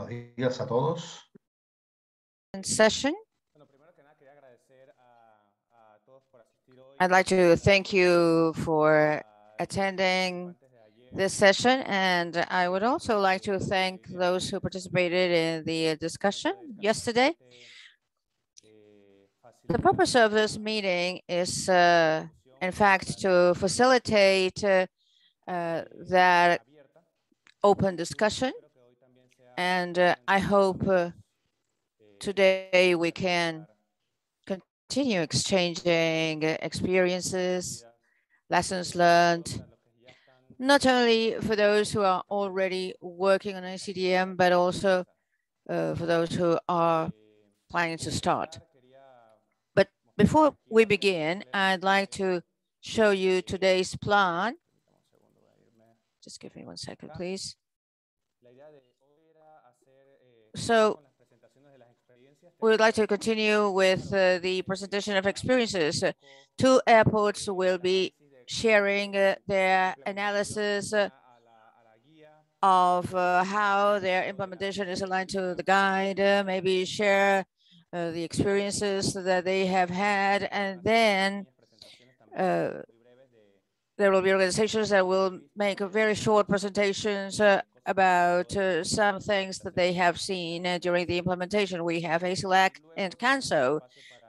Buenos días a todos. Session. I'd like to thank you for attending this session, and I would also like to thank those who participated in the discussion yesterday. The purpose of this meeting is, in fact, to facilitate that open discussion, and I hope today we can continue exchanging experiences, lessons learned, not only for those who are already working on A-CDM, but also for those who are planning to start. But before we begin, I'd like to show you today's plan. Just give me 1 second, please. So we would like to continue with the presentation of experiences. Two airports will be sharing their analysis of how their implementation is aligned to the guide, maybe share the experiences that they have had, and then there will be organizations that will make very short presentations about some things that they have seen during the implementation. We have ACLAC and CANSO,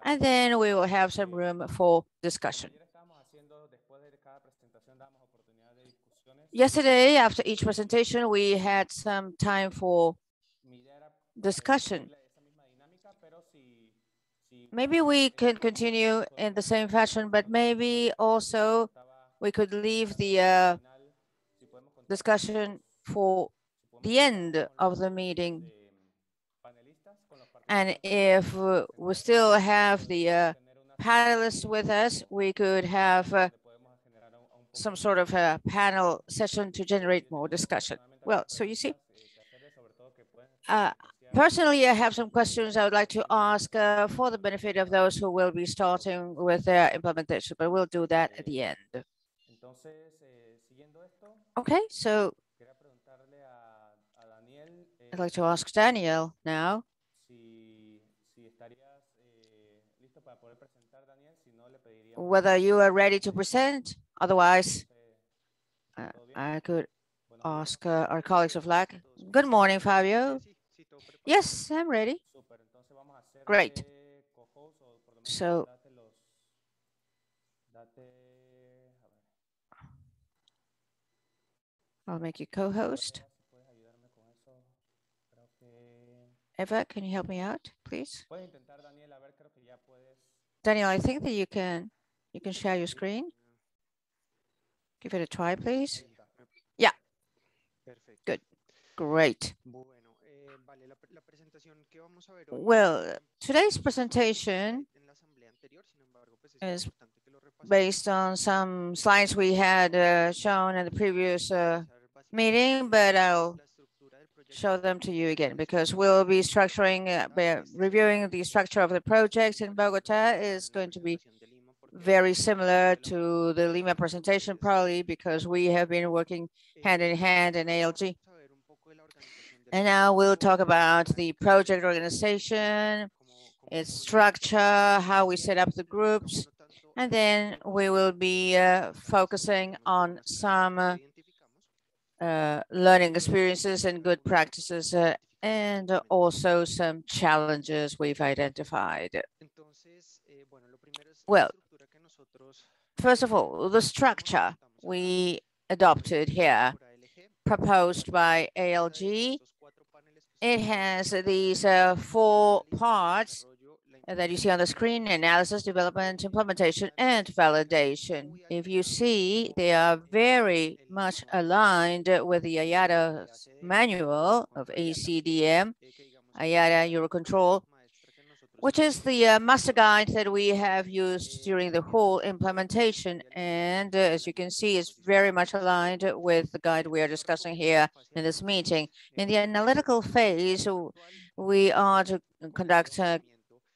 and then we will have some room for discussion. Yesterday, after each presentation, we had some time for discussion. Maybe we can continue in the same fashion, but maybe also we could leave the discussion for the end of the meeting. And if we still have the panelists with us, we could have some sort of a panel session to generate more discussion. Well, so you see, personally, I have some questions I would like to ask for the benefit of those who will be starting with their implementation, but we'll do that at the end. Okay, so I'd like to ask Daniel now. Whether you are ready to present, otherwise I could ask our colleagues of LAC. Good morning, Fabio. Yes, I'm ready. Great. So I'll make you co-host. Eva, can you help me out, please? Daniel, I think that you can share your screen. Give it a try, please. Yeah. Good. Great. Well, today's presentation is based on some slides we had shown in the previous meeting, but I'll show them to you again because we'll be reviewing the structure of the project in Bogota. Is going to be very similar to the Lima presentation, probably because we have been working hand in hand in ALG. And now we'll talk about the project organization, its structure, how we set up the groups, and then we will be focusing on some learning experiences and good practices, and also some challenges we've identified. Well, first of all, the structure we adopted here, proposed by ALG, it has these 4 parts that you see on the screen: analysis, development, implementation, and validation. If you see, they are very much aligned with the IATA manual of A-CDM, IATA Eurocontrol, which is the master guide that we have used during the whole implementation. And as you can see, it's very much aligned with the guide we are discussing here in this meeting. In the analytical phase, we are to conduct a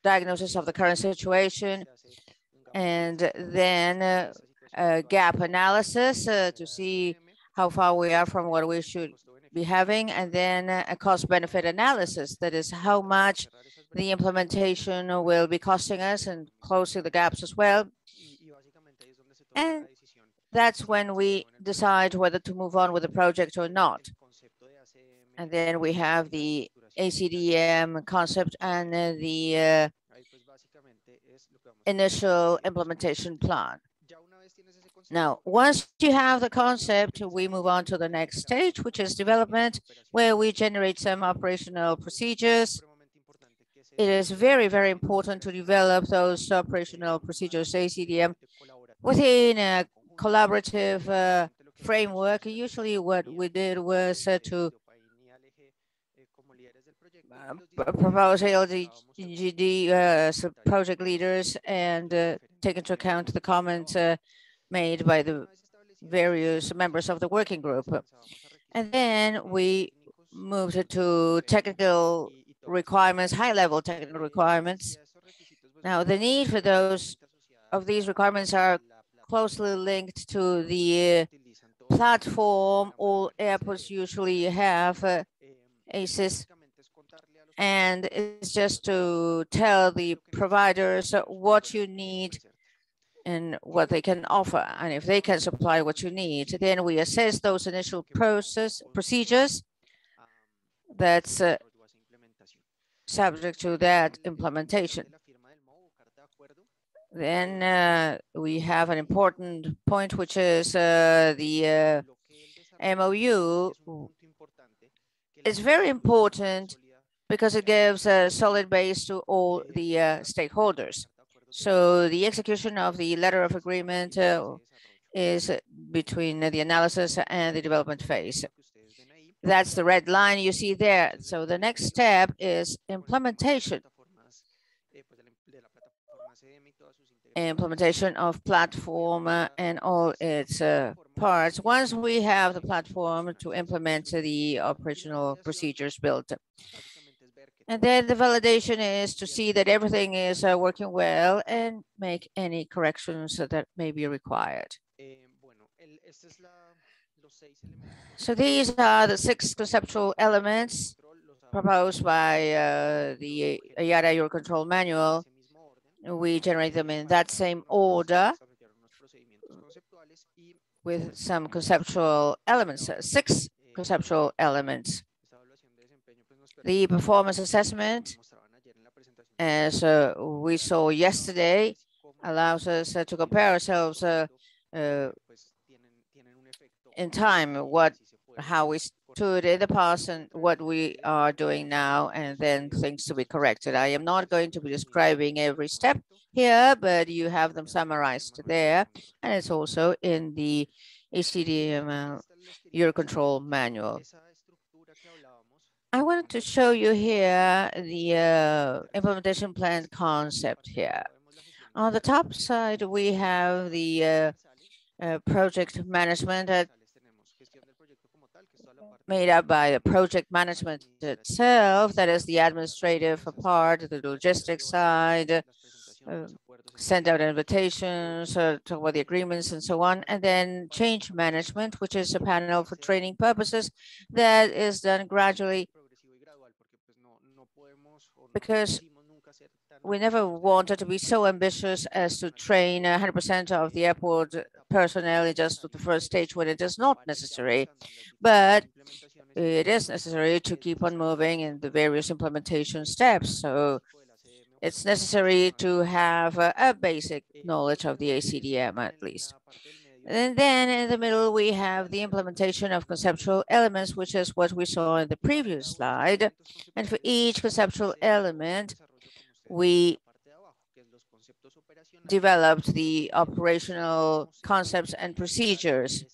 diagnosis of the current situation, and then a gap analysis to see how far we are from what we should be having, and then a cost-benefit analysis. That is how much the implementation will be costing us and closing the gaps as well. And that's when we decide whether to move on with the project or not. And then we have the A-CDM concept and the initial implementation plan. Now, once you have the concept, we move on to the next stage, which is development, where we generate some operational procedures. It is very, very important to develop those operational procedures, A-CDM, within a collaborative framework. Usually what we did was to propose ALGD project leaders and take into account the comments made by the various members of the working group. And then we moved to technical requirements, high-level technical requirements. Now, the need for those of these requirements are closely linked to the platform all airports usually have, ACES, and it's just to tell the providers what you need and what they can offer, and if they can supply what you need, then we assess those initial procedures that's subject to that implementation. Then we have an important point, which is the MOU. It's very important because it gives a solid base to all the stakeholders. So the execution of the letter of agreement is between the analysis and the development phase. That's the red line you see there. So the next step is implementation. Implementation of platform and all its parts. Once we have the platform to implement the operational procedures built. And then the validation is to see that everything is working well and make any corrections that may be required. So these are the 6 conceptual elements proposed by the IATA Eurocontrol manual. We generate them in that same order with some conceptual elements, 6 conceptual elements. The performance assessment, as we saw yesterday, allows us to compare ourselves in time, how we stood in the past and what we are doing now, and then things to be corrected. I am not going to be describing every step here, but you have them summarized there, and it's also in the A-CDM Eurocontrol manual. I wanted to show you here the implementation plan concept here. On the top side, we have the project management made up by the project management itself, that is the administrative part, the logistics side, send out invitations, talk about the agreements and so on, and then change management, which is a panel for training purposes that is done gradually because we never wanted to be so ambitious as to train 100% of the airport personnel in just the first stage when it is not necessary. But it is necessary to keep on moving in the various implementation steps. So it's necessary to have a basic knowledge of the A-CDM at least. And then in the middle, we have the implementation of conceptual elements, which is what we saw in the previous slide. And for each conceptual element, we developed the operational concepts and procedures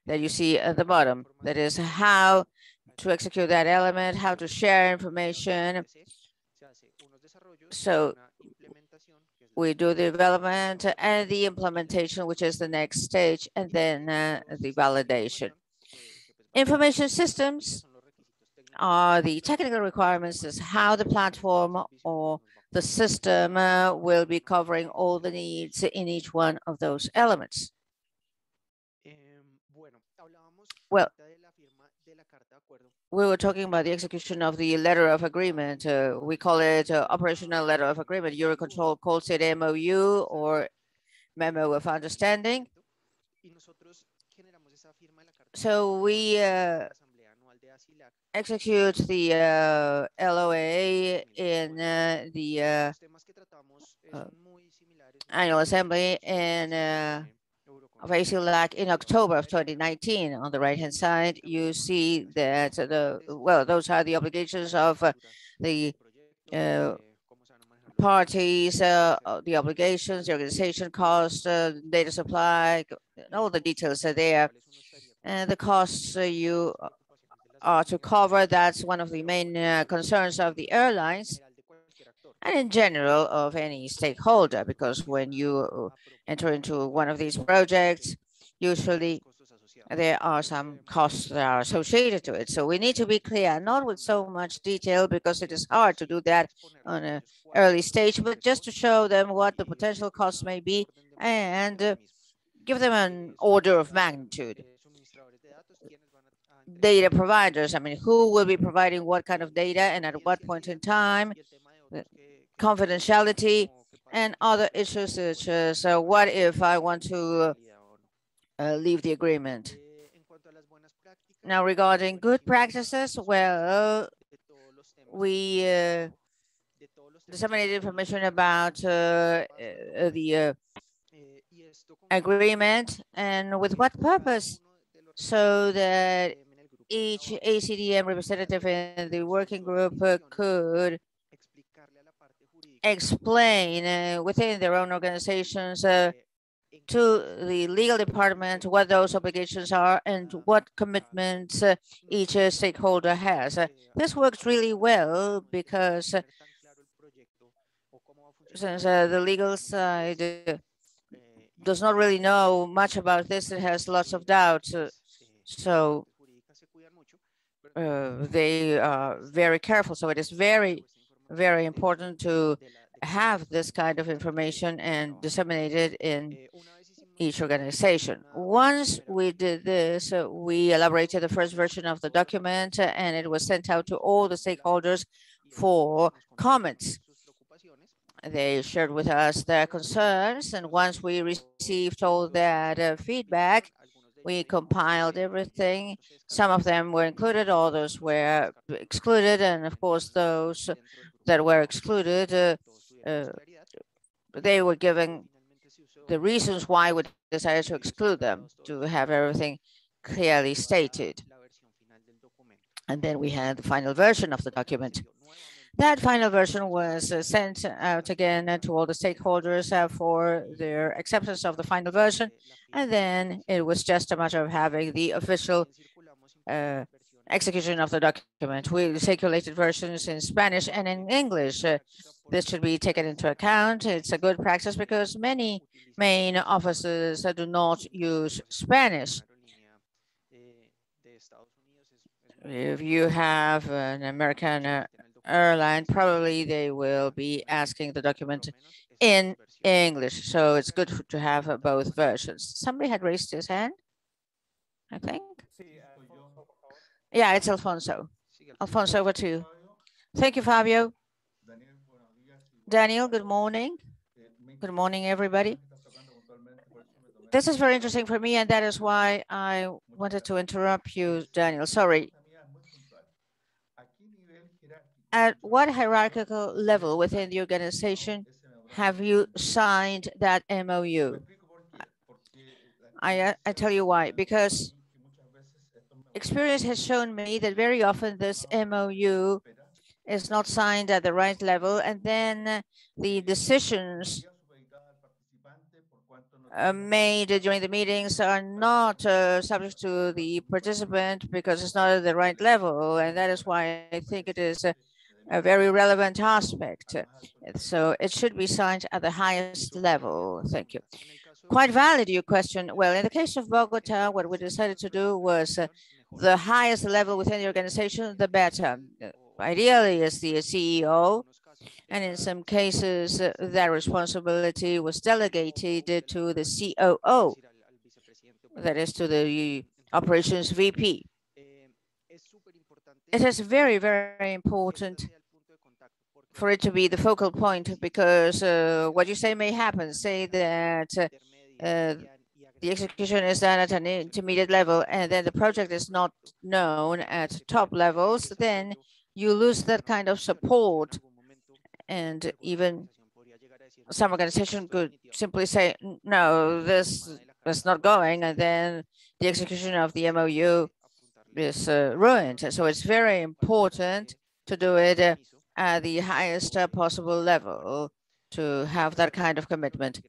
that you see at the bottom. That is how to execute that element, how to share information. So we do the development and the implementation, which is the next stage, and then the validation. Information systems are the technical requirements, is how the platform or the system will be covering all the needs in each one of those elements. Well, we were talking about the execution of the letter of agreement. We call it operational letter of agreement. Eurocontrol calls it MOU or memo of understanding. So we execute the LOA in the annual assembly of ACLAC in October of 2019. On the right-hand side, you see that those are the obligations of the parties, the obligations, the organization cost, data supply, all the details are there. And the costs you are to cover, that's one of the main concerns of the airlines and in general of any stakeholder, because when you enter into one of these projects, usually there are some costs that are associated to it. So we need to be clear, not with so much detail, because it is hard to do that on an early stage, but just to show them what the potential costs may be and give them an order of magnitude. Data providers, I mean, who will be providing what kind of data and at what point in time, confidentiality, and other issues such as what if I want to leave the agreement. Now, regarding good practices, well, we disseminated information about the agreement, and with what purpose? So that each A-CDM representative in the working group could explain within their own organizations to the legal department what those obligations are and what commitments each stakeholder has. This works really well because since the legal side does not really know much about this, it has lots of doubts. So they are very careful. So it is very, very important to have this kind of information and disseminate it in each organization. Once we did this, we elaborated the first version of the document and it was sent out to all the stakeholders for comments. They shared with us their concerns, and once we received all that feedback, we compiled everything. Some of them were included, others were excluded, and of course, those that were excluded, they were given the reasons why we decided to exclude them, to have everything clearly stated. And then we had the final version of the document. That final version was sent out again to all the stakeholders for their acceptance of the final version. And then it was just a matter of having the official execution of the document. We circulated versions in Spanish and in English. This should be taken into account. It's a good practice because many main offices do not use Spanish. If you have an American airline, probably they will be asking the document in English. So it's good to have both versions. Somebody had raised his hand, I think. Yeah, it's Alfonso. Alfonso, over to you. Thank you, Fabio. Daniel, good morning. Good morning, everybody. This is very interesting for me, and that is why I wanted to interrupt you, Daniel. Sorry. At what hierarchical level within the organization have you signed that MOU? I tell you why, because experience has shown me that very often this MOU is not signed at the right level, and then the decisions made during the meetings are not subject to the participant because it's not at the right level, and that is why I think it is a very relevant aspect. So it should be signed at the highest level. Thank you. Quite valid, your question. Well, in the case of Bogota, what we decided to do was the highest level within the organization, the better. Ideally, is the CEO, and in some cases, that responsibility was delegated to the COO, that is to the operations VP. it is very, very important for it to be the focal point, because what you say may happen. Say that the execution is done at an intermediate level, and then the project is not known at top levels, then you lose that kind of support. And even some organization could simply say, no, this is not going, and then the execution of the MOU is ruined. So it's very important to do it at the highest possible level, to have that kind of commitment.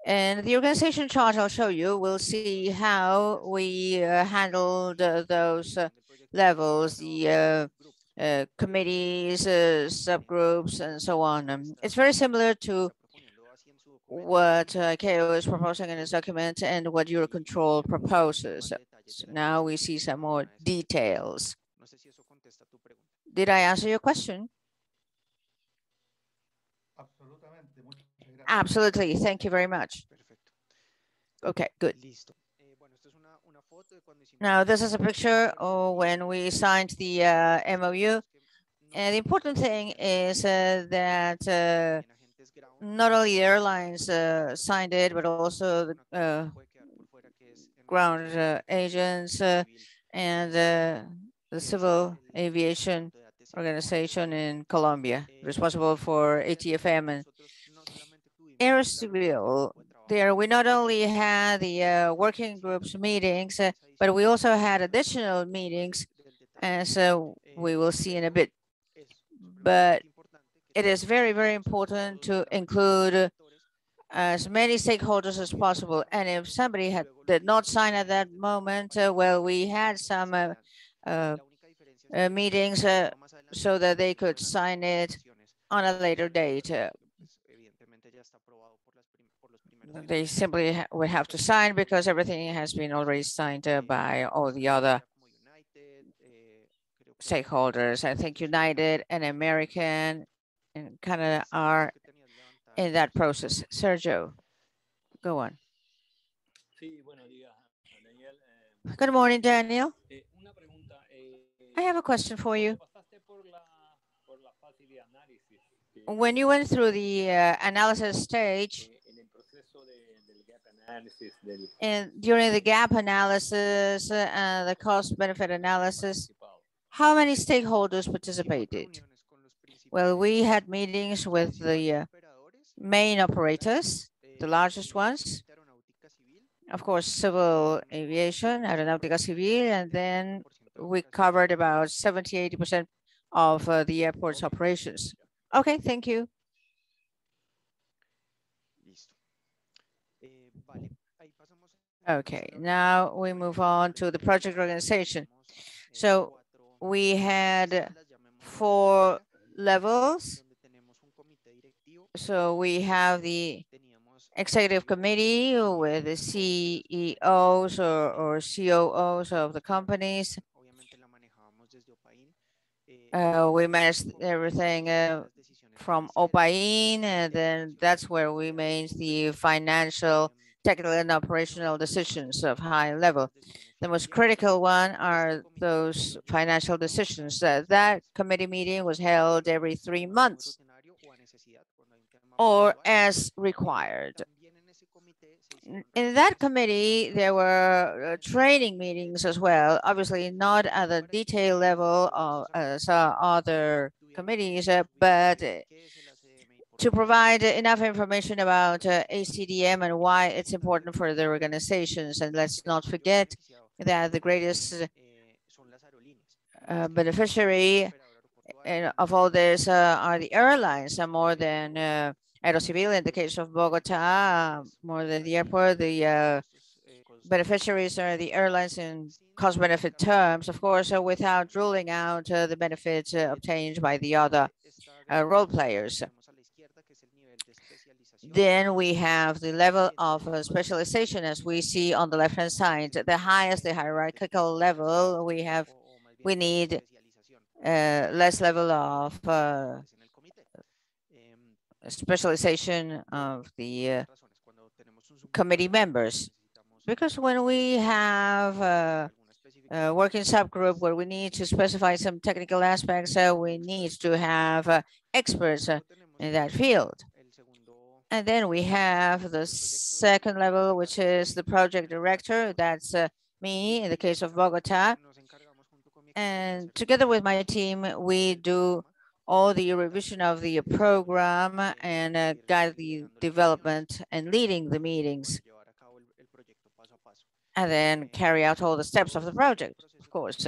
And the organization chart I'll show you, we'll see how we handled those levels, the committees, subgroups, and so on. It's very similar to what KO is proposing in his document and what Eurocontrol proposes. So now we see some more details. Did I answer your question? Absolutely. Thank you very much. Okay, good. Now, this is a picture of when we signed the MOU. And the important thing is that not only the airlines signed it, but also the ground agents and the civil aviation organization in Colombia, responsible for ATFM and Air Civil. There, we not only had the working groups meetings, but we also had additional meetings, as we will see in a bit. But it is very, very important to include as many stakeholders as possible. And if somebody did not sign at that moment, well, we had some meetings so that they could sign it on a later date. They simply would have to sign because everything has been already signed by all the other stakeholders. I think United and American and Canada are in that process. Sergio, go on. Good morning, Daniel. I have a question for you. When you went through the analysis stage, and during the gap analysis and the cost-benefit analysis, how many stakeholders participated? Well, we had meetings with the main operators, the largest ones, of course, civil aviation, Aeronáutica Civil, and then we covered about 70–80% of the airport's operations. Okay, thank you. Okay, now we move on to the project organization. So we had 4 levels. So we have the executive committee with the CEOs or COOs of the companies. We managed everything from OPAIN, and then that's where we made the financial, technical, and operational decisions of high level. The most critical one are those financial decisions. That committee meeting was held every 3 months or as required. In that committee, there were training meetings as well, obviously not at the detail level of other committees, but to provide enough information about A-CDM and why it's important for the organizations. And let's not forget that the greatest beneficiary of all this are the airlines, more than Aerocivil. In the case of Bogota, more than the airport, the beneficiaries are the airlines in cost-benefit terms, of course, without ruling out the benefits obtained by the other role players. Then we have the level of specialization, as we see on the left-hand side. The highest, the hierarchical level, we need less level of specialization of the committee members. Because when we have working subgroup where we need to specify some technical aspects, we need to have experts in that field. And then we have the second level, which is the project director. That's me in the case of Bogota. And together with my team, we do all the revision of the program and guide the development and leading the meetings, and then carry out all the steps of the project, of course.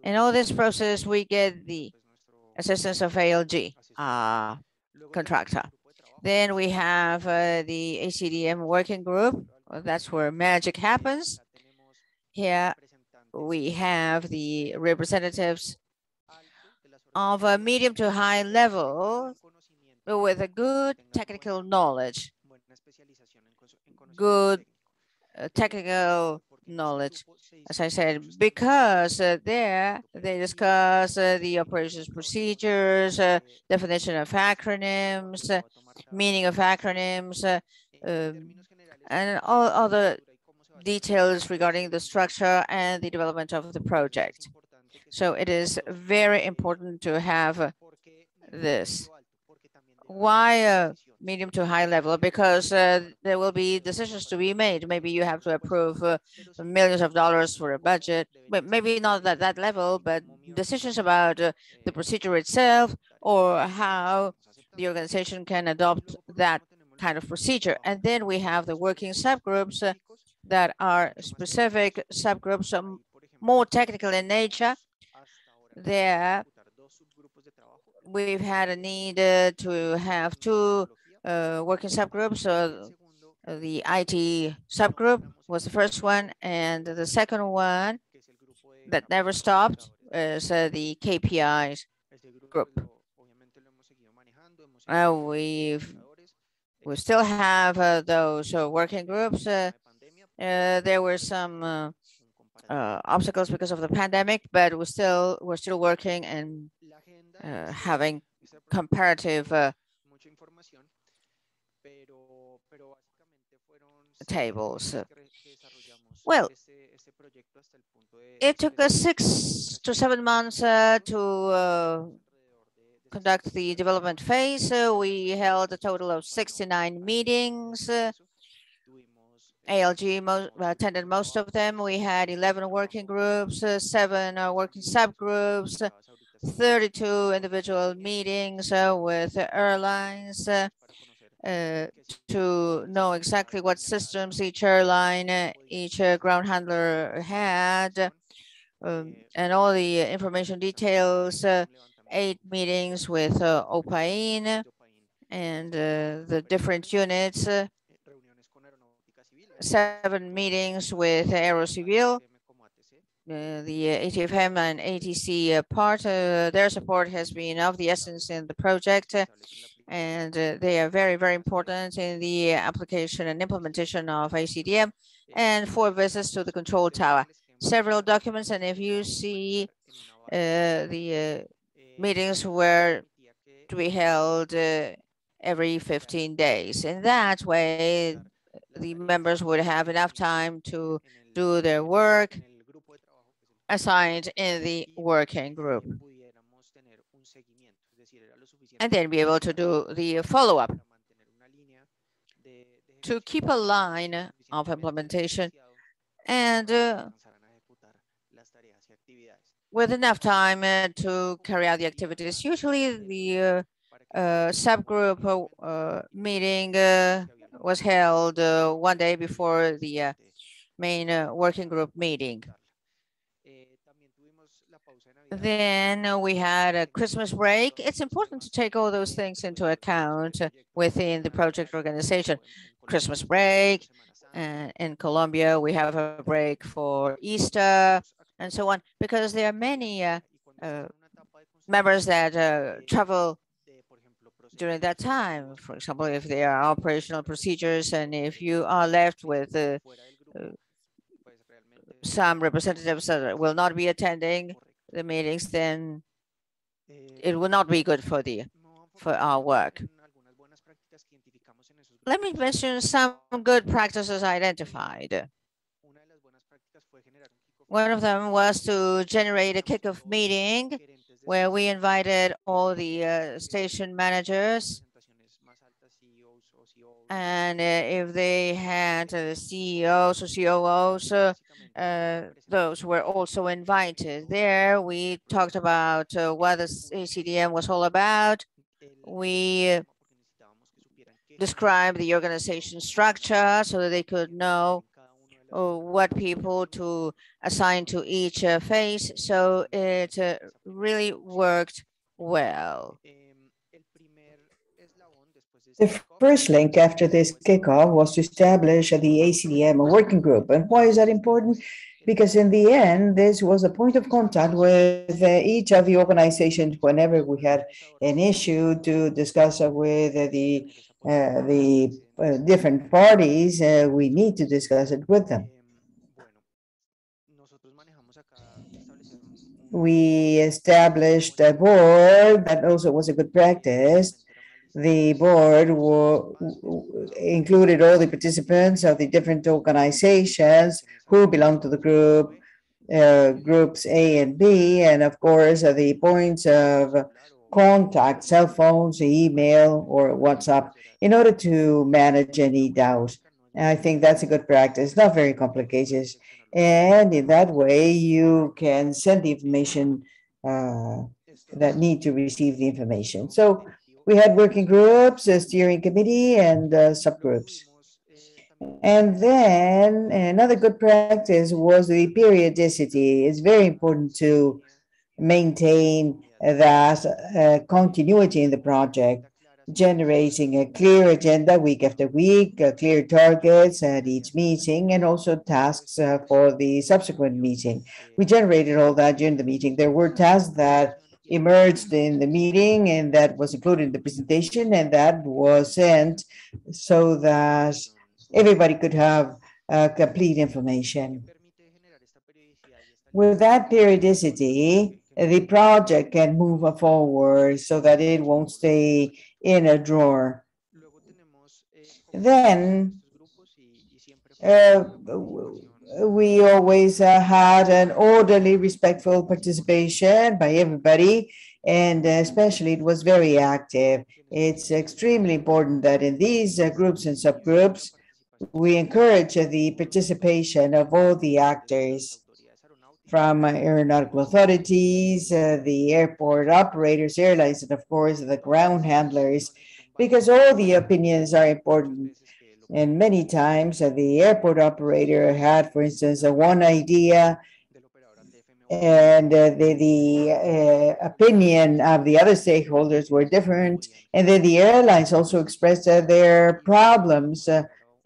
In all this process, we get the assistance of ALG, contractor. Then we have the A-CDM working group. That's where magic happens. Here we have the representatives of a medium to high level with a good technical knowledge, good technical knowledge, as I said, because there they discuss the operations procedures, definition of acronyms, meaning of acronyms, and all other details regarding the structure and the development of the project. So it is very important to have this. Why medium to high level? Because there will be decisions to be made. Maybe you have to approve millions of dollars for a budget, but maybe not at that level, but decisions about the procedure itself or how the organization can adopt that kind of procedure. And then we have the working subgroups that are specific subgroups, more technical in nature. There, we've had a need to have two working subgroups. The IT subgroup was the first one, and the second one that never stopped is the KPIs group. We still have those working groups. There were some obstacles because of the pandemic, but we're still working and having comparative tables. Well, it took us 6 to 7 months to conduct the development phase. We held a total of 69 meetings. ALG attended most of them. We had 11 working groups, 7 working subgroups, 32 individual meetings with airlines to know exactly what systems each airline, each ground handler had, and all the information details, 8 meetings with OPAIN and the different units, 7 meetings with Aerocivil, the ATFM and ATC part. Their support has been of the essence in the project, and they are very, very important in the application and implementation of A-CDM, and 4 visits to the control tower. Several documents, and if you see the meetings were to be held every 15 days. In that way, the members would have enough time to do their work assigned in the working group, and then be able to do the follow-up to keep a line of implementation and with enough time to carry out the activities. Usually the subgroup meeting was held 1 day before the main working group meeting. Then we had a Christmas break. It's important to take all those things into account within the project organization. Christmas break, in Colombia, we have a break for Easter and so on, because there are many members that travel during that time. For example, if there are operational procedures and if you are left with some representatives that will not be attending the meetings, then it will not be good for our work. Let me mention some good practices identified. One of them was to generate a kickoff meeting where we invited all the station managers, and if they had CEOs or COOs, those were also invited. There we talked about what the A-CDM was all about. We described the organization structure so that they could know what people to assign to each phase. So it really worked well. The first link after this kickoff was to establish the A-CDM working group. And why is that important? Because in the end, this was a point of contact with each of the organizations whenever we had an issue to discuss with the different parties. We need to discuss it with them. We established a board that also was a good practice. The board included all the participants of the different organizations who belong to the group, groups A and B, and of course the points of contact, cell phones, email, or WhatsApp, in order to manage any doubt. And I think that's a good practice, not very complicated. And in that way, you can send the information that need to receive the information. So we had working groups, a steering committee, and subgroups. And then another good practice was the periodicity. It's very important to maintain that continuity in the project, generating a clear agenda week after week, clear targets at each meeting, and also tasks for the subsequent meeting. We generated all that during the meeting. There were tasks that emerged in the meeting and that was included in the presentation, and that was sent so that everybody could have complete information. With that periodicity, the project can move forward so that it won't stay in a drawer. Then we always had an orderly, respectful participation by everybody, and especially it was very active. It's extremely important that in these groups and subgroups, we encourage the participation of all the actors from aeronautical authorities, the airport operators, airlines, and of course the ground handlers, because all the opinions are important. And many times the airport operator had, for instance, one idea, and the opinion of the other stakeholders were different. And then the airlines also expressed their problems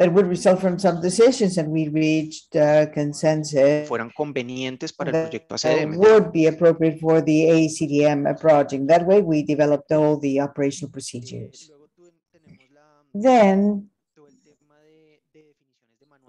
that would result from some decisions, and we reached consensus that would be appropriate for the A-CDM project. That way, we developed all the operational procedures. Then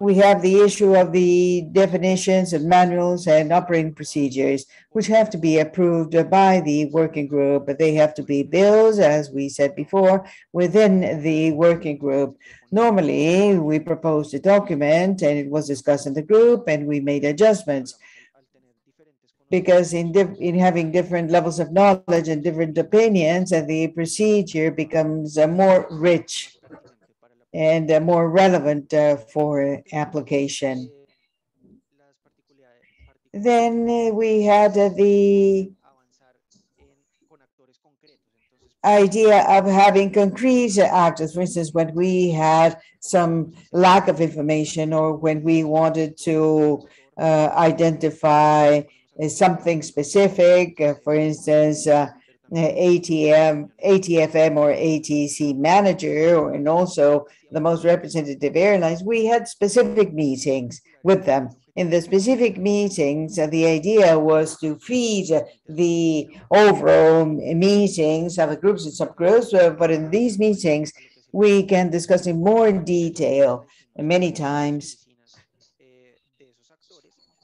we have the issue of the definitions and manuals and operating procedures, which have to be approved by the working group, but they have to be bills, as we said before, within the working group. Normally, we proposed a document and it was discussed in the group and we made adjustments, because in having different levels of knowledge and different opinions, and the procedure becomes more rich and more relevant for application. Then we had the idea of having concrete actors. For instance, when we had some lack of information or when we wanted to identify something specific, for instance, ATFM or ATC manager, and also the most representative airlines, we had specific meetings with them. In the specific meetings, the idea was to feed the overall meetings of the groups and subgroups, but in these meetings, we can discuss in more detail. And many times,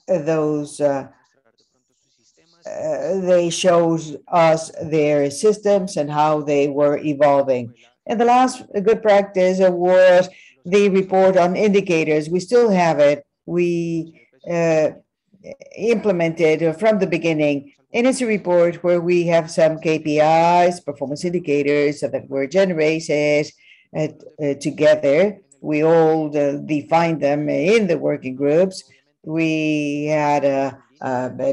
those they showed us their systems and how they were evolving. And the last good practice was the report on indicators. We still have it. We implemented from the beginning. And it's a report where we have some KPIs, performance indicators that were generated together. We all defined them in the working groups. We had a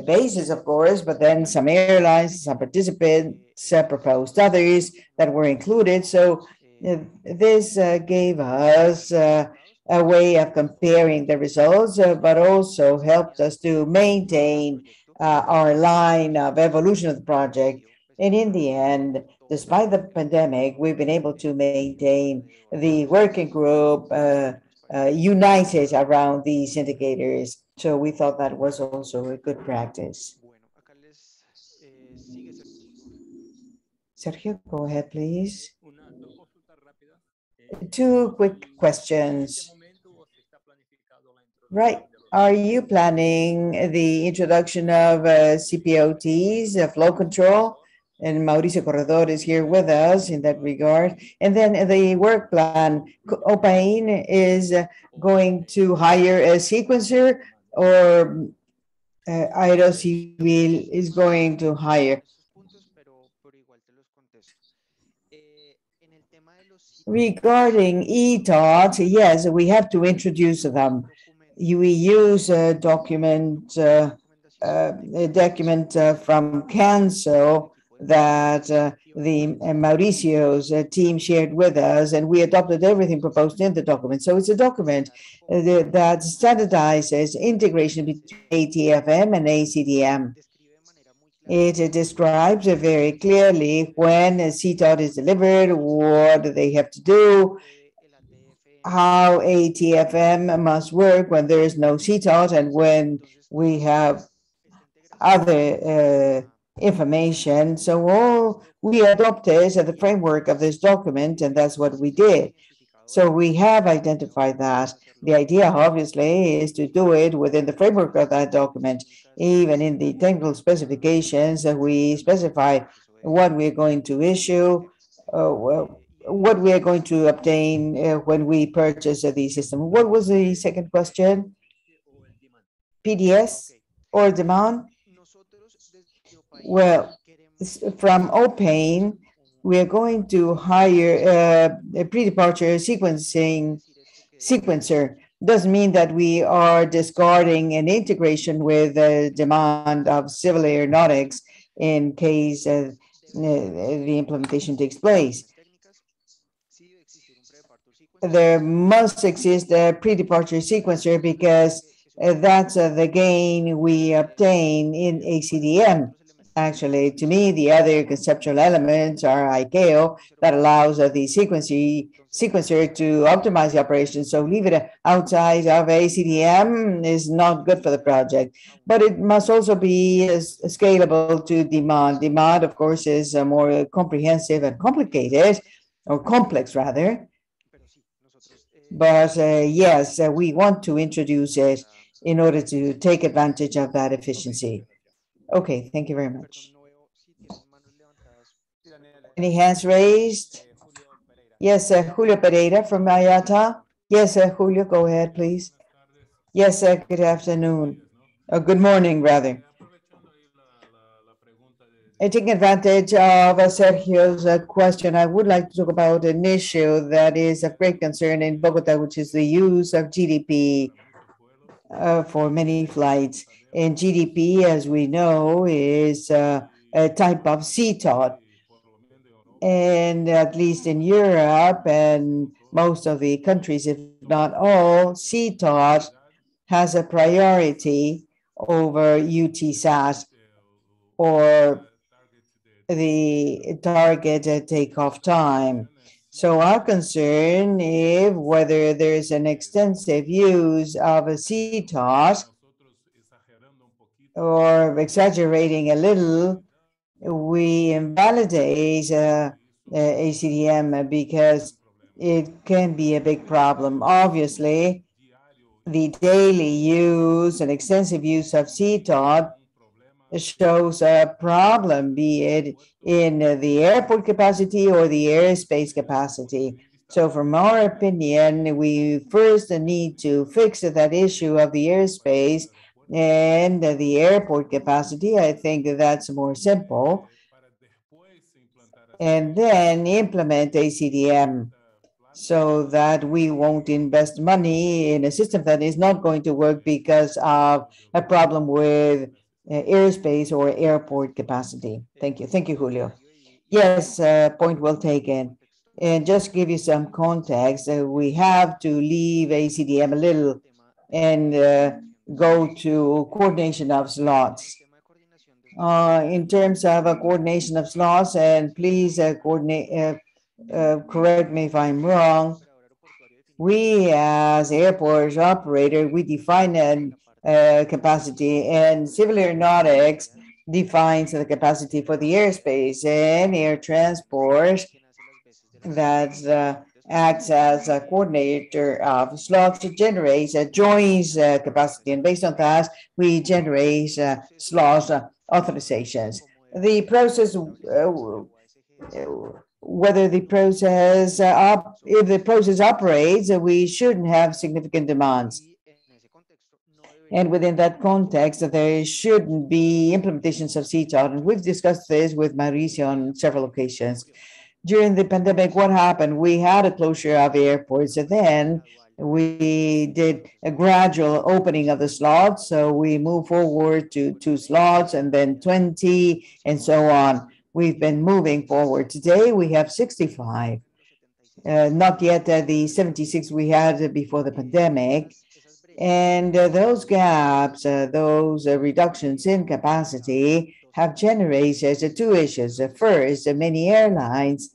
basis, of course, but then some airlines, some participants proposed others that were included. So this gave us a way of comparing the results, but also helped us to maintain our line of evolution of the project. And in the end, despite the pandemic, we've been able to maintain the working group united around these indicators. So we thought that was also a good practice. Sergio, go ahead, please. Two quick questions. Right. Are you planning the introduction of CPOTs, flow control? And Mauricio Corredor is here with us in that regard. And then the work plan, OPAIN is going to hire a sequencer, or Aerocivil is going to hire? Regarding ETOT, yes, we have to introduce them. We use a document from Cancel that the Mauricio's team shared with us, and we adopted everything proposed in the document. So it's a document that standardizes integration between ATFM and A-CDM. It describes very clearly when a CTOT is delivered, what they have to do, how ATFM must work when there is no CTOT, and when we have other information. So all we adopted the framework of this document, and that's what we did. So we have identified that. The idea, obviously, is to do it within the framework of that document. Even in the technical specifications, we specify what we're going to issue, what we are going to obtain when we purchase the system. What was the second question? PDS or demand? Well, from OPAIN, we are going to hire a pre-departure sequencer. Doesn't mean that we are discarding an integration with the demand of civil aeronautics in case the implementation takes place. There must exist a pre-departure sequencer because that's the gain we obtain in A-CDM. Actually, to me, the other conceptual elements are ICAO that allows the sequencer to optimize the operation. So leave it outside of A-CDM is not good for the project. But it must also be scalable to demand. Demand, of course, is more comprehensive and complicated, or complex rather. But yes, we want to introduce it in order to take advantage of that efficiency. Okay, thank you very much. Any hands raised? Yes, Julio Pereira from IATA. Yes, Julio, go ahead, please. Yes, good afternoon. Good morning, rather. Taking advantage of Sergio's question, I would like to talk about an issue that is of great concern in Bogota, which is the use of GDP for many flights. And GDP, as we know, is a type of CTOT. And at least in Europe and most of the countries, if not all, CTOT has a priority over UTSAT, or the target takeoff time. So our concern is whether there's an extensive use of a CTOS or exaggerating a little, we invalidate A-CDM because it can be a big problem. Obviously, the daily use and extensive use of CTOT shows a problem, be it in the airport capacity or the airspace capacity. So from our opinion, we first need to fix that issue of the airspace And the airport capacity, I think that's more simple. And then implement A-CDM so that we won't invest money in a system that is not going to work because of a problem with airspace or airport capacity. Thank you. Thank you, Julio. Yes, point well taken. And just to give you some context, we have to leave A-CDM a little and go to coordination of slots. In terms of a coordination of slots, and please correct me if I'm wrong, we as airport operator, we define a capacity, and civil aeronautics defines the capacity for the airspace, and air transport that acts as a coordinator of slots to generate joins capacity, and based on that, we generate slots authorizations. The process, whether the process if the process operates, we shouldn't have significant demands. And within that context, there shouldn't be implementations of CTOT. And we've discussed this with Mauricio on several occasions. During the pandemic, what happened? We had a closure of airports, and then we did a gradual opening of the slots. So we moved forward to 2 slots and then 20 and so on. We've been moving forward. Today we have 65, not yet the 76 we had before the pandemic. And those gaps, those reductions in capacity have generated 2 issues. First, many airlines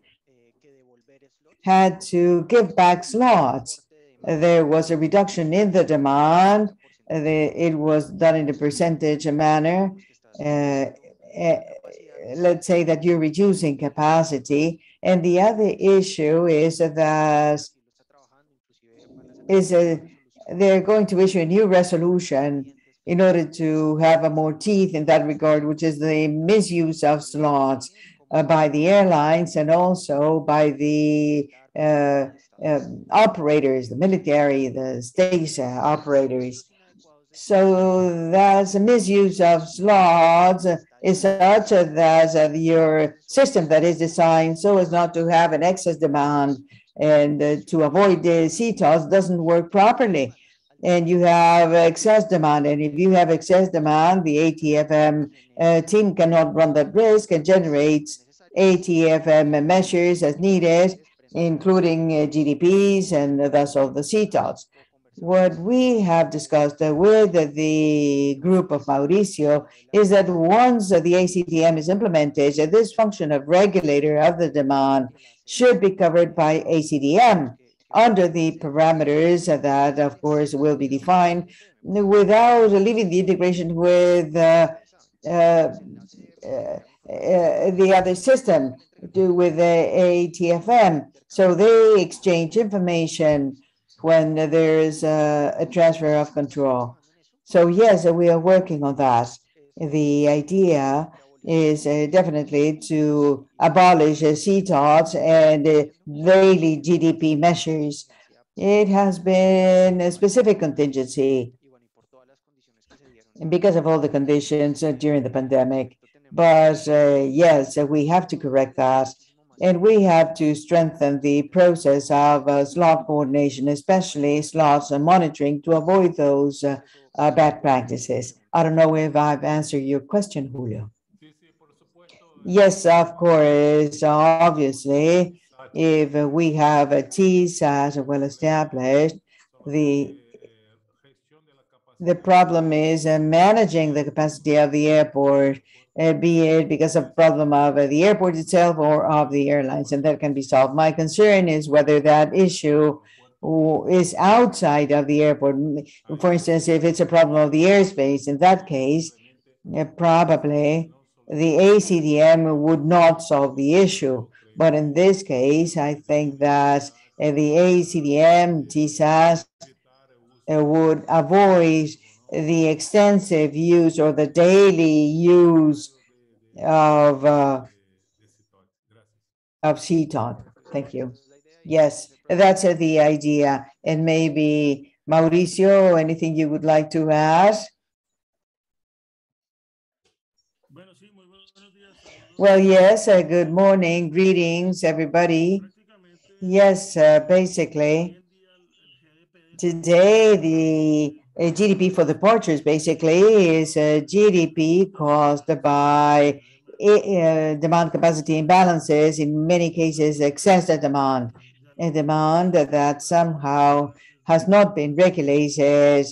had to give back slots. There was a reduction in the demand. It was done in a percentage manner. Let's say that you're reducing capacity. And the other issue is that they're going to issue a new resolution in order to have a more teeth in that regard, which is the misuse of slots by the airlines and also by the operators, the military, the state operators. So that's a misuse of slots is such that your system that is designed so as not to have an excess demand and to avoid the CTOS doesn't work properly. And you have excess demand. And if you have excess demand, the ATFM team cannot run that risk and generates ATFM measures as needed, including GDPs and thus all the CTOS. What we have discussed with the group of Mauricio is that once the A-CDM is implemented, this function of regulator of the demand should be covered by A-CDM under the parameters that, of course, will be defined without leaving the integration with the other system with the ATFM. So they exchange information when there is a transfer of control. So yes, we are working on that. The idea is definitely to abolish CTOTs and daily GDP measures. It has been a specific contingency because of all the conditions during the pandemic. But yes, we have to correct that. And we have to strengthen the process of slot coordination, especially slots monitoring, to avoid those bad practices. I don't know if I've answered your question, Julio. Yes, of course. Obviously, if we have a TSAS well established, the problem is managing the capacity of the airport, be it because of problem of the airport itself or of the airlines, and that can be solved. My concern is whether that issue is outside of the airport. For instance, if it's a problem of the airspace, in that case, probably the A-CDM would not solve the issue. But in this case, I think that the A-CDM, TSAS, would avoid the extensive use or the daily use of CTOT. Thank you. Yes, that's the idea. And maybe Mauricio, anything you would like to add? Well, yes, good morning, greetings, everybody. Yes, basically, today the GDP for departures basically is GDP caused by demand capacity imbalances, in many cases excess demand, a demand that somehow has not been regulated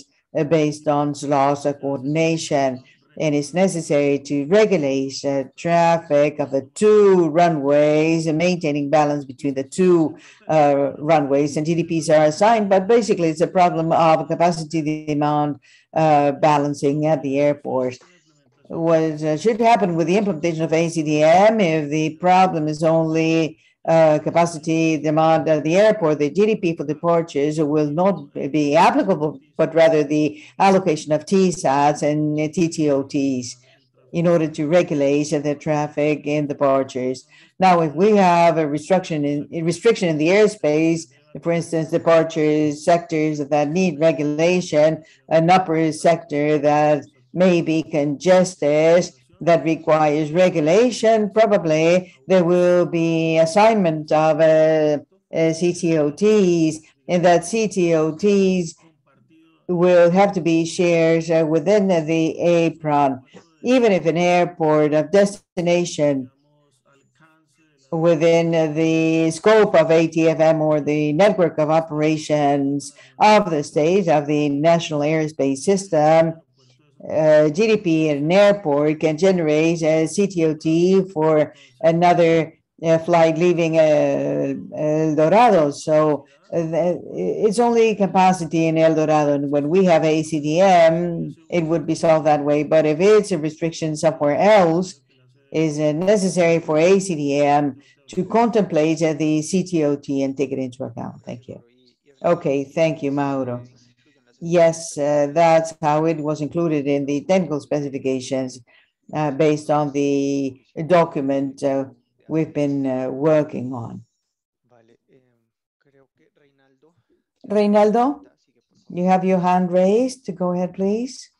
based on loss of coordination, and it's necessary to regulate traffic of the two runways and maintaining balance between the two runways, and GDPs are assigned, but basically it's a problem of capacity demand balancing at the airport. What should happen with the implementation of A-CDM, if the problem is only capacity demand at the airport, the GDP for departures will not be applicable, but rather the allocation of TSATs and TTOTs in order to regulate the traffic in departures. Now, if we have a restriction in the airspace, for instance, departures sectors that need regulation, an upper sector that may be congested, that requires regulation, probably there will be assignment of CTOTs, and that CTOTs will have to be shared within the apron, even if an airport of destination within the scope of ATFM or the network of operations of the state, of the national airspace system, GDP at an airport can generate a CTOT for another flight leaving El Dorado. So it's only capacity in El Dorado. And when we have A-CDM, it would be solved that way. But if it's a restriction somewhere else, is necessary for A-CDM to contemplate the CTOT and take it into account. Thank you. Okay, thank you, Mauro. Yes, that's how it was included in the technical specifications based on the document we've been working on. Reynaldo, you have your hand raised. Go ahead, please.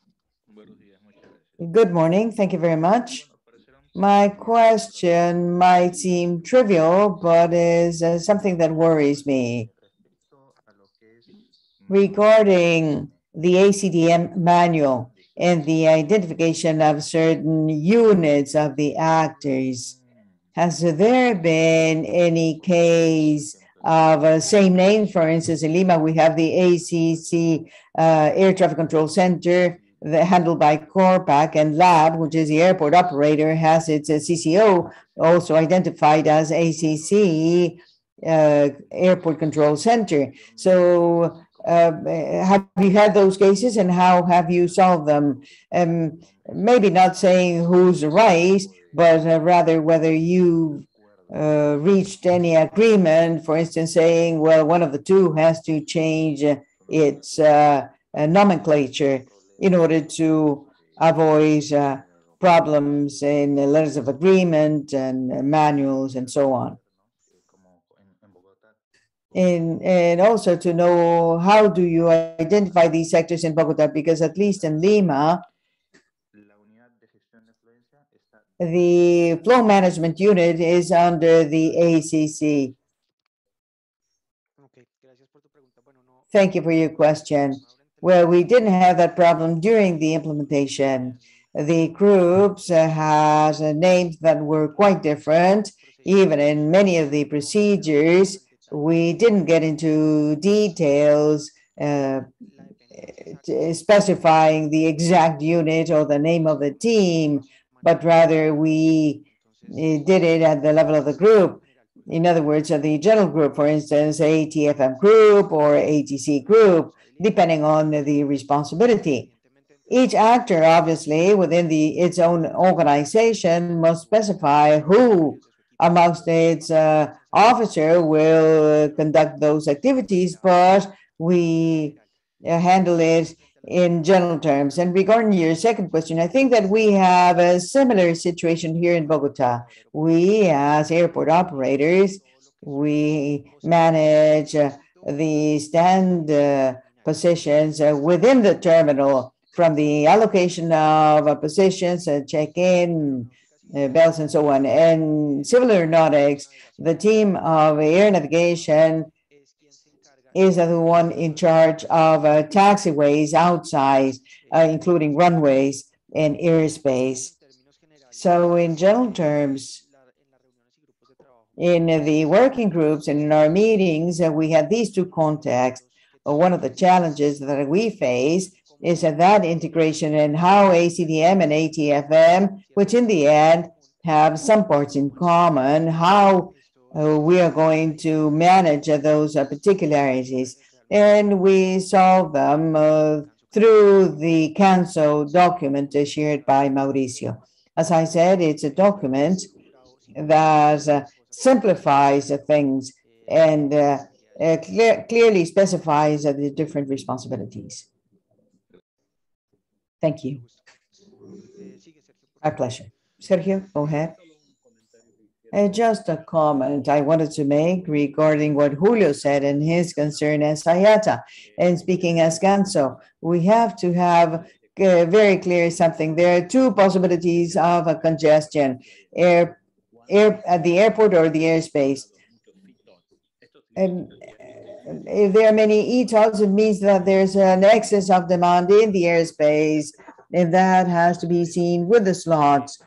Good morning. Thank you very much. My question might seem trivial, but is something that worries me. Regarding the A-CDM manual and the identification of certain units of the actors, has there been any case of a same name? For instance, in Lima, we have the ACC Air Traffic Control Center handled by Corpac, and LAB, which is the airport operator, has its CCO also identified as ACC Airport Control Center. So have you had those cases, and how have you solved them? Maybe not saying who's right, but rather whether you reached any agreement, for instance, saying, well, one of the two has to change its nomenclature in order to avoid problems in letters of agreement and manuals and so on. And also to know, how do you identify these sectors in Bogota? Because at least in Lima, the flow management unit is under the ACC. Thank you for your question. Well, we didn't have that problem during the implementation. The groups had names that were quite different. Even in many of the procedures, we didn't get into details specifying the exact unit or the name of the team, but rather we did it at the level of the group. In other words, the general group, for instance, ATFM group or ATC group, depending on the responsibility. Each actor, obviously, within its own organization must specify who amongst its officer will conduct those activities, but we handle it in general terms. And regarding your second question, I think that we have a similar situation here in Bogota. We, as airport operators, we manage the stand positions within the terminal, from the allocation of positions, check-in, bells and so on. And civil aeronautics, the team of air navigation is the one in charge of taxiways outside, including runways and airspace. So in general terms, in the working groups and in our meetings, we had these two contexts. One of the challenges that we face is that integration and how A-CDM and ATFM, which in the end have some parts in common, how we are going to manage those particularities. And we solve them through the council document shared by Mauricio. As I said, it's a document that simplifies things and clearly specifies the different responsibilities. Thank you. My pleasure. Sergio, go ahead. Just a comment I wanted to make regarding what Julio said and his concern as IATA. And speaking as Ganso, we have to have very clear something. There are two possibilities of a congestion, air at the airport or the airspace. And if there are many ETOLs, it means that there's an excess of demand in the airspace, and that has to be seen with the slots.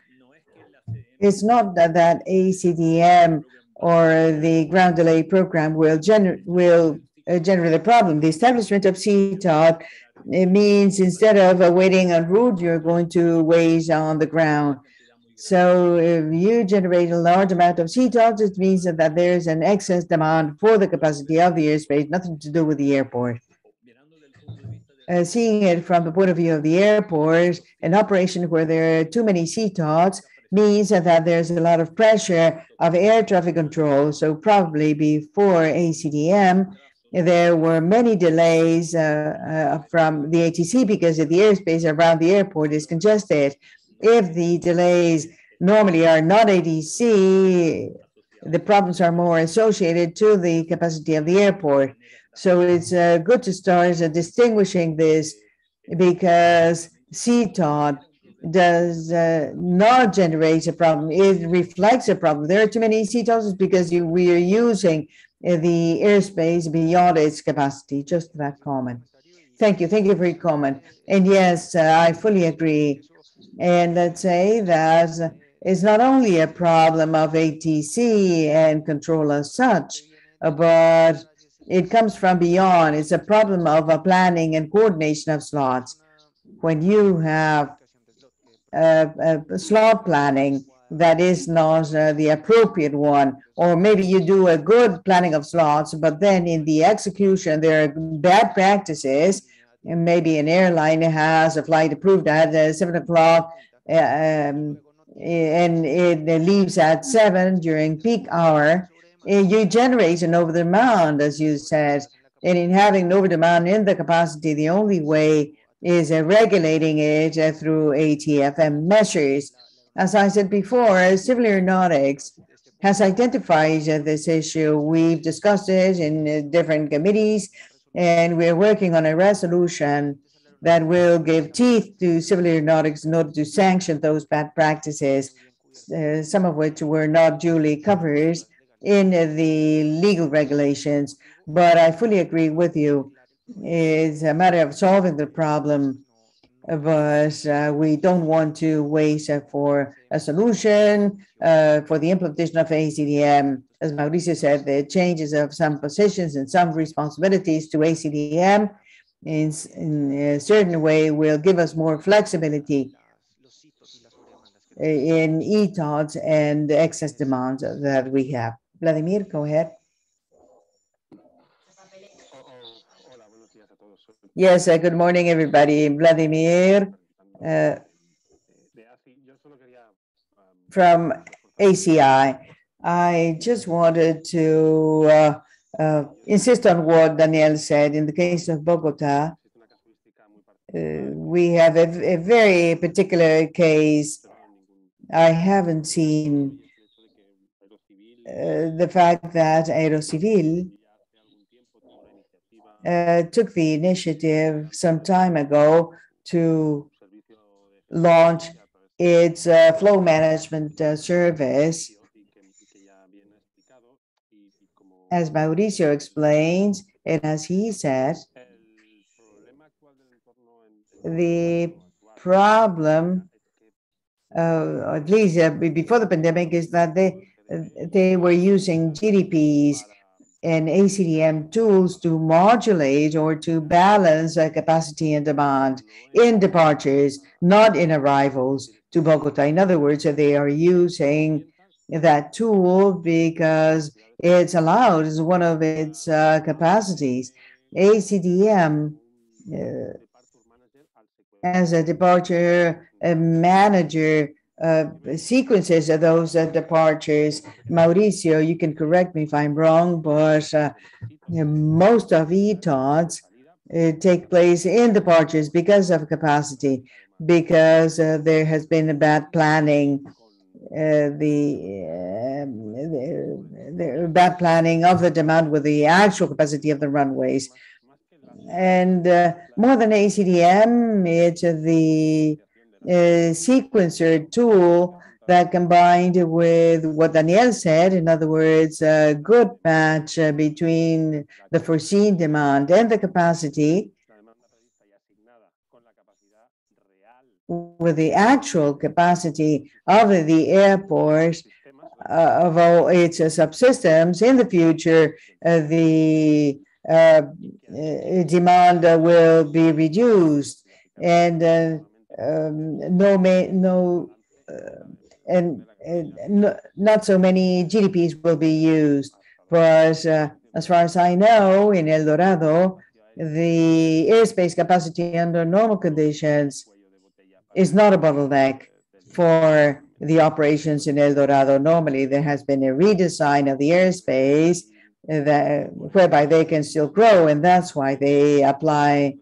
It's not that A-CDM or the ground delay program will generate a problem. The establishment of CTOT, it means instead of waiting en route, you're going to wait on the ground. So if you generate a large amount of CTOTs, it means that there's an excess demand for the capacity of the airspace, nothing to do with the airport. Seeing it from the point of view of the airport, an operation where there are too many CTOTs means that there's a lot of pressure of air traffic control. So probably before A-CDM, there were many delays from the ATC because the airspace around the airport is congested. If the delays normally are not ATC, the problems are more associated to the capacity of the airport. So it's good to start distinguishing this because CTOT does not generate a problem. It reflects a problem. There are too many CTOTs because we are using the airspace beyond its capacity. Just that comment. Thank you. Thank you for your comment. And yes, I fully agree. And let's say that it's not only a problem of ATC and control as such, but it comes from beyond. It's a problem of planning and coordination of slots. When you have slot planning that is not the appropriate one, or maybe you do a good planning of slots, but then in the execution there are bad practices, and maybe an airline has a flight approved at 7 o'clock and it leaves at 7 during peak hour. You generate an overdemand, as you said, and in having an overdemand in the capacity, the only way is regulating it through ATFM measures. As I said before, civil aeronautics has identified this issue. We've discussed it in different committees, and we're working on a resolution that will give teeth to civil aeronautics in order to sanction those bad practices, some of which were not duly covered in the legal regulations. But I fully agree with you. It's a matter of solving the problem, but we don't want to wait for a solution for the implementation of A-CDM. As Mauricio said, the changes of some positions and some responsibilities to A-CDM in a certain way will give us more flexibility in ETODs and excess demands that we have. Vladimir, go ahead. Yes, good morning, everybody. Vladimir from ACI. I just wanted to insist on what Daniel said. In the case of Bogota, we have a very particular case. I haven't seen the fact that Aerocivil took the initiative some time ago to launch its flow management service. As Mauricio explains, and as he said, the problem, at least before the pandemic, is that they were using GDPs and A-CDM tools to modulate or to balance capacity and demand in departures, not in arrivals to Bogota. In other words, they are using that tool because it's allowed as one of its capacities. A-CDM as a departure manager sequences of those departures. Mauricio, you can correct me if I'm wrong, but most of ETODs take place in departures because of capacity, because there has been a bad planning, the bad planning of the demand with the actual capacity of the runways. And more than A-CDM, it's the sequencer tool that combined with what Daniel said, in other words, a good match between the foreseen demand and the capacity with the actual capacity of the airport of all its subsystems. In the future, the demand will be reduced, and not so many GDPs will be used. But as far as I know, in El Dorado, the airspace capacity under normal conditions is not a bottleneck for the operations in El Dorado. Normally, there has been a redesign of the airspace whereby they can still grow, and that's why they apply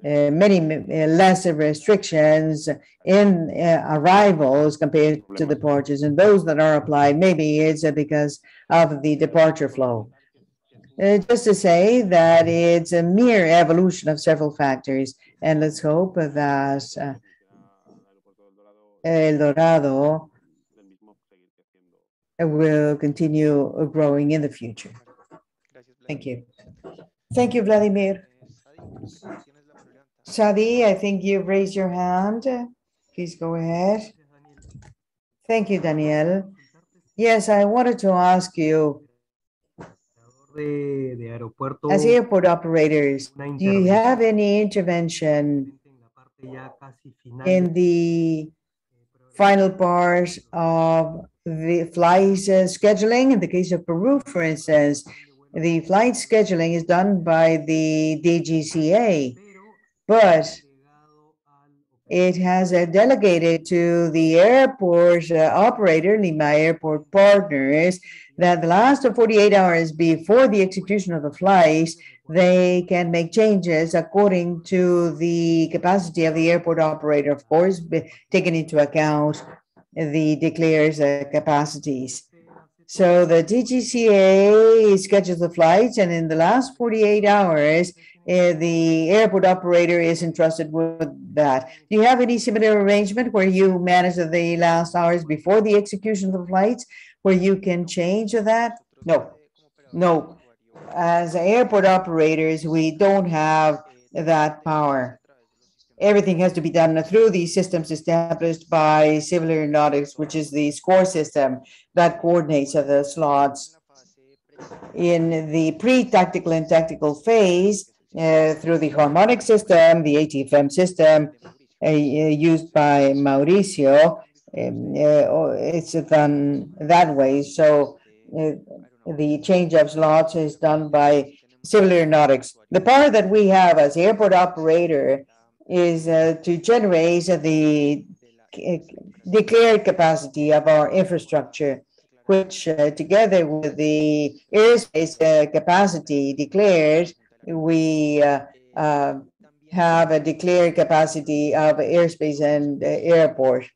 many lesser restrictions in arrivals compared to departures, and those that are applied, maybe it's because of the departure flow. Just to say that it's a mere evolution of several factors, and let's hope that El Dorado will continue growing in the future. Thank you. Thank you, Vladimir. Sadi, I think you've raised your hand. Please go ahead. Thank you, Daniel. Yes, I wanted to ask you, as airport operators, do you have any intervention in the final part of the flight scheduling? In the case of Peru, for instance, the flight scheduling is done by the DGCA, but it has delegated to the airport operator, Lima Airport Partners, that the last 48 hours before the execution of the flight, they can make changes according to the capacity of the airport operator, of course, taking into account the declares capacities. So the DGCA schedules the flights, and in the last 48 hours, the airport operator is entrusted with that. Do you have any similar arrangement where you manage the last hours before the execution of the flights, where you can change that? No. As airport operators, we don't have that power. Everything has to be done through the systems established by Civil Aeronautics, which is the score system that coordinates the slots in the pre-tactical and tactical phase through the harmonic system, the ATFM system used by Mauricio. It's done that way. So the change of slots is done by Civil Aeronautics. The power that we have as airport operator is to generate the declared capacity of our infrastructure, which together with the airspace capacity declared, we have a declared capacity of airspace and airport.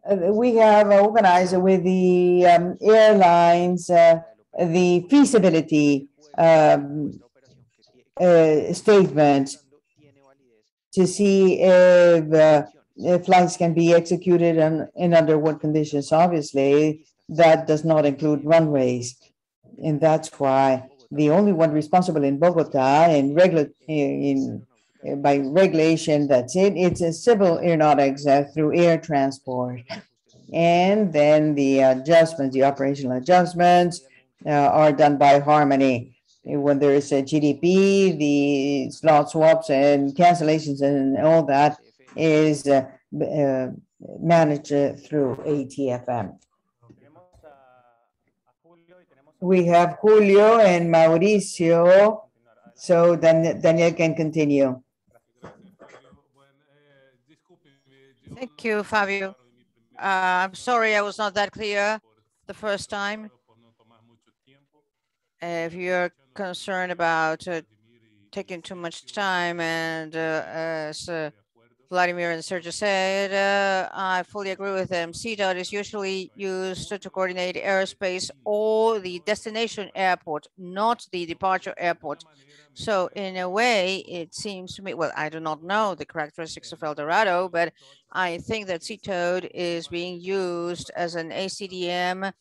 We have organized with the airlines the feasibility statement to see if flights can be executed and under what conditions. Obviously, that does not include runways. And that's why the only one responsible in Bogota by regulation, that's it. It's a civil aeronautics through air transport. And then the adjustments, the operational adjustments are done by Harmony. When there is a GDP, the slot swaps and cancellations and all that is managed through ATFM. We have Julio and Mauricio, so then Daniel can continue. Thank you, Fabio. I'm sorry I was not that clear the first time. If you're concerned about taking too much time, and as Vladimir and Sergio said, I fully agree with them. CDOT is usually used to coordinate airspace or the destination airport, not the departure airport. So in a way, it seems to me, well, I do not know the characteristics of El Dorado, but I think that CTOD is being used as an A-CDM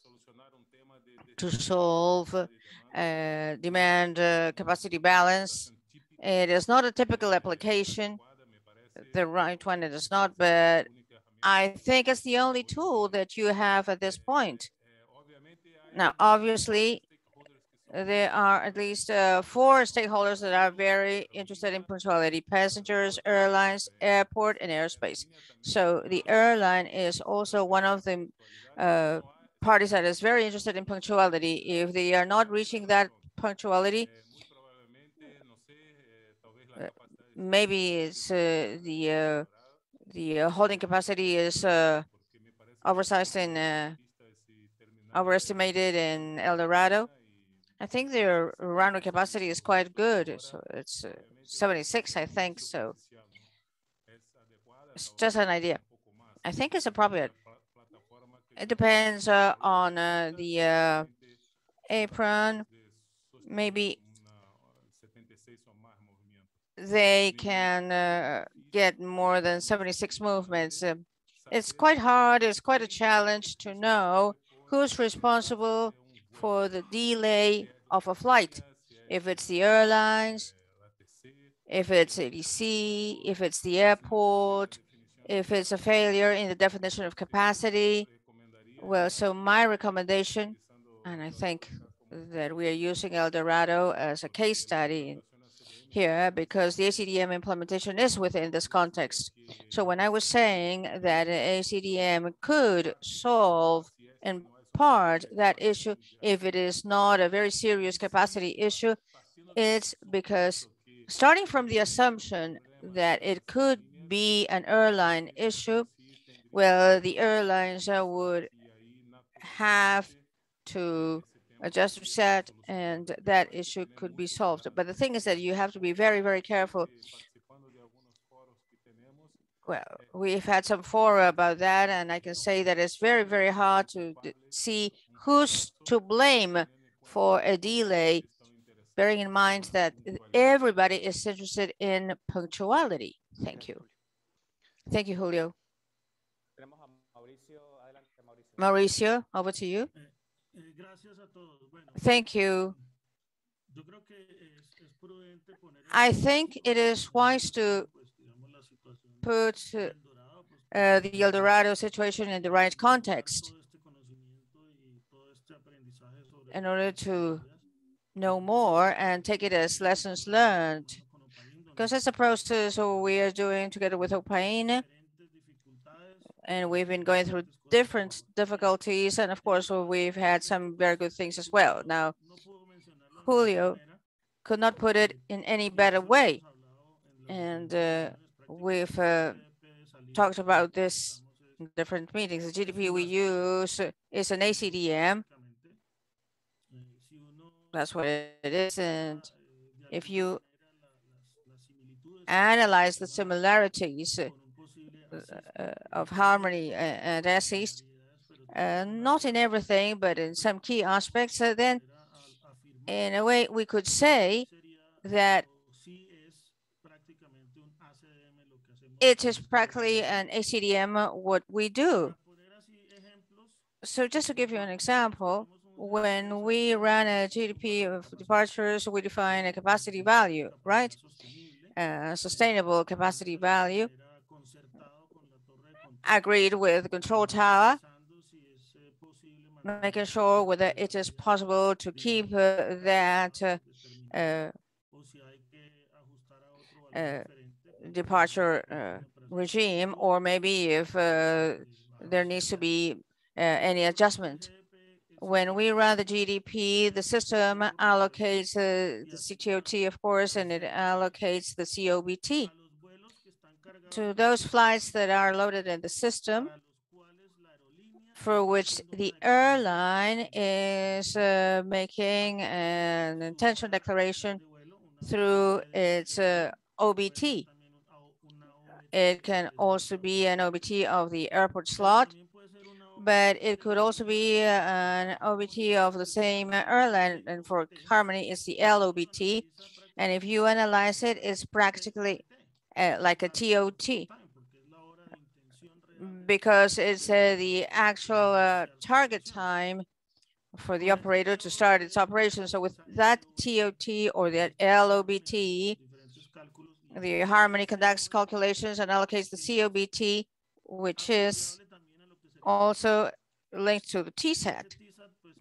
to solve demand capacity balance. It is not a typical application, the right one it is not, but I think it's the only tool that you have at this point. Now, obviously, there are at least 4 stakeholders that are very interested in punctuality: passengers, airlines, airport, and airspace. So the airline is also one of the parties that is very interested in punctuality. If they are not reaching that punctuality, maybe it's the holding capacity is oversized and overestimated in El Dorado. I think their runway capacity is quite good. So it's 76, I think. So it's just an idea. I think it's appropriate. It depends on the apron. Maybe they can get more than 76 movements. It's quite hard. It's quite a challenge to know who's responsible for the delay of a flight. If it's the airlines, if it's ADC, if it's the airport, if it's a failure in the definition of capacity. Well, so my recommendation, and I think that we are using El Dorado as a case study here because the A-CDM implementation is within this context. So when I was saying that A-CDM could solve in part that issue, if it is not a very serious capacity issue, it's because starting from the assumption that it could be an airline issue, well, the airlines would have to adjust reset and that issue could be solved. But the thing is that you have to be very, very careful. Well, we've had some fora about that, and I can say that it's very, very hard to see who's to blame for a delay, bearing in mind that everybody is interested in punctuality. Thank you. Thank you, Julio. Mauricio, over to you. Thank you. I think it is wise to put the El Dorado situation in the right context in order to know more and take it as lessons learned. Because it's a process we are doing together with OPAIN, and we've been going through different difficulties, and of course we've had some very good things as well. Now, Julio could not put it in any better way, and we've talked about this in different meetings. The GDP we use is an A-CDM. That's what it is, and if you analyze the similarities of Harmony and ASIS, not in everything, but in some key aspects, then in a way we could say that it is practically an A-CDM what we do. So just to give you an example, when we run a GDP of departures, we define a capacity value, right? Sustainable capacity value agreed with the control tower, making sure whether it is possible to keep that departure regime, or maybe if there needs to be any adjustment. When we run the GDP, the system allocates the CTOT, of course, and it allocates the COBT to those flights that are loaded in the system, for which the airline is making an intention declaration through its OBT. It can also be an OBT of the airport slot, but it could also be an OBT of the same airline, and for Harmony, it's the LOBT. And if you analyze it, it's practically like a TOT, because it's the actual target time for the operator to start its operation. So with that TOT or that LOBT, the Harmony conducts calculations and allocates the COBT, which is also linked to the TSAT.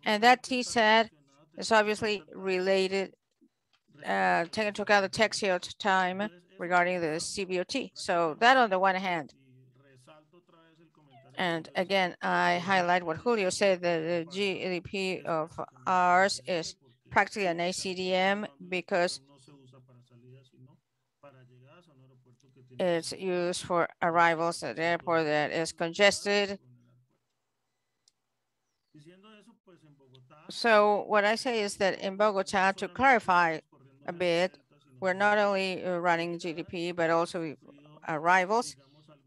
And that TSAT is obviously related, taking into account the taxi time regarding the CBOT. So that on the one hand. And again, I highlight what Julio said, that the GDP of ours is practically an A-CDM because it's used for arrivals at the airport that is congested. So what I say is that in Bogota, to clarify a bit, we're not only running GDP, but also arrivals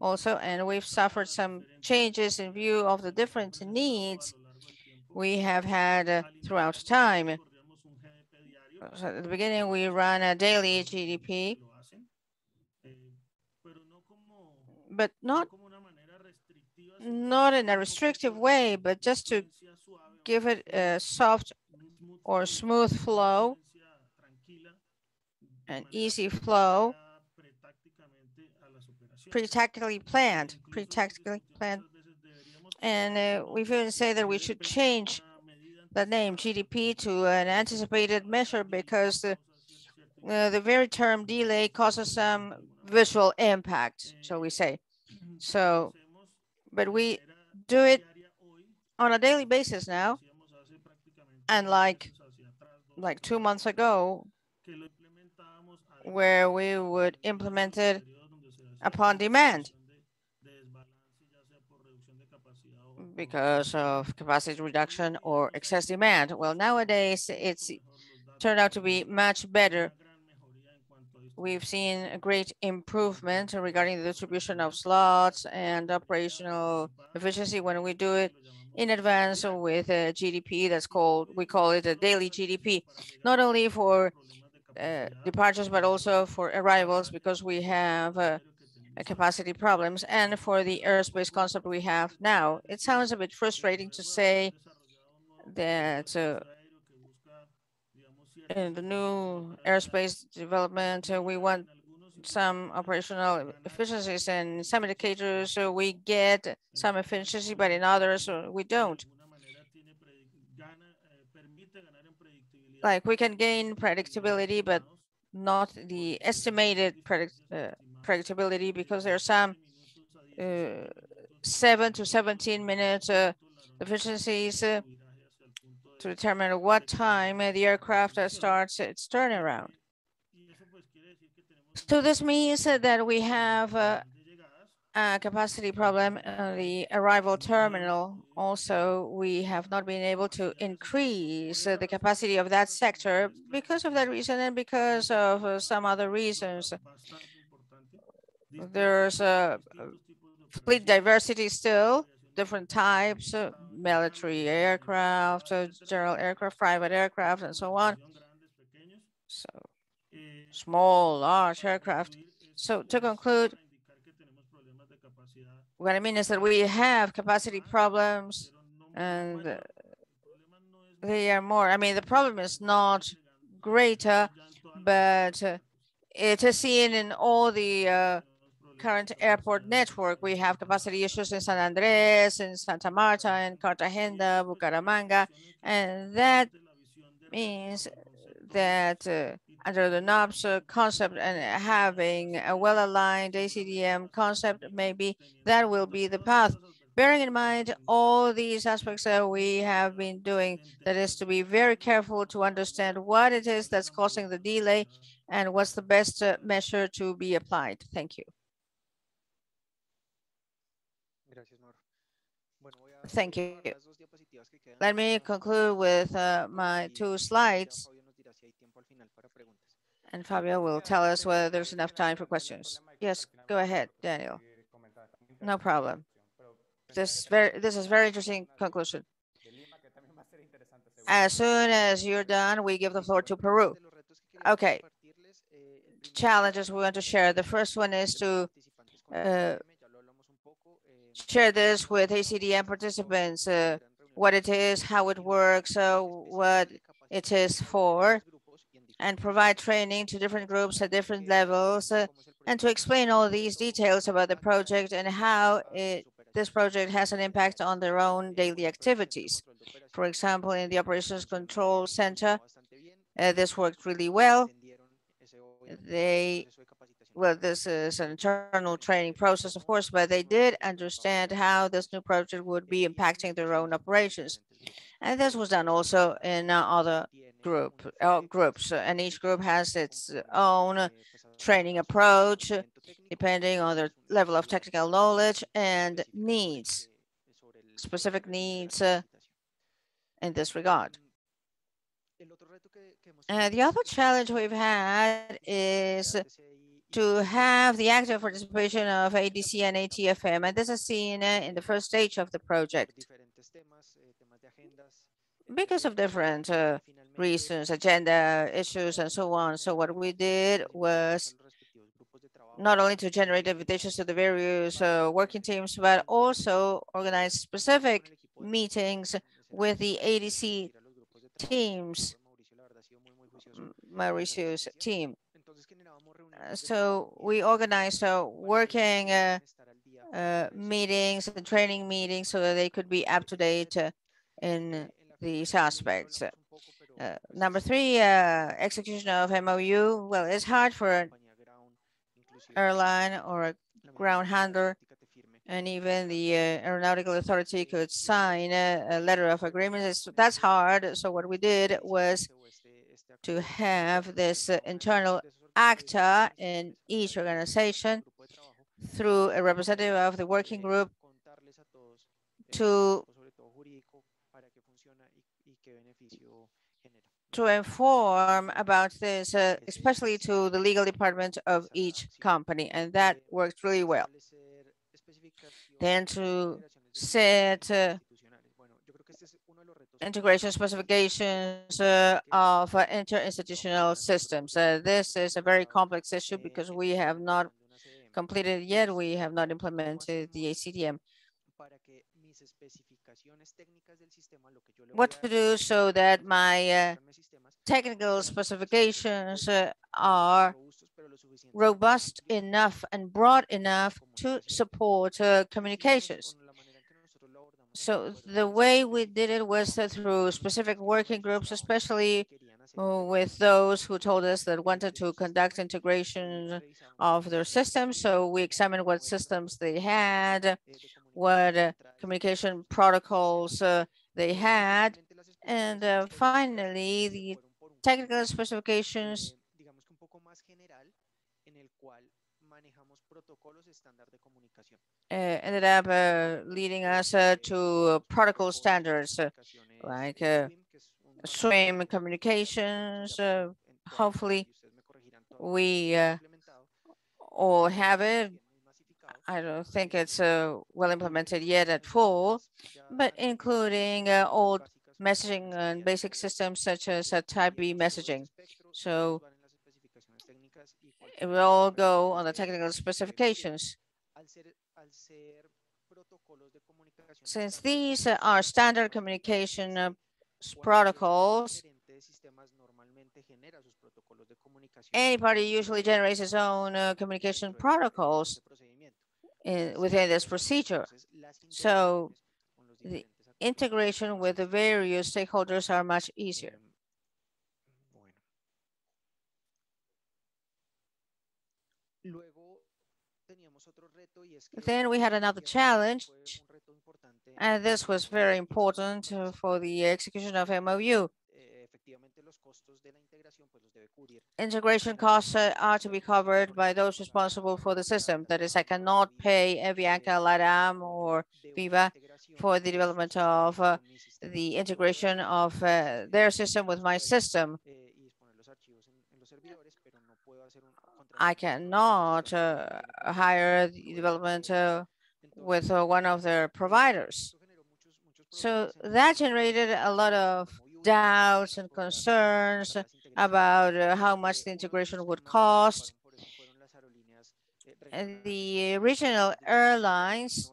also, and we've suffered some changes in view of the different needs we have had throughout time. So at the beginning, we ran a daily GDP, but not in a restrictive way, but just to give it a soft or smooth flow, an easy flow, pre-tactically planned. And we've even said that we should change the name GDP to an anticipated measure, because the very term delay causes some visual impact, shall we say. So, but we do it on a daily basis now, and like 2 months ago, where we would implement it upon demand because of capacity reduction or excess demand. Well, nowadays it's turned out to be much better. We've seen a great improvement regarding the distribution of slots and operational efficiency when we do it in advance with a GDP we call it a daily GDP, not only for departures, but also for arrivals, because we have capacity problems, and for the airspace concept we have now. It sounds a bit frustrating to say that in the new airspace development, we want some operational efficiencies, and in some indicators we get some efficiency, but in others we don't. Like, we can gain predictability, but not the estimated predictability, because there are some 7 to 17 minutes efficiencies to determine at what time the aircraft starts its turnaround. So this means that we have a capacity problem on the arrival terminal. Also, we have not been able to increase the capacity of that sector because of that reason, and because of some other reasons. There's a fleet diversity still, different types, military aircraft, general aircraft, private aircraft, and so on. So small, large aircraft. So to conclude, what I mean is that we have capacity problems, and they are more. I mean, the problem is not greater, but it is seen in all the current airport network. We have capacity issues in San Andres, in Santa Marta, in Cartagena, Bucaramanga, and that means that under the NOV's concept and having a well-aligned A-CDM concept, maybe that will be the path. Bearing in mind all these aspects that we have been doing, that is to be very careful to understand what it is that's causing the delay and what's the best measure to be applied. Thank you. Thank you. Let me conclude with my 2 slides, and Fabio will tell us whether there's enough time for questions. Yes, go ahead, Daniel. No problem. This is very interesting conclusion. As soon as you're done, we give the floor to Peru. Okay. Challenges we want to share. The first one is to share this with A-CDM participants, what it is, how it works, what it is for, and provide training to different groups at different levels, and to explain all these details about the project and how this project has an impact on their own daily activities. For example, in the Operations Control Center, this worked really well. Well, this is an internal training process, of course, but they did understand how this new project would be impacting their own operations. And this was done also in other groups, and each group has its own training approach, depending on their level of technical knowledge and needs, specific needs in this regard. The other challenge we've had is to have the active participation of ADC and ATFM, and this is seen in the first stage of the project because of different reasons, agenda issues, and so on. So what we did was not only to generate invitations to the various working teams, but also organize specific meetings with the ADC teams, Mauricio's team. So we organized working meetings and training meetings so that they could be up to date in these aspects. Number 3, execution of MOU. Well, it's hard for an airline or a ground handler, and even the aeronautical authority could sign a letter of agreement. That's hard. So what we did was to have this internal actor in each organization through a representative of the working group to inform about this, especially to the legal department of each company, and that worked really well. Then to set integration specifications of interinstitutional systems. This is a very complex issue because we have not completed it yet. We have not implemented the A-CDM. What to do so that my technical specifications are robust enough and broad enough to support communications. So the way we did it was through specific working groups, especially with those who told us that wanted to conduct integration of their systems. So we examined what systems they had, what communication protocols they had, and finally the technical specifications ended up leading us to protocol standards like SWIM communications. Hopefully we all have it. I don't think it's well implemented yet at full, but including old messaging and basic systems such as type B messaging. So it will all go on the technical specifications. Since these are standard communication protocols, anybody usually generates his own communication protocols within this procedure. So the integration with the various stakeholders are much easier. Then we had another challenge, and this was very important for the execution of MOU. Integration costs are to be covered by those responsible for the system. That is, I cannot pay Avianca, LATAM, or Viva for the development of the integration of their system with my system. I cannot hire the development with one of their providers. So that generated a lot of doubts and concerns about how much the integration would cost. And the regional airlines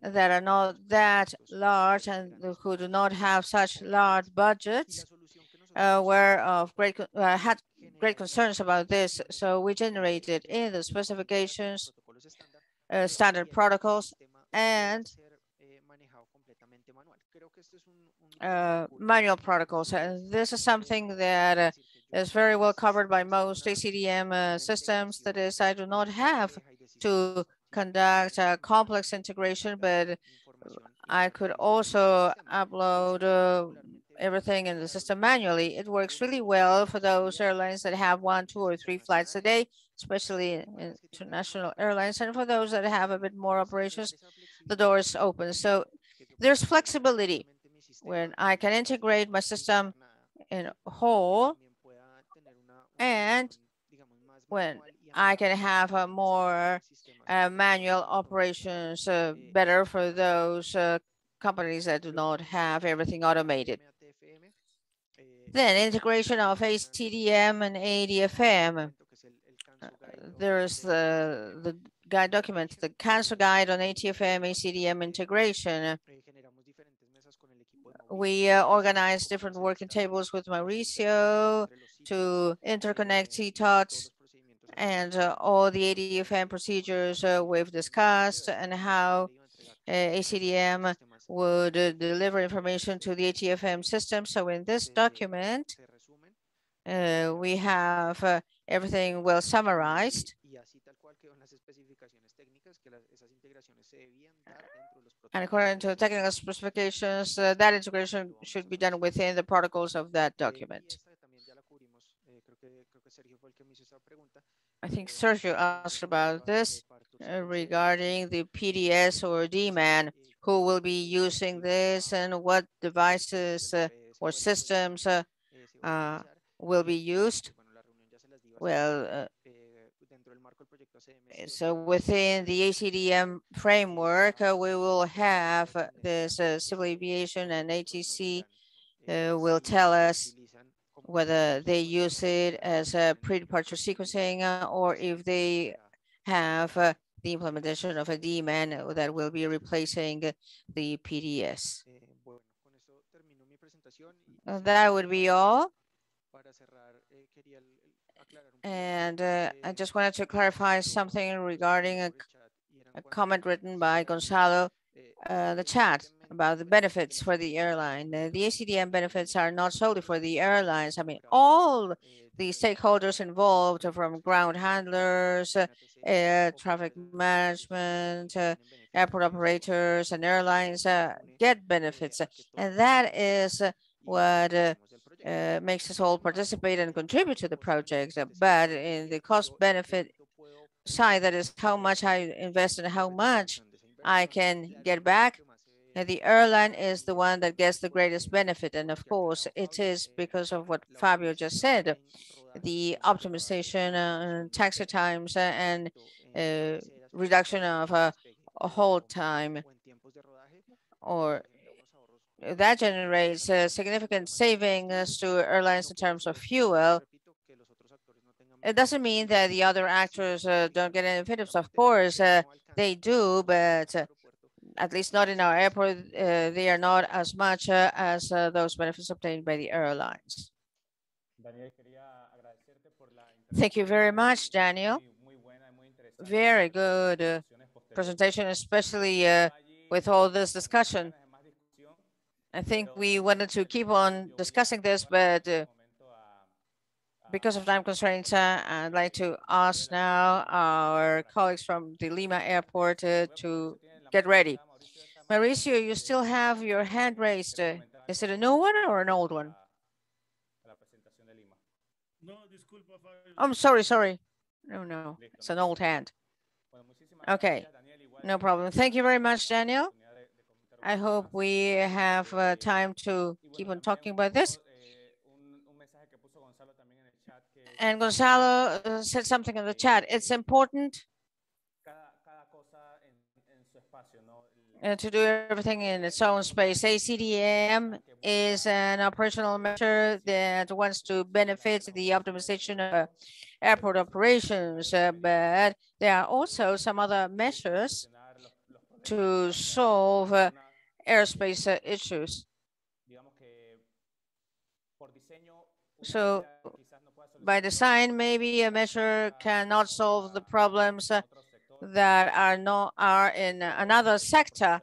that are not that large and who do not have such large budgets had great concerns about this. So we generated in the specifications standard protocols and manual protocols. And this is something that is very well covered by most A-CDM systems. That is, I do not have to conduct a complex integration, but I could also upload everything in the system manually. It works really well for those airlines that have 1, 2, or 3 flights a day, especially international airlines. And for those that have a bit more operations, the door is open. So there's flexibility when I can integrate my system in whole, and when I can have a more manual operations better for those companies that do not have everything automated. Then integration of A-CDM and ADFM. There's the guide document, the council guide on ATFM, A-CDM integration. We organized different working tables with Mauricio to interconnect TTOTs and all the ADFM procedures we've discussed and how A-CDM would deliver information to the ATFM system. So in this document, we have everything well summarized. And according to technical specifications, that integration should be done within the protocols of that document. I think Sergio asked about this regarding the PDS or DMAN, who will be using this and what devices or systems will be used. Well, so within the A-CDM framework, we will have this civil aviation, and ATC will tell us whether they use it as a pre-departure sequencing or if they have the implementation of a DMAN that will be replacing the PDS. That would be all. And I just wanted to clarify something regarding a comment written by Gonzalo, the chat about the benefits for the airline. The A-CDM benefits are not solely for the airlines. I mean, all the stakeholders involved, from ground handlers, air traffic management, airport operators, and airlines get benefits. And that is what makes us all participate and contribute to the project. But in the cost benefit side, that is how much I invest and how much I can get back, the airline is the one that gets the greatest benefit. And of course, it is because of what Fabio just said, the optimization, taxi times, and reduction of hold time, or that generates significant savings to airlines in terms of fuel. It doesn't mean that the other actors don't get any benefits. Of course, they do, but at least not in our airport, they are not as much as those benefits obtained by the airlines. Thank you very much, Daniel. Very good presentation, especially with all this discussion. I think we wanted to keep on discussing this, but because of time constraints, I'd like to ask now our colleagues from the Lima airport to get ready. Mauricio, you still have your hand raised. Is it a new one or an old one? I'm sorry. No, it's an old hand. Okay, no problem. Thank you very much, Daniel. I hope we have time to keep on talking about this. And Gonzalo said something in the chat. It's important to do everything in its own space. A-CDM is an operational measure that wants to benefit the optimization of airport operations, but there are also some other measures to solve airspace issues. So by design, maybe a measure cannot solve the problems that are in another sector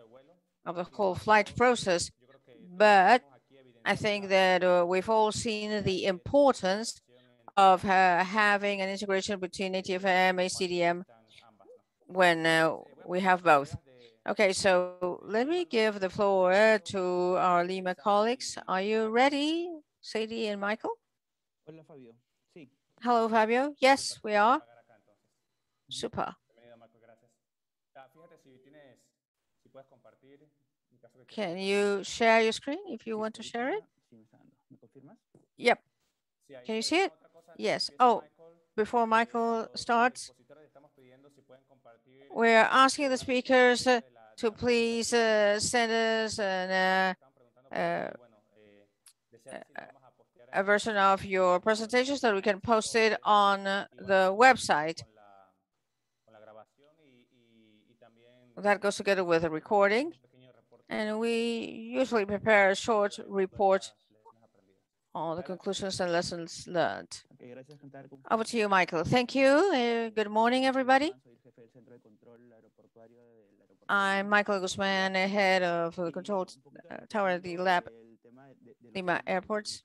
of the whole flight process. But I think that we've all seen the importance of having an integration between ATFM, A-CDM when we have both. Okay, so let me give the floor to our Lima colleagues. Are you ready, Sadie and Michael? Hello, Fabio. Yes, we are. Super. Can you share your screen if you want to share it? Yep. Can you see it? Yes. Oh, before Michael starts, we're asking the speakers to please send us a version of your presentation so that we can post it on the website. That goes together with a recording. And we usually prepare a short report on the conclusions and lessons learned. Over to you, Michael. Thank you. Good morning, everybody. I'm Michael Guzman, head of the control tower at the Lima airports.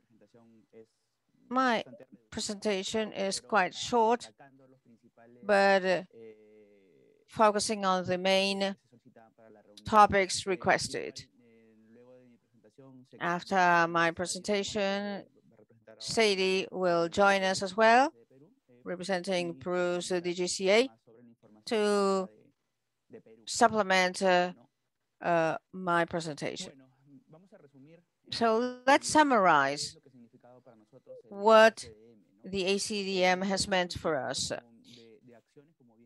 My presentation is quite short, but focusing on the main topics requested. After my presentation, Sadie will join us as well, representing Peru's DGCA, to supplement my presentation. So let's summarize what the A-CDM has meant for us.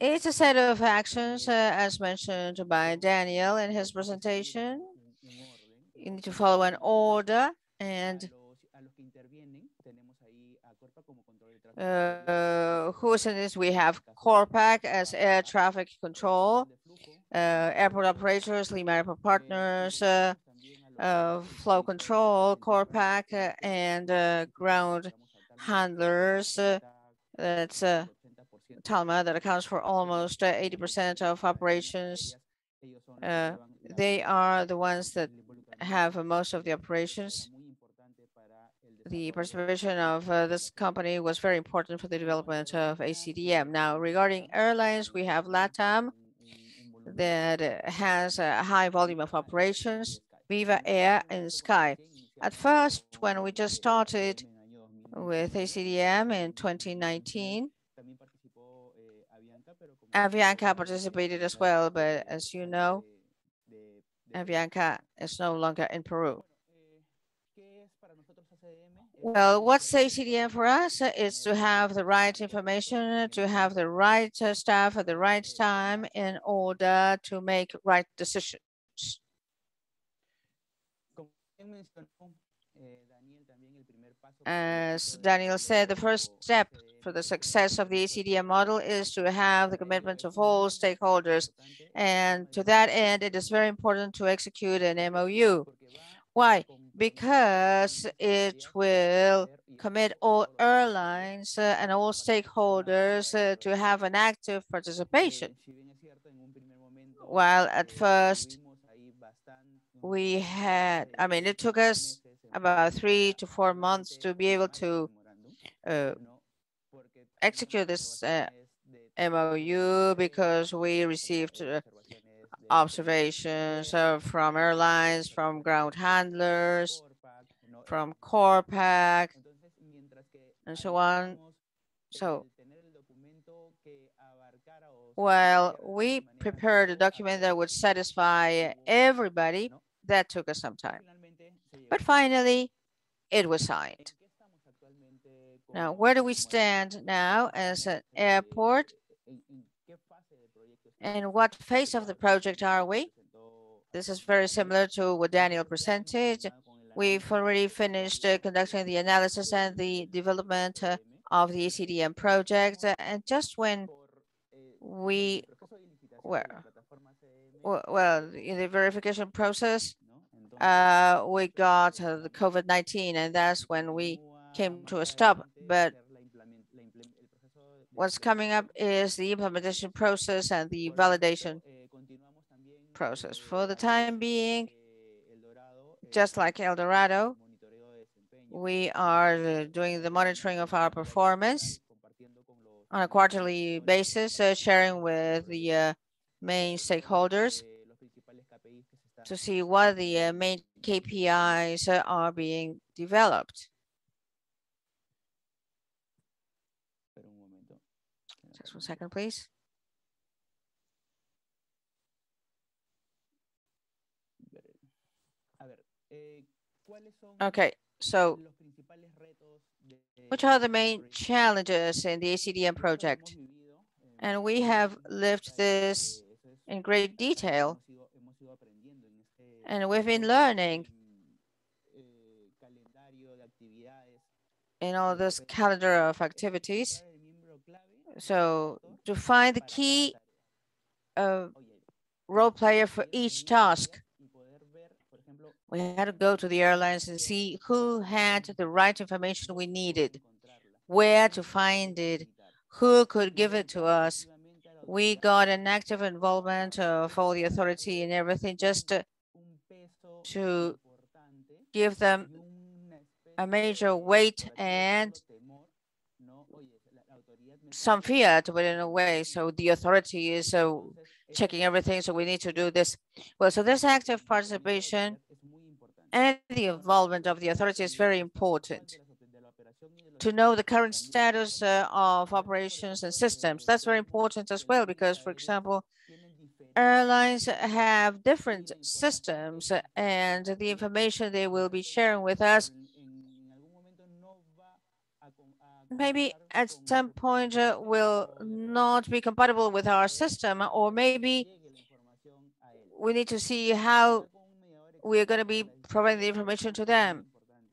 It's a set of actions, as mentioned by Daniel in his presentation. You need to follow an order, and who is in this? We have CORPAC as air traffic control, airport operators, Lima Airport Partners, flow control, CORPAC, and ground handlers. That's Talma, that accounts for almost 80% of operations. They are the ones that have most of the operations. The participation of this company was very important for the development of A-CDM. Now, regarding airlines, we have LATAM that has a high volume of operations, Viva Air and Sky. At first, when we just started with A-CDM in 2019, Avianca participated as well, but as you know, Avianca is no longer in Peru. Well, what's A-CDM for us? Is to have the right information, to have the right staff at the right time in order to make right decisions. As Daniel said, the first step for the success of the A-CDM model is to have the commitment of all stakeholders. And to that end, it is very important to execute an MOU. Why? Because it will commit all airlines and all stakeholders to have an active participation. While at first we had, I mean, it took us about 3 to 4 months to be able to uh, execute this MOU because we received observations from airlines, from ground handlers, from Corpac, and so on. So while we prepared a document that would satisfy everybody, that took us some time. But finally, it was signed. Now, where do we stand now as an airport? And what phase of the project are we? This is very similar to what Daniel presented. We've already finished conducting the analysis and the development of the A-CDM project. And just when we were, well, in the verification process, we got the COVID-19, and that's when we came to a stop. But what's coming up is the implementation process and the validation process. For the time being, just like El Dorado, we are doing the monitoring of our performance on a quarterly basis, sharing with the main stakeholders to see what the main KPIs are being developed. Just 1 second, please. Okay, so which are the main challenges in the A-CDM project? And we have lived this in great detail, and we've been learning in all this calendar of activities. So to find the key role player for each task, we had to go to the airlines and see who had the right information we needed, where to find it, who could give it to us. We got an active involvement of all the authority and everything just to give them a major weight and some fear to it in a way. So the authority is checking everything, so we need to do this. Well, so this active participation and the involvement of the authority is very important. To know the current status of operations and systems, that's very important as well, because, for example, airlines have different systems and the information they will be sharing with us maybe at some point will not be compatible with our system, or maybe we need to see how we are going to be providing the information to them.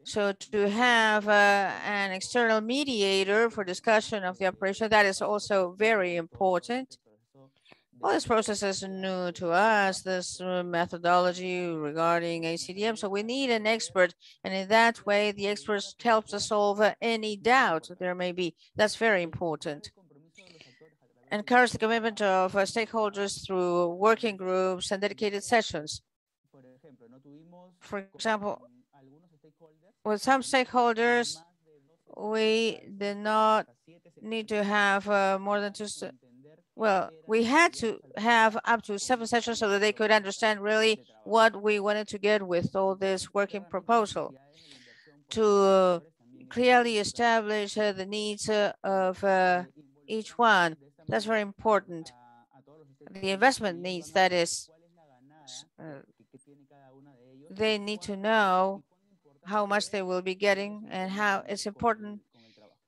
So to have an external mediator for discussion of the operation, that is also very important. Well, this process is new to us, this methodology regarding A-CDM. So we need an expert. And in that way, the expert helps us solve any doubt there may be. That's very important. Encourage the commitment of stakeholders through working groups and dedicated sessions. For example, with some stakeholders, we did not need to have more than well, we had to have up to 7 sessions so that they could understand really what we wanted to get with all this working proposal, to clearly establish the needs of each one. That's very important. The investment needs, that is, they need to know how much they will be getting and how it's important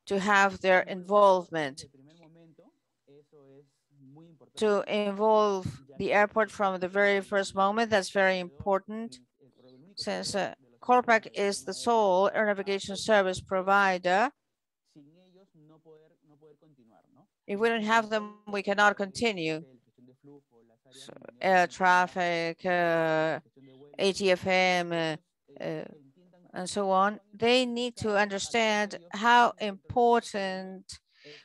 to have their involvement. To involve the airport from the very first moment, that's very important, since Corpac is the sole air navigation service provider. If we don't have them, we cannot continue. So, air traffic, ATFM, and so on, they need to understand how important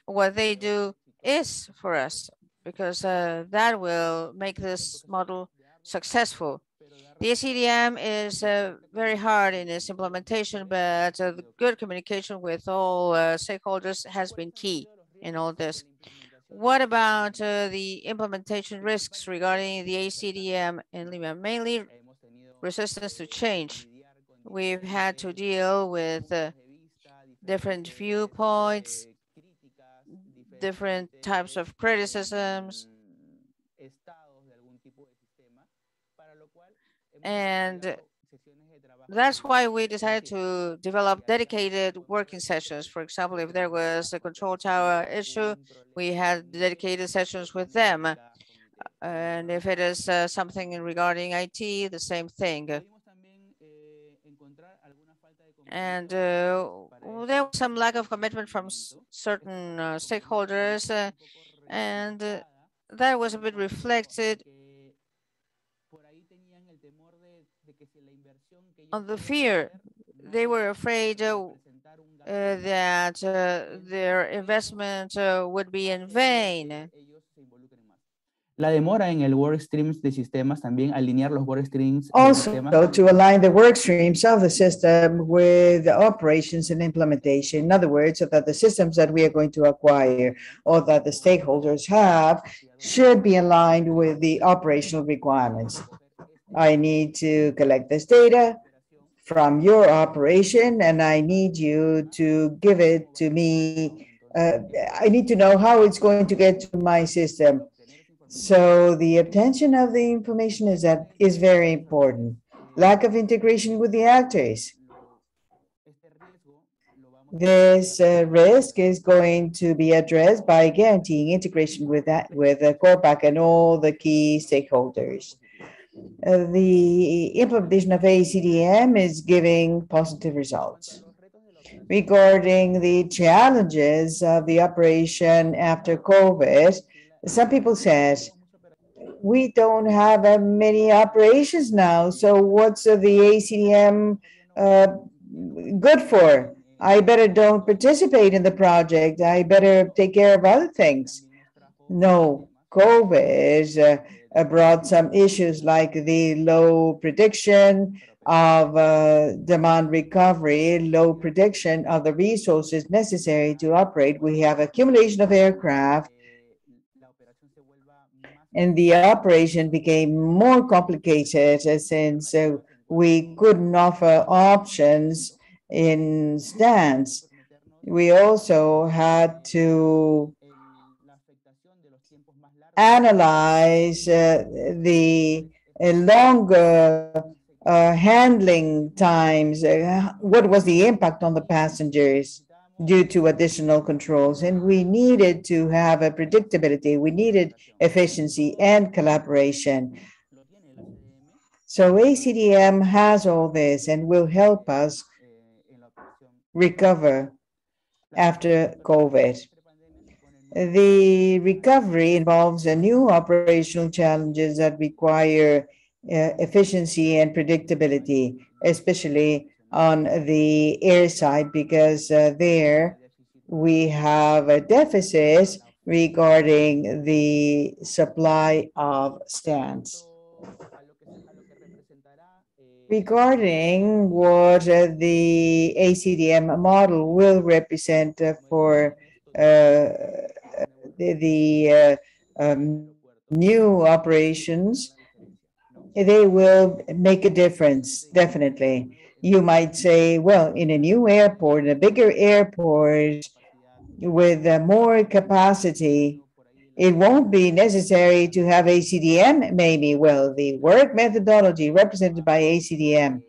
what they do is for us, because that will make this model successful. The A-CDM is very hard in its implementation, but the good communication with all stakeholders has been key in all this. What about the implementation risks regarding the A-CDM in Lima? Mainly resistance to change. We've had to deal with different viewpoints, different types of criticisms, and that's why we decided to develop dedicated working sessions. For example, if there was a control tower issue, we had dedicated sessions with them. And if it is something regarding IT, the same thing. And there was some lack of commitment from certain stakeholders, and that was a bit reflected on the fear. They were afraid that their investment would be in vain. La demora en el work streams de sistemas, también alinear los work streams. Also, to align the work streams of the system with the operations and implementation. In other words, so that the systems that we are going to acquire or that the stakeholders have should be aligned with the operational requirements. I need to collect this data from your operation, and I need you to give it to me. I need to know how it's going to get to my system. So the obtention of the information is very important. Lack of integration with the actors. This risk is going to be addressed by guaranteeing integration with CORPAC and all the key stakeholders. The implementation of A-CDM is giving positive results. Regarding the challenges of the operation after COVID, some people said, we don't have many operations now, so what's the A-CDM good for? I better don't participate in the project. I better take care of other things. No, COVID brought some issues like the low prediction of demand recovery, low prediction of the resources necessary to operate. We have accumulation of aircraft, and the operation became more complicated since we couldn't offer options in stands. We also had to analyze the longer handling times. What was the impact on the passengers due to additional controls? And we needed to have a predictability. We needed efficiency and collaboration. So A-CDM has all this and will help us recover after COVID. The recovery involves a new operational challenges that require efficiency and predictability, especially on the air side, because there we have a deficit regarding the supply of stands. Regarding what the A-CDM model will represent for the new operations, they will make a difference, definitely. You might say, well, in a new airport, a bigger airport with more capacity, it won't be necessary to have A-CDM, maybe. Well, the work methodology represented by A-CDM,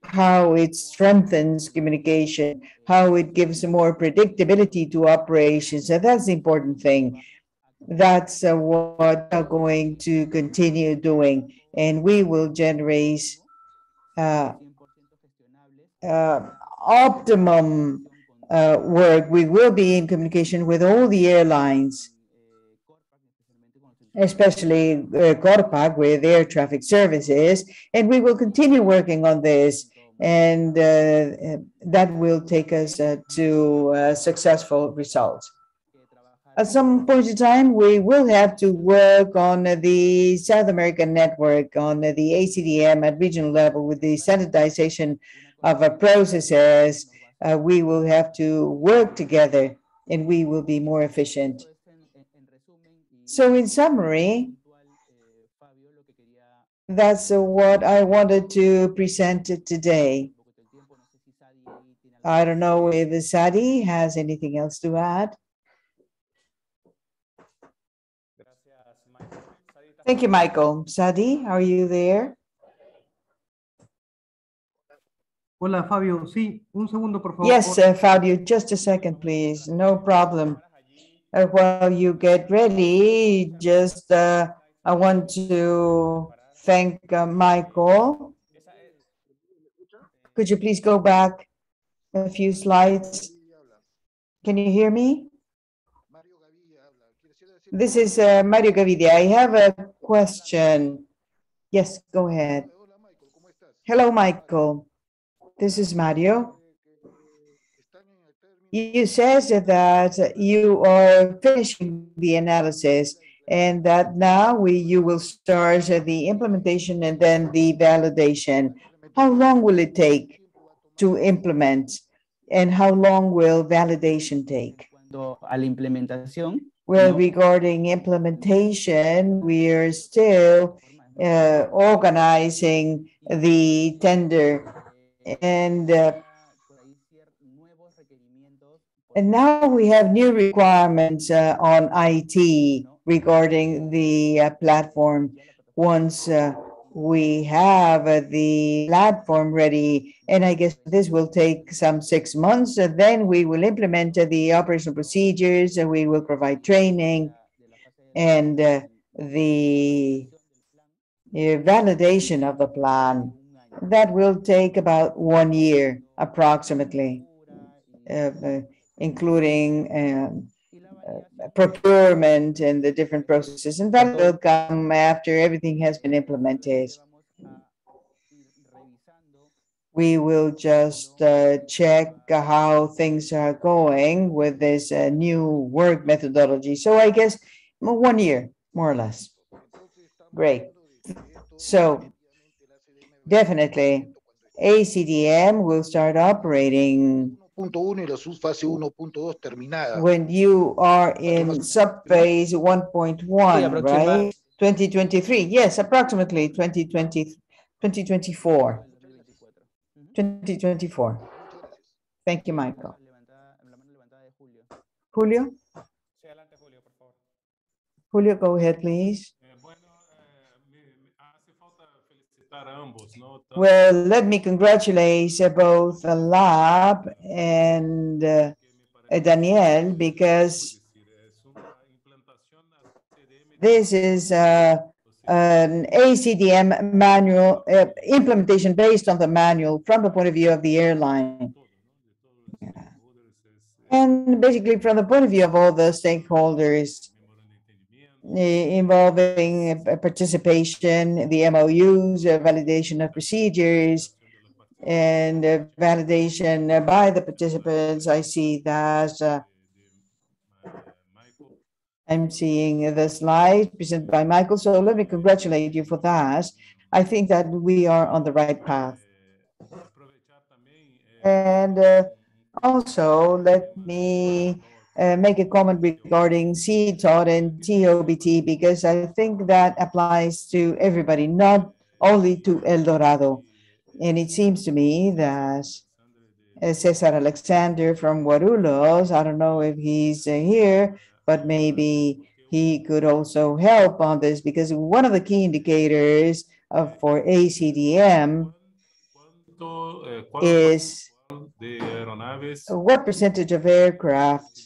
how it strengthens communication, how it gives more predictability to operations. So that's the important thing. That's what we're going to continue doing, and we will generate optimum work. We will be in communication with all the airlines, especially Corpac with air traffic services, and we will continue working on this, and that will take us to successful results. At some point in time, we will have to work on the South American network, on the A-CDM at regional level with the standardization of processes. We will have to work together and we will be more efficient. So in summary, that's what I wanted to present today. I don't know if Sadi has anything else to add. Thank you, Michael. Sadi, are you there? Hola, Fabio. Sí, un segundo, por favor. Yes, Fabio, just a second, please. No problem. While you get ready, just I want to thank Michael. Could you please go back a few slides? Can you hear me? This is Mario Gavidia. I have a question. Yes, go ahead. Hello, Michael. This is Mario. You said that you are finishing the analysis and that now you will start the implementation and then the validation. How long will it take to implement and how long will validation take? Well, regarding implementation, we are still organizing the tender and now we have new requirements on IT regarding the platform. Once we have the platform ready, and I guess this will take some 6 months, then we will implement the operational procedures, and we will provide training, and the validation of the plan. That will take about 1 year approximately. Including procurement and the different processes, and that will come after everything has been implemented. We will just check how things are going with this new work methodology. So I guess 1 year, more or less. Great. So definitely, A-CDM will start operating when you are in subphase 1.1, right? 2023. Yes, approximately 2024. 2024. Thank you, Michael. Julio? Julio, go ahead, please. Well, let me congratulate both Lab and Daniel, because this is an A-CDM manual implementation based on the manual from the point of view of the airline. And basically from the point of view of all the stakeholders involving participation, the MOUs, validation of procedures, and validation by the participants. I see that I'm seeing the slide presented by Michael, so let me congratulate you for that. I think that we are on the right path. And also, let me make a comment regarding CTOT and TOBT, because I think that applies to everybody, not only to El Dorado. And it seems to me that Cesar Alexander from Guarulhos, I don't know if he's here, but maybe he could also help on this, because one of the key indicators for A-CDM is what percentage of aircraft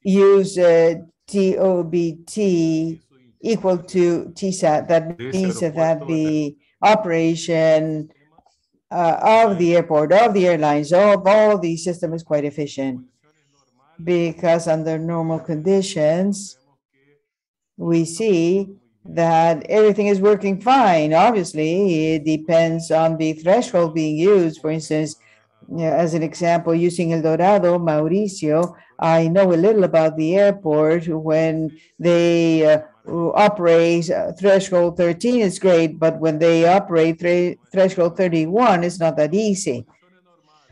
use TOBT equal to TSAT. That means that the operation of the airport, of the airlines, of all the system is quite efficient because under normal conditions, we see that everything is working fine. Obviously, it depends on the threshold being used. For instance, as an example, using El Dorado, Mauricio, I know a little about the airport. When they operate threshold 13, it's great, but when they operate threshold 31, it's not that easy.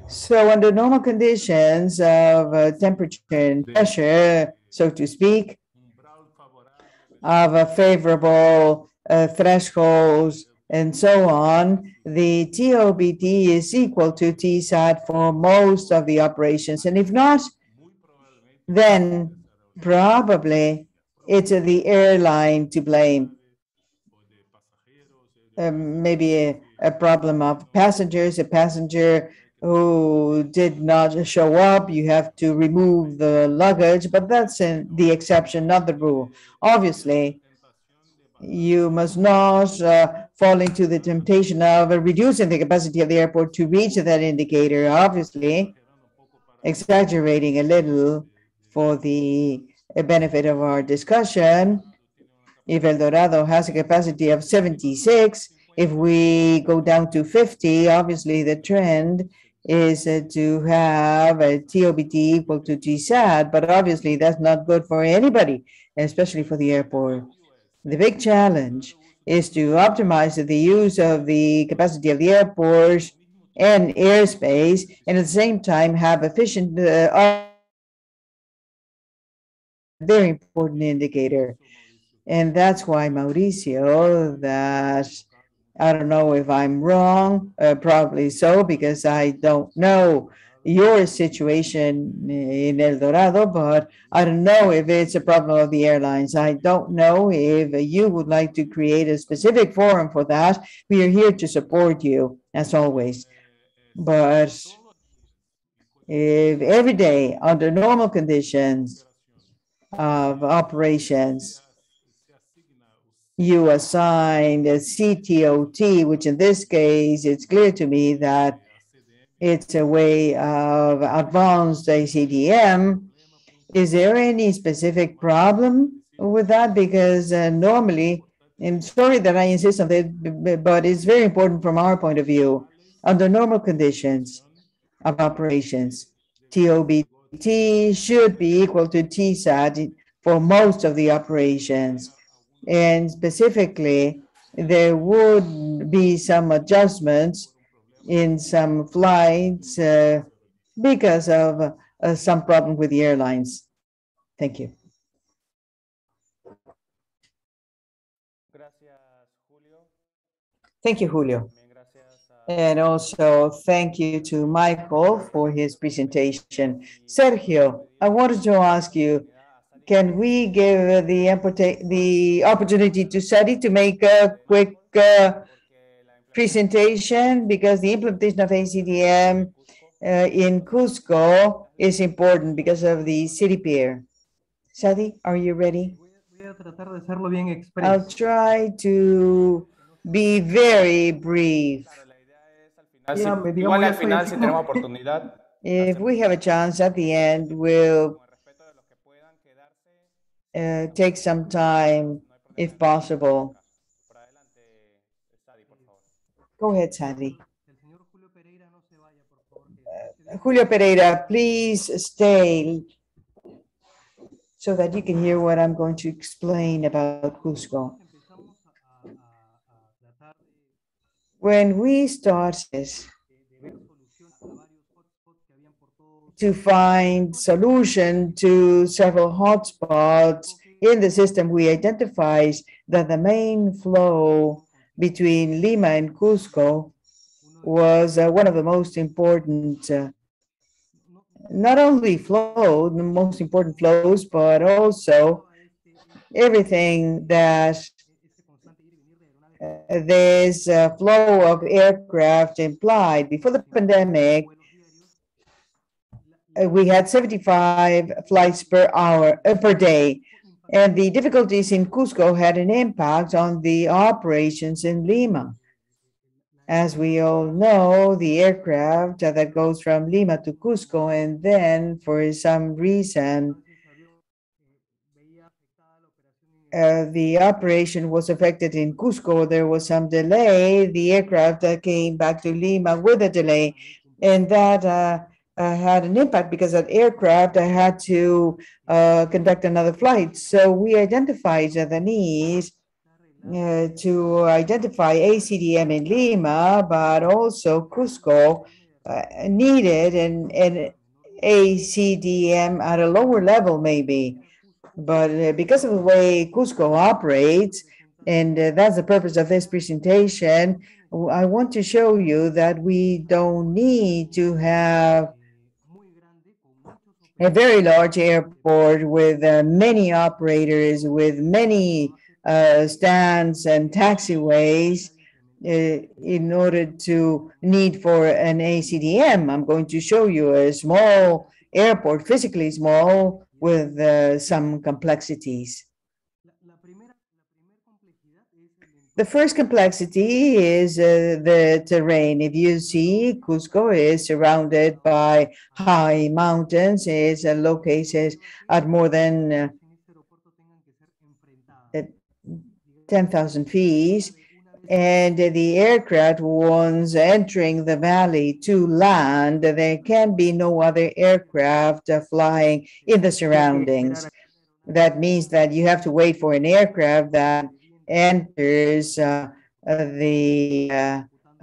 So under normal conditions of temperature and pressure, so to speak, of a favorable thresholds and so on, the TOBT is equal to TSAT for most of the operations. And if not, then probably it's the airline to blame. Maybe a problem of passengers, a passenger who did not show up, you have to remove the luggage, but that's the exception, not the rule. Obviously, you must not fall into the temptation of reducing the capacity of the airport to reach that indicator. Obviously, exaggerating a little for the benefit of our discussion. If El Dorado has a capacity of 76, if we go down to 50, obviously the trend is to have a TOBT equal to GSAT, but obviously that's not good for anybody, especially for the airport. The big challenge is to optimize the use of the capacity of the airport and airspace, and at the same time have efficient, very important indicator. And that's why, Mauricio, that I don't know if I'm wrong, probably so, because I don't know your situation in El Dorado, but I don't know if it's a problem of the airlines. I don't know if you would like to create a specific forum for that. We are here to support you, as always. But if every day, under normal conditions of operations, you assign a CTOT, which in this case, it's clear to me that it's a way of advanced A-CDM. Is there any specific problem with that? Because normally, I'm sorry that I insist on it, but it's very important from our point of view. Under normal conditions of operations, TOBT should be equal to TSAT for most of the operations. And specifically, there would be some adjustments in some flights because of some problem with the airlines. Thank you. Thank you, Julio. And also thank you to Michael for his presentation. Sergio, I wanted to ask you, can we give the opportunity to Sadi to make a quick presentation, because the implementation of A-CDM in Cusco is important because of the city pier. Sadi, are you ready? I'll try to be very brief. Igual al final, si tenemos oportunidad. If we have a chance at the end, we'll take some time if possible. Go ahead, Sandy. Julio Pereira, please stay so that you can hear what I'm going to explain about Cusco. When we started to find solution to several hotspots in the system, we identified that the main flow between Lima and Cusco was one of the most important, not only flow, the most important flows, but also everything that this flow of aircraft implied. Before the pandemic, we had 75 flights per hour, per day. And the difficulties in Cusco had an impact on the operations in Lima. As we all know, the aircraft that goes from Lima to Cusco, and then for some reason, the operation was affected in Cusco. There was some delay. The aircraft came back to Lima with a delay, and that had an impact because that aircraft had to conduct another flight. So we identified the needs to identify A-CDM in Lima, but also Cusco needed an A-CDM at a lower level maybe. But because of the way Cusco operates, and that's the purpose of this presentation, I want to show you that we don't need to have a very large airport with many operators, with many stands and taxiways in order to need for an A-CDM. I'm going to show you a small airport, physically small, with some complexities. The first complexity is the terrain. If you see, Cusco is surrounded by high mountains. It's located at more than 10,000 feet. And the aircraft, once entering the valley to land, there can be no other aircraft flying in the surroundings. That means that you have to wait for an aircraft that enters the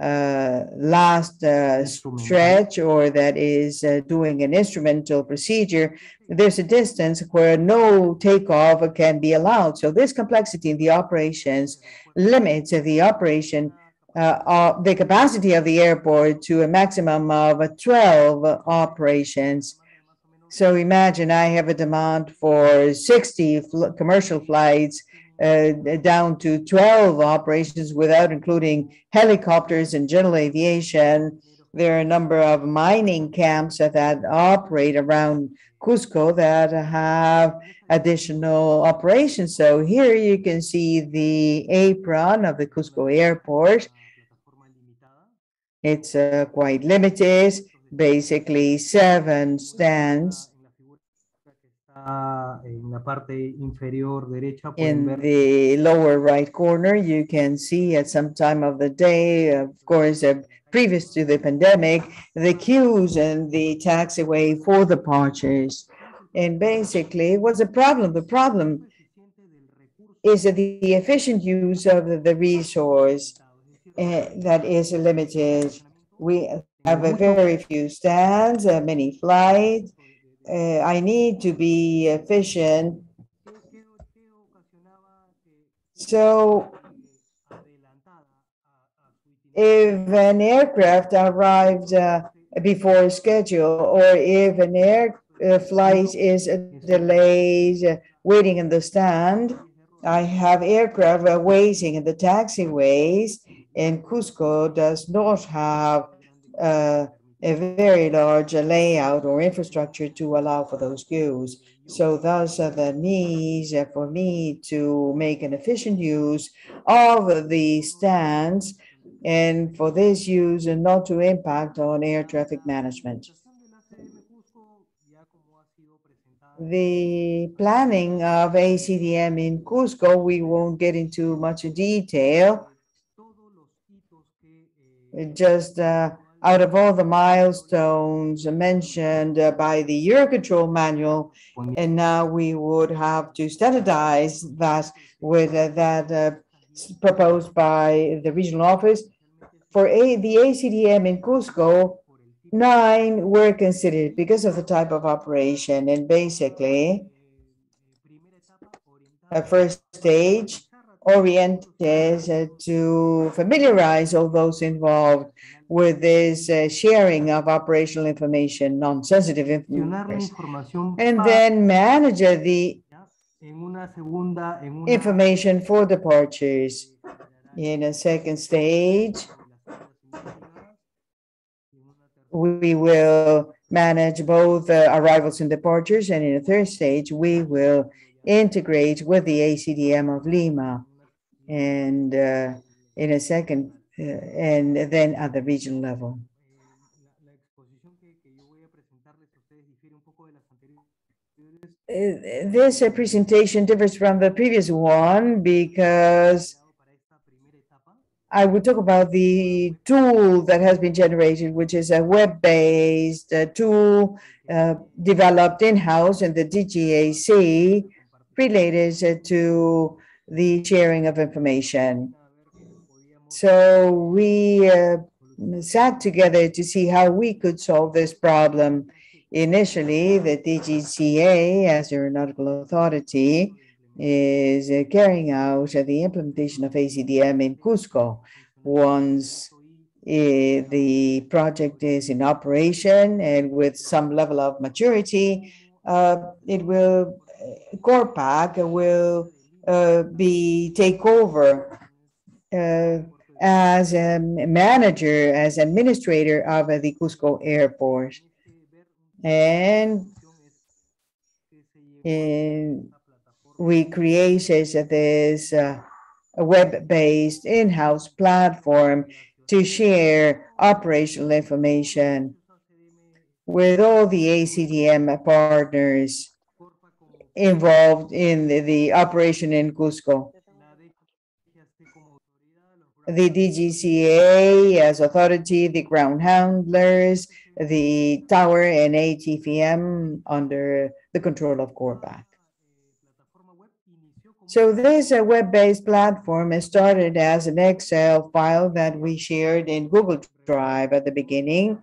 last stretch, or that is doing an instrumental procedure. There's a distance where no takeoff can be allowed. So this complexity in the operations limits the operation, the capacity of the airport to a maximum of 12 operations. So imagine I have a demand for 60 commercial flights down to 12 operations without including helicopters and general aviation. There are a number of mining camps that operate around Cusco that have additional operations. So here you can see the apron of the Cusco airport. It's quite limited, basically 7 stands. In the lower right corner, you can see at some time of the day, of course, previous to the pandemic, the queues and the taxiway for departures. And basically, what's the problem? The problem is the efficient use of the resource that is limited. We have a very few stands, many flights. I need to be efficient. So if an aircraft arrived before schedule, or if an air flight is delayed, waiting in the stand, I have aircraft waiting in the taxiways, and Cusco does not have a very large layout or infrastructure to allow for those queues. So thus the need for me to make an efficient use of the stands, and for this use and not to impact on air traffic management. The planning of A-CDM in Cusco, we won't get into much detail. Just out of all the milestones mentioned by the Eurocontrol manual, and now we would have to standardize that with that proposed by the regional office. For the A-CDM in Cusco, 9 were considered because of the type of operation, and basically a first stage oriented to familiarize all those involved with this sharing of operational information, non-sensitive information, and then manage the information for departures. In a second stage, we will manage both arrivals and departures, and in a third stage, we will integrate with the A-CDM of Lima. And in a second and then at the regional level. This presentation differs from the previous one because I will talk about the tool that has been generated, which is a web-based tool developed in-house in the DGAC related to the sharing of information. So we sat together to see how we could solve this problem. Initially, the DGCA, as aeronautical authority, is carrying out the implementation of A-CDM in Cusco. Once the project is in operation and with some level of maturity, CORPAC will take over as a manager, as administrator of the Cusco airport. And we created this web-based in-house platform to share operational information with all the A-CDM partners involved in the operation in Cusco. The DGCA as authority, the ground handlers, the tower and ATFM under the control of CORPAC. So this web-based platform started as an Excel file that we shared in Google Drive at the beginning.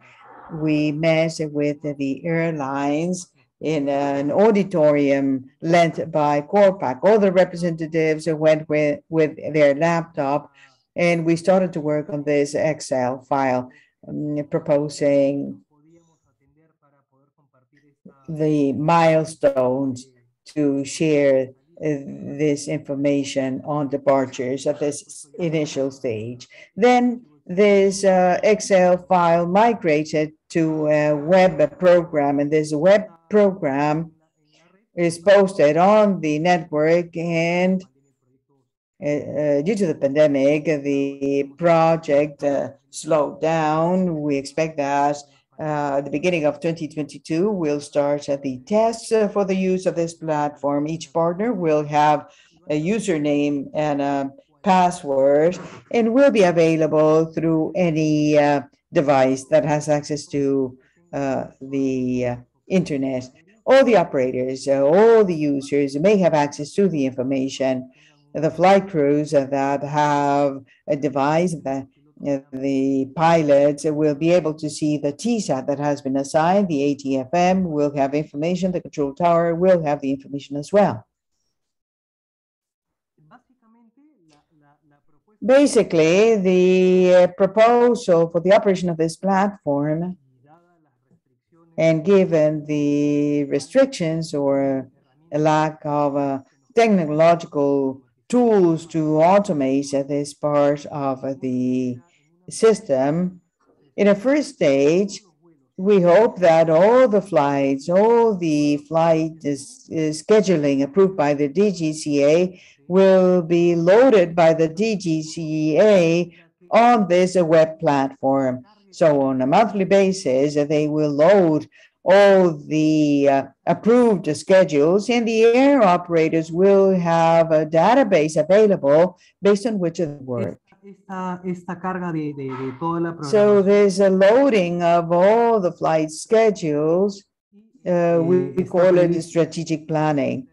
We met with the airlines in an auditorium led by CORPAC. All the representatives went with their laptop, and we started to work on this Excel file, proposing the milestones to share this information on departures at this initial stage. Then this Excel file migrated to a web program, and this web program is posted on the network, and due to the pandemic, the project slowed down. We expect that at the beginning of 2022, we'll start the tests for the use of this platform. Each partner will have a username and a password, and will be available through any device that has access to the internet. All the operators, all the users may have access to the information. The flight crews that have a device, that the pilots will be able to see the TSAT that has been assigned. The ATFM will have information. The control tower will have the information as well. Basically, the proposal for the operation of this platform, and given the restrictions or a lack of technological tools to automate this part of the system, in a first stage, we hope that all the flight scheduling approved by the DGCA will be loaded by the DGCA on this web platform. So on a monthly basis, they will load all the approved schedules, and the air operators will have a database available based on which it works. So there's a loading of all the flight schedules. We call it strategic planning.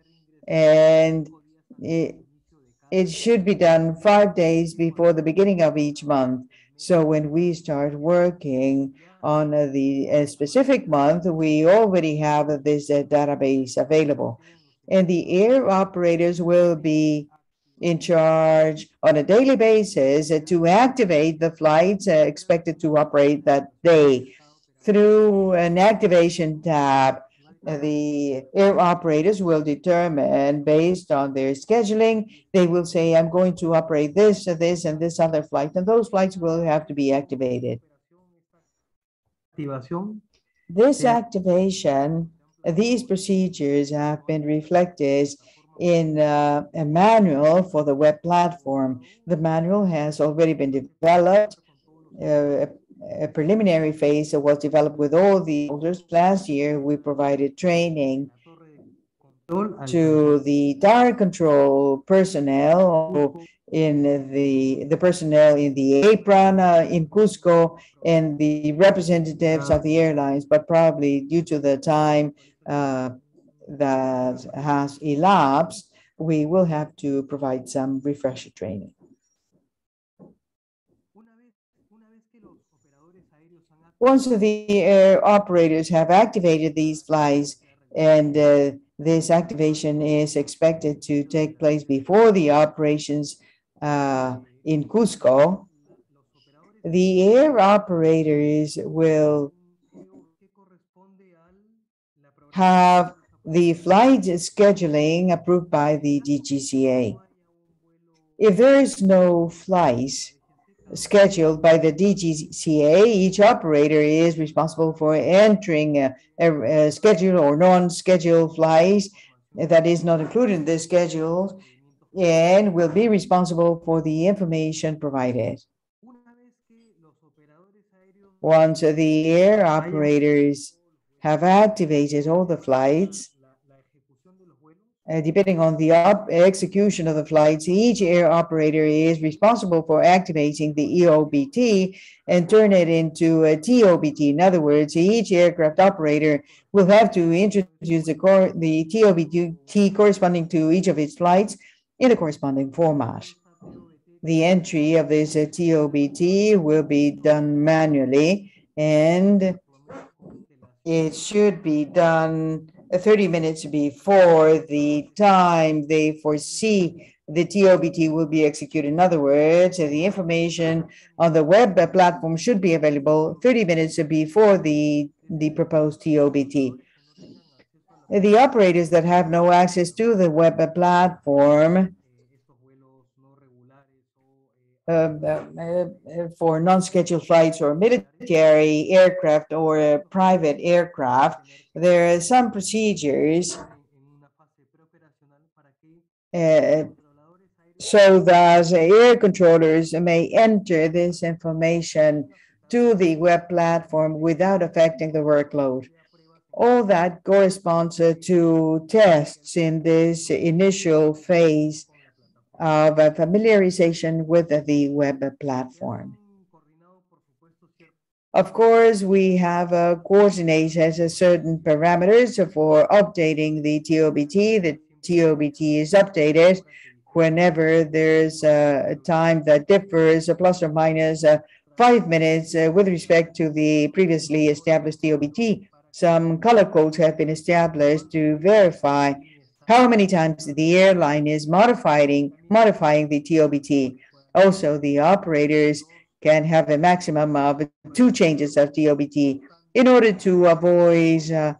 And it should be done 5 days before the beginning of each month. So when we start working on the specific month, we already have this database available. And the air operators will be in charge on a daily basis to activate the flights expected to operate that day. Through an activation tab, the air operators will determine based on their scheduling. They will say, I'm going to operate this, this, and this other flight, and those flights will have to be activated. This activation, these procedures have been reflected in a manual for the web platform. The manual has already been developed. A preliminary phase was developed with all the holders. Last year, we provided training to the tower control personnel in the personnel in the apron in Cusco and the representatives of the airlines, but probably due to the time that has elapsed, we will have to provide some refresher training. Once the air operators have activated these flights, and this activation is expected to take place before the operations in Cusco, the air operators will have the flight scheduling approved by the DGCA. If there is no flights scheduled by the DGCA, each operator is responsible for entering a scheduled or non-scheduled flights that is not included in the schedule and will be responsible for the information provided. Once the air operators have activated all the flights, depending on the execution of the flights, each air operator is responsible for activating the EOBT and turn it into a TOBT. In other words, each aircraft operator will have to introduce the TOBT corresponding to each of its flights in a corresponding format. The entry of this TOBT will be done manually, and it should be done 30 minutes before the time they foresee the TOBT will be executed. In other words, the information on the web platform should be available 30 minutes before the proposed TOBT. The operators that have no access to the web platform for non-scheduled flights or military aircraft or private aircraft, there are some procedures so that air controllers may enter this information to the web platform without affecting the workload. All that corresponds to tests in this initial phase of familiarization with the web platform. Of course, we have coordinated certain parameters for updating the TOBT. The TOBT is updated whenever there's a time that differs plus or minus 5 minutes with respect to the previously established TOBT. Some color codes have been established to verify how many times the airline is modifying the TOBT. Also, the operators can have a maximum of 2 changes of TOBT in order to avoid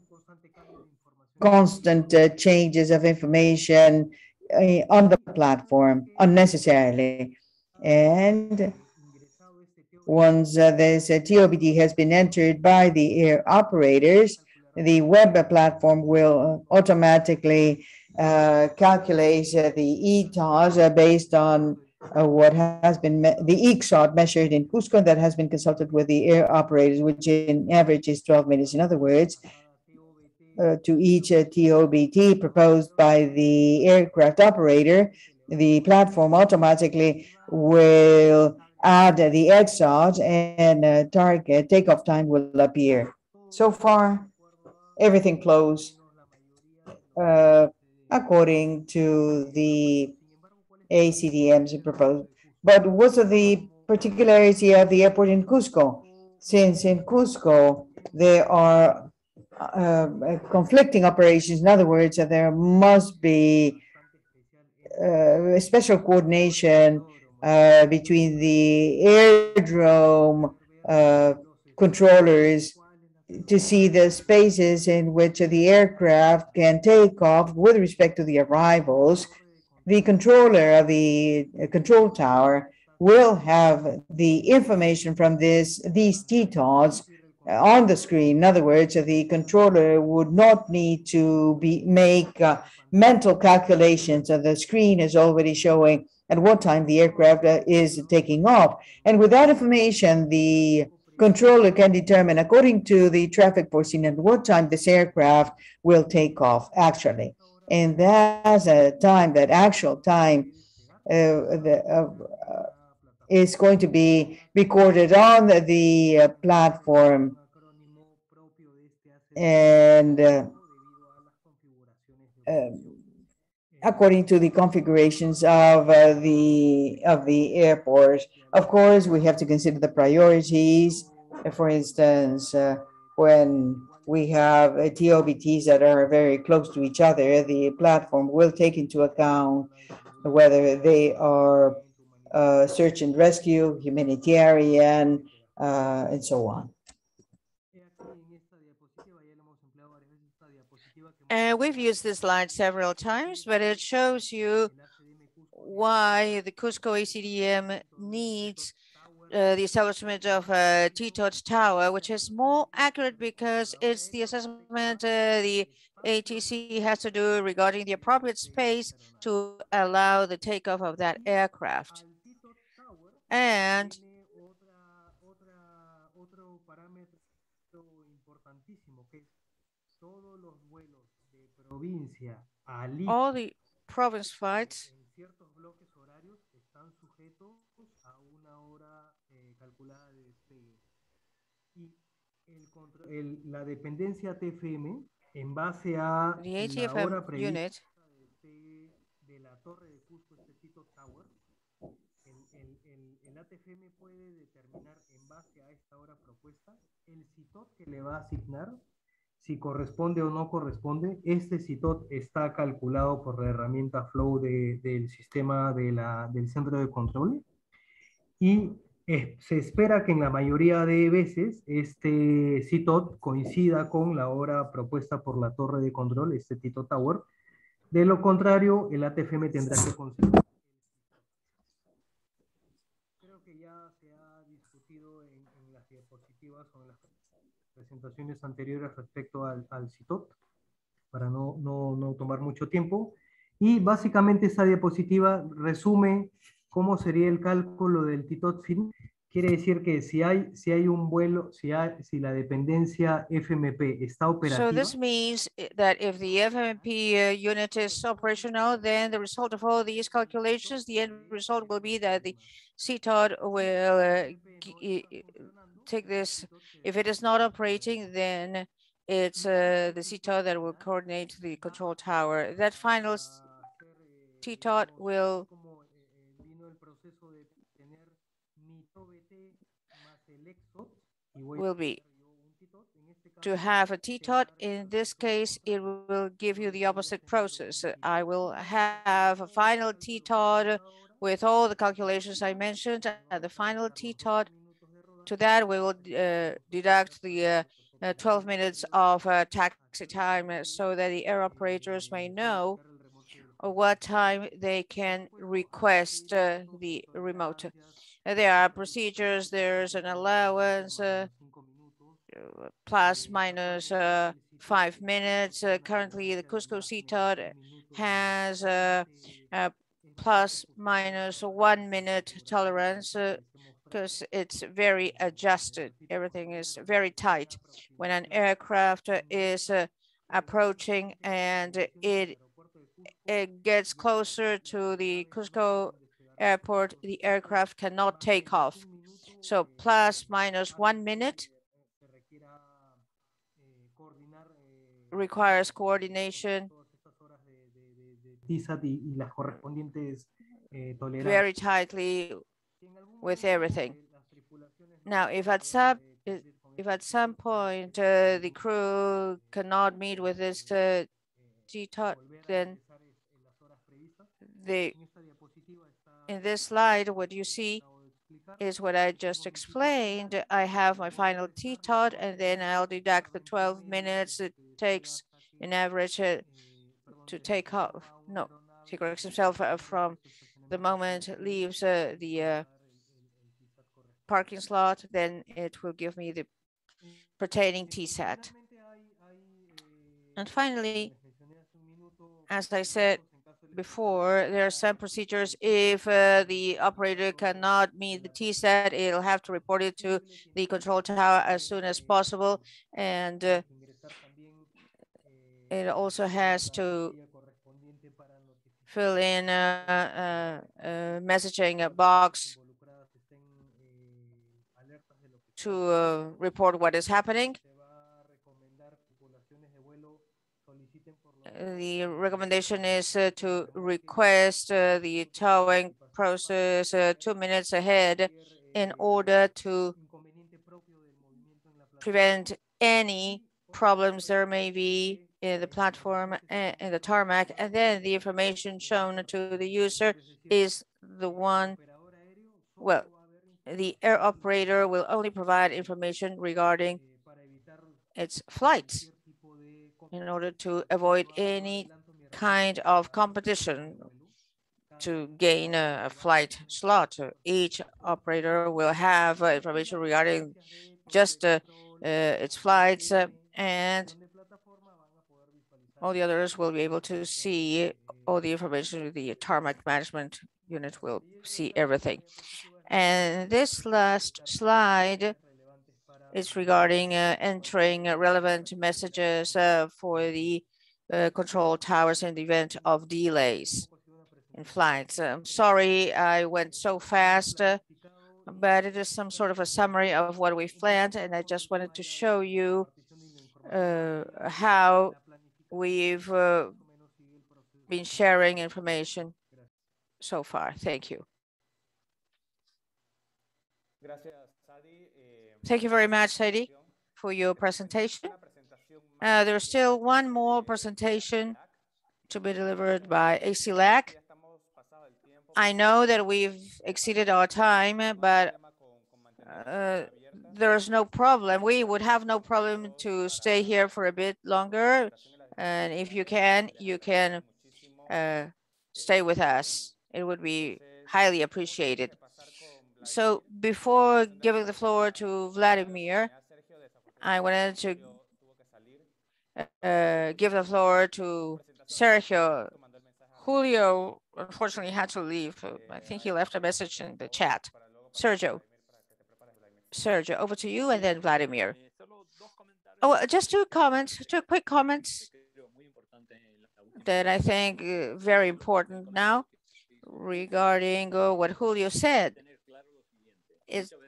constant changes of information on the platform unnecessarily. And once this TOBT has been entered by the air operators, the web platform will automatically calculate the ETOS based on what has been the EXOT measured in Cusco that has been consulted with the air operators, which in average is 12 minutes. In other words, to each TOBT proposed by the aircraft operator, the platform automatically will add the EXOT and target takeoff time will appear. So far, everything flows according to the A-CDM's proposed. But what's the particularity of the airport in Cusco? Since in Cusco, there are conflicting operations. In other words, there must be special coordination between the aerodrome controllers to see the spaces in which the aircraft can take off with respect to the arrivals. The controller of the control tower will have the information from these TTOS on the screen. In other words, the controller would not need to make mental calculations. The screen is already showing at what time the aircraft is taking off. And with that information, the controller can determine, according to the traffic foreseen, at what time this aircraft will take off, actually. And that's a time, that actual time is going to be recorded on the platform, and according to the configurations of the airport. Of course, we have to consider the priorities. For instance, when we have TOBTs that are very close to each other, the platform will take into account whether they are search and rescue, humanitarian, and so on. And we've used this slide several times, but it shows you why the Cusco A-CDM needs the establishment of a TTOT tower, which is more accurate because it's the assessment the ATC has to do regarding the appropriate space to allow the takeoff of that aircraft. And all the province flights la dependencia TFM en base a the ATFM unit de la torre de Cusco, este Tito Tower, el ATFM puede determinar en base a esta hora propuesta el CITOT que le va a asignar, si corresponde o no corresponde. Este CITOT está calculado por la herramienta Flow del sistema del centro de control, y se espera que en la mayoría de veces este CITOT coincida con la hora propuesta por la torre de control, este Tito Tower. De lo contrario, el ATFM tendrá que considerar. Creo que ya se ha discutido en las diapositivas o en las presentaciones anteriores respecto al CITOT, para no tomar mucho tiempo. Y básicamente esta diapositiva resume cómo sería el cálculo del TITOT fin. Quiere decir que si hay un vuelo, si la dependencia FMP está operativa. So this means that if the FMP unit is operational, then the result of all these calculations, the end result will be that the CTOT will take this. If it is not operating, then it's the CTOT that will coordinate the control tower. That final TTOT will be to have a TTOT. In this case, it will give you the opposite process. I will have a final TTOT with all the calculations I mentioned, and the final TTOT. To that, we will deduct the 12 minutes of taxi time so that the air operators may know what time they can request the remote. There are procedures, there's an allowance, plus minus 5 minutes. Currently, the Cusco CTOT has a plus minus 1 minute tolerance because it's very adjusted. Everything is very tight. When an aircraft is approaching and it gets closer to the Cusco airport, the aircraft cannot take off. So plus minus 1 minute requires coordination very tightly with everything. Now, if at some point the crew cannot meet with this TTOT, then in this slide, what you see is what I just explained. I have my final TTOT, and then I'll deduct the 12 minutes it takes in average to take off. No, he corrects himself from the moment it leaves the parking slot, then it will give me the pertaining TSAT. And finally, as I said before, there are some procedures. If the operator cannot meet the TSAT, it'll have to report it to the control tower as soon as possible. And it also has to fill in a messaging box to report what is happening. The recommendation is to request the towing process 2 minutes ahead in order to prevent any problems there may be in the platform and in the tarmac, and then the information shown to the user is the one, well, the air operator will only provide information regarding its flights in order to avoid any kind of competition to gain a flight slot. Each operator will have information regarding just its flights, and all the others will be able to see all the information. The tarmac management unit will see everything. And this last slide is regarding entering relevant messages for the control towers in the event of delays in flights. I'm sorry I went so fast, but it is some sort of a summary of what we've planned, and I just wanted to show you how we've been sharing information so far. Thank you. Thank you very much, Sadie, for your presentation. There's still one more presentation to be delivered by A-CDM. I know that we've exceeded our time, but there's no problem. We would have no problem to stay here for a bit longer. And if you can stay with us. It would be highly appreciated. So before giving the floor to Vladimir, I wanted to give the floor to Sergio. Julio unfortunately had to leave. I think he left a message in the chat. Sergio, over to you, and then Vladimir. Oh, just two quick comments that I think very important now regarding what Julio said.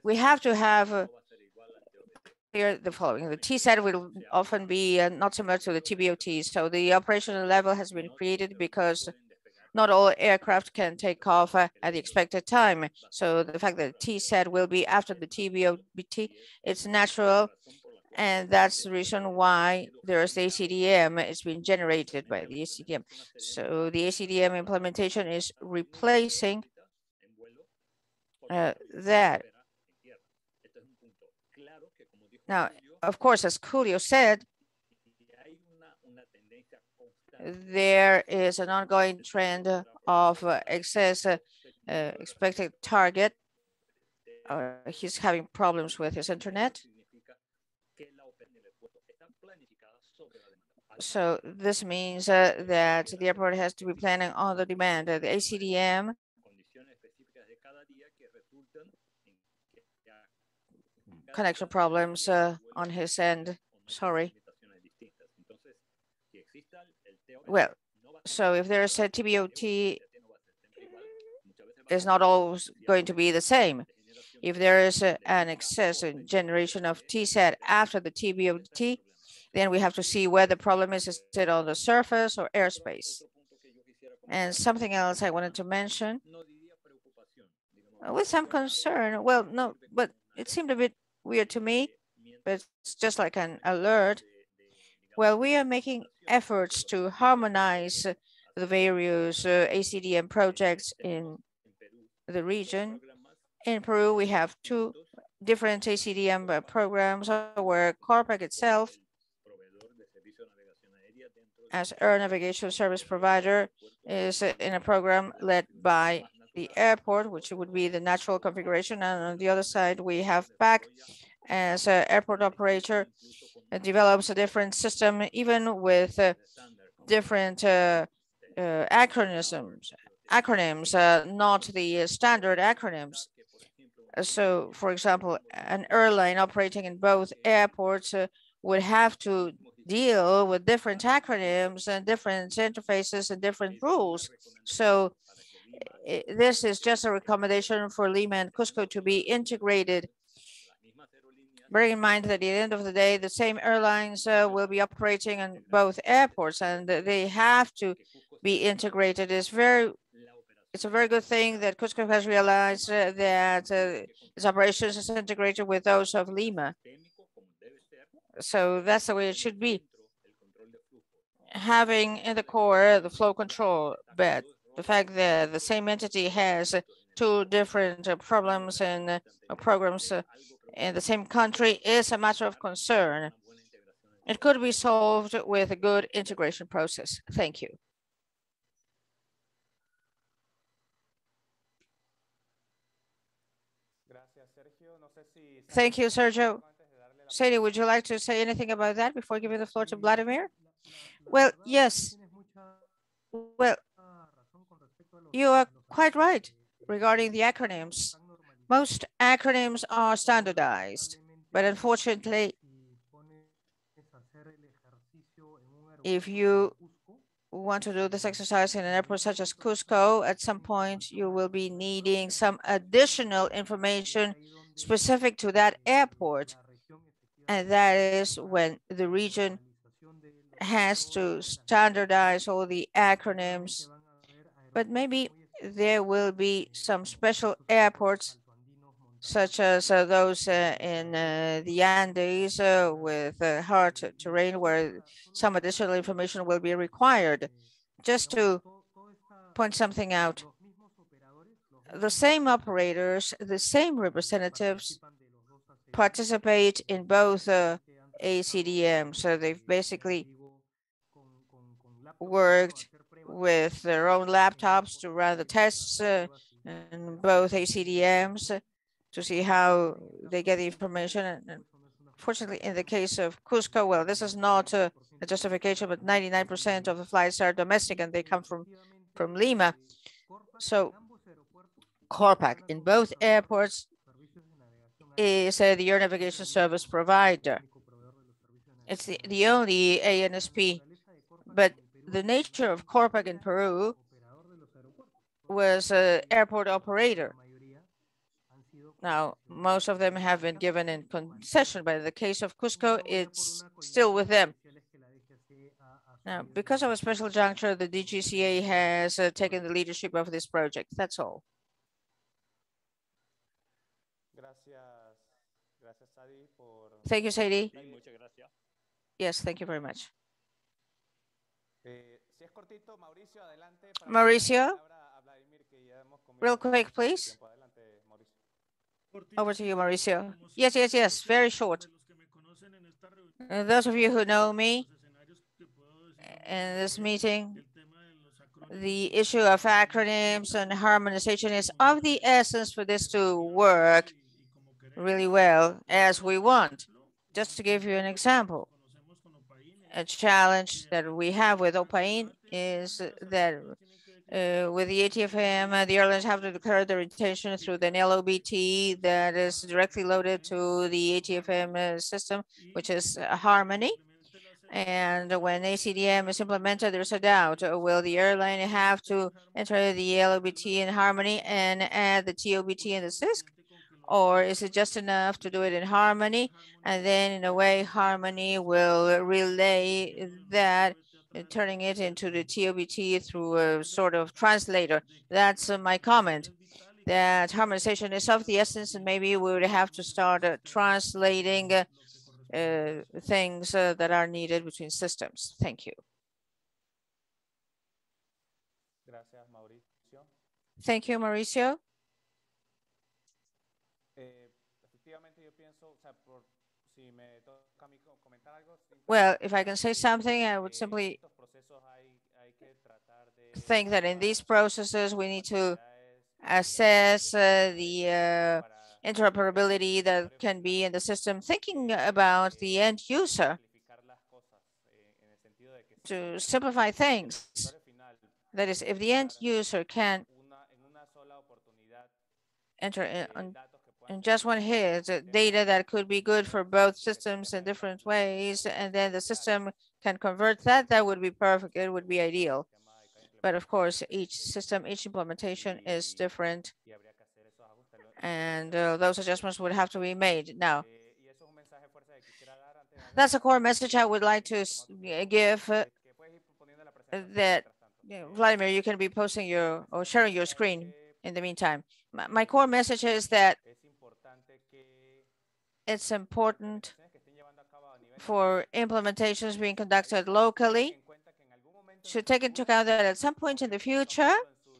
We have to have clear the following. The TSAT will often be not similar to the TBOT. So the operational level has been created because not all aircraft can take off at the expected time. So the fact that TSAT will be after the TBOT, it's natural. And that's the reason why there's the A-CDM. It's been generated by the A-CDM. So the A-CDM implementation is replacing that. Now, of course, as Julio said, there is an ongoing trend of excess expected target. He's having problems with his internet. So this means that the airport has to be planning on the demand. The A-CDM connection problems on his end. Sorry. Well, so if there's a TBOT, it's not always going to be the same. If there is an excess in generation of TSAT after the TBOT, then we have to see where the problem is it on the surface or airspace? And something else I wanted to mention with some concern. Well, no, but it seemed a bit weird to me, but it's just like an alert. Well, we are making efforts to harmonize the various A-CDM projects in the region. In Peru, we have two different A-CDM programs where Corpac itself, as air navigation service provider, is in a program led by the airport, which would be the natural configuration. And on the other side, we have PAC as an airport operator develops a different system, even with different acronyms, not the standard acronyms. So, for example, an airline operating in both airports would have to deal with different acronyms and different interfaces and different rules. So this is just a recommendation for Lima and Cusco to be integrated. Bearing in mind that at the end of the day, the same airlines will be operating on both airports, and they have to be integrated. It's a very good thing that Cusco has realized that its operations is integrated with those of Lima. So that's the way it should be. Having in the core the flow control, but the fact that the same entity has two different problems and programs in the same country is a matter of concern. It could be solved with a good integration process. Thank you. Thank you, Sergio. Sadie, would you like to say anything about that before giving the floor to Vladimir? Well, yes. Well, you are quite right regarding the acronyms. Most acronyms are standardized, but unfortunately, if you want to do this exercise in an airport such as Cusco, at some point you will be needing some additional information specific to that airport. And that is when the region has to standardize all the acronyms. But maybe there will be some special airports such as those in the Andes with hard terrain where some additional information will be required. Just to point something out, the same operators, the same representatives participate in both A-CDM. So they've basically worked with their own laptops to run the tests in both A-CDMs to see how they get the information. And fortunately, in the case of Cusco, well, this is not a justification, but 99% of the flights are domestic and they come from Lima. So Corpac in both airports is the air navigation service provider. It's the only ANSP, but the nature of Corpac in Peru was an airport operator. Now, most of them have been given in concession, but in the case of Cusco, it's still with them. Now, because of a special juncture, the DGCA has taken the leadership of this project. That's all. Thank you, Sadie. Yes, thank you very much. Mauricio, real quick, please. Over to you, Mauricio. Yes, very short. Those of you who know me in this meeting, the issue of acronyms and harmonization is of the essence for this to work really well as we want. Just to give you an example, a challenge that we have with OPAIN is that with the ATFM, the airlines have to declare their intention through the LOBT that is directly loaded to the ATFM system, which is Harmony. And when A-CDM is implemented, there's a doubt. Will the airline have to enter the LOBT in Harmony and add the TOBT in the SISC? Or is it just enough to do it in Harmony? And then in a way, Harmony will relay that, turning it into the TOBT through a sort of translator. That's my comment, that harmonization is of the essence, and maybe we would have to start translating things that are needed between systems. Thank you. Thank you, Mauricio. Well, if I can say something, I would simply think that in these processes, we need to assess the interoperability that can be in the system, thinking about the end user to simplify things. That is, if the end user can enter in just one hit data that could be good for both systems in different ways, and then the system can convert that, that would be perfect. It would be ideal. But of course, each system, each implementation is different, and those adjustments would have to be made. Now, that's a core message I would like to give that, Vladimir, you can be posting your or sharing your screen in the meantime. My core message is that it's important for implementations being conducted locally to take into account that at some point in the future,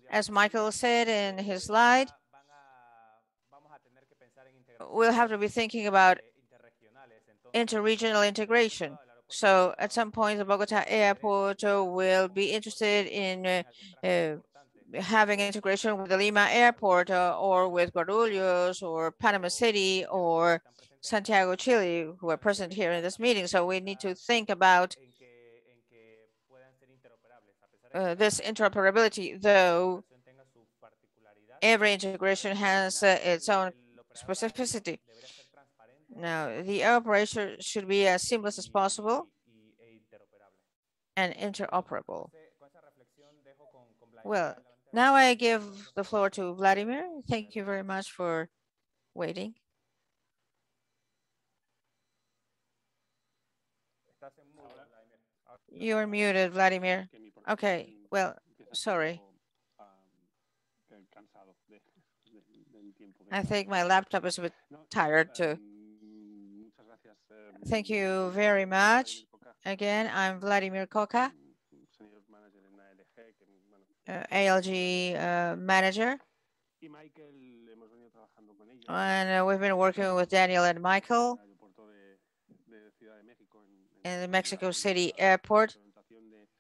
as Michael said in his slide, we'll have to be thinking about interregional integration. So at some point, the Bogota airport will be interested in having integration with the Lima airport or with Guarulhos or Panama City or Santiago, Chile, who are present here in this meeting. So we need to think about this interoperability, though every integration has its own specificity. Now, the operation should be as seamless as possible and interoperable. Well, now I give the floor to Vladimir. Thank you very much for waiting. You're muted, Vladimir. Okay, well, sorry. I think my laptop is a bit tired too. Thank you very much. Again, I'm Vladimir Coca, ALG manager. And we've been working with Daniel and Michael in the Mexico City airport,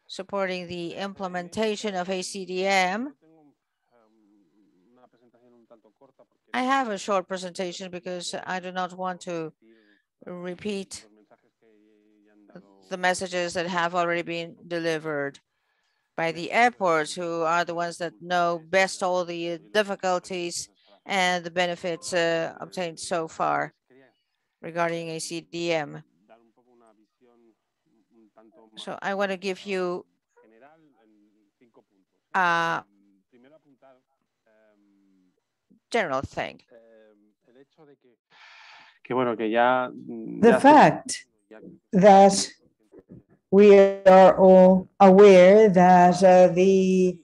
supporting the implementation of A-CDM. I have a short presentation because I do not want to repeat the messages that have already been delivered by the airports, who are the ones that know best all the difficulties and the benefits obtained so far regarding A-CDM. So I want to give you a general thing. The fact that we are all aware that the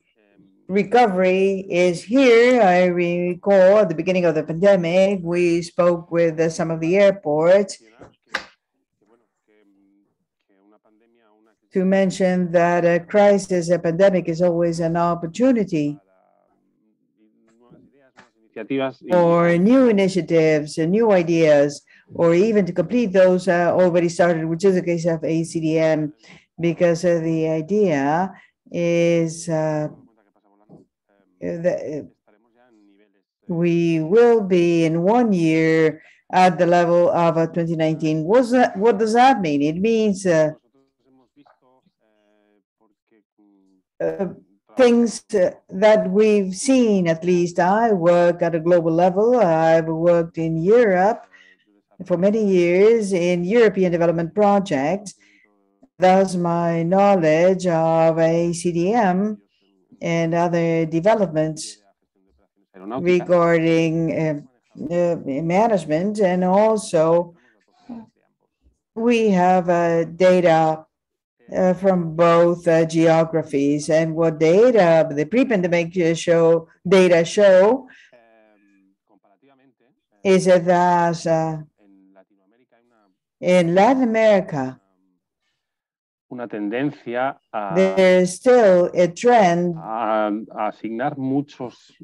recovery is here. I recall at the beginning of the pandemic, we spoke with some of the airports to mention that a crisis, a pandemic is always an opportunity for new initiatives and new ideas, or even to complete those already started, which is the case of A-CDM, because the idea is that we will be in 1 year at the level of 2019. What does that mean? It means things that we've seen. At least I work at a global level. I've worked in Europe for many years in European development projects. Thus, my knowledge of A-CDM and other developments regarding management, and also we have data from both geographies, and what data the pre-pandemic data show is that in Latin America there is still a trend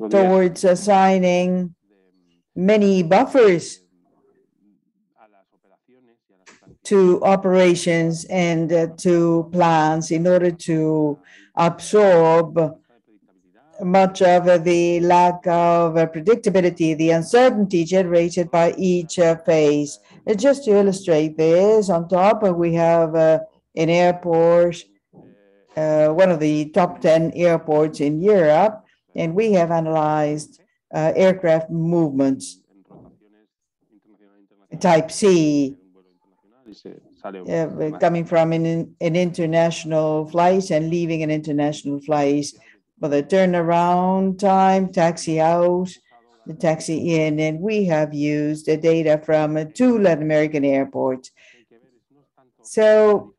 towards assigning many buffers to operations and to plans in order to absorb much of the lack of predictability, the uncertainty generated by each phase. Just to illustrate this, on top we have an airport, one of the top 10 airports in Europe, and we have analyzed aircraft movements. Type C, coming from an international flight and leaving an international flight. For the turnaround time, taxi out, the taxi in, and we have used the data from 2 Latin American airports. So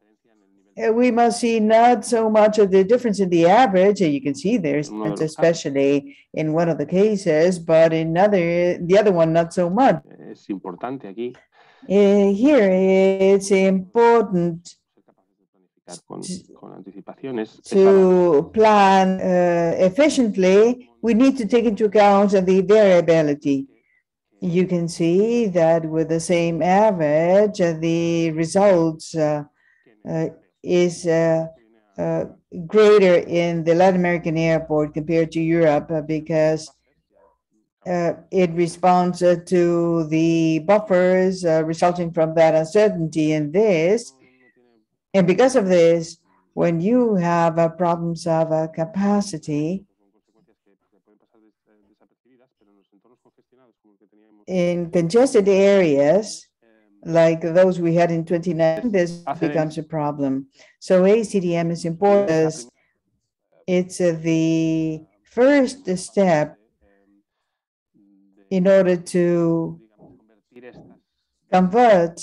we must see not so much of the difference in the average, you can see there's especially in one of the cases, but in the other one, not so much. Here, it's important to plan efficiently. We need to take into account the variability. You can see that with the same average, the results is greater in the Latin American airport compared to Europe because it responds to the buffers resulting from that uncertainty in this. And because of this, when you have problems of capacity in congested areas, like those we had in 2019, this becomes a problem. So A-CDM is important. It's the first step in order to convert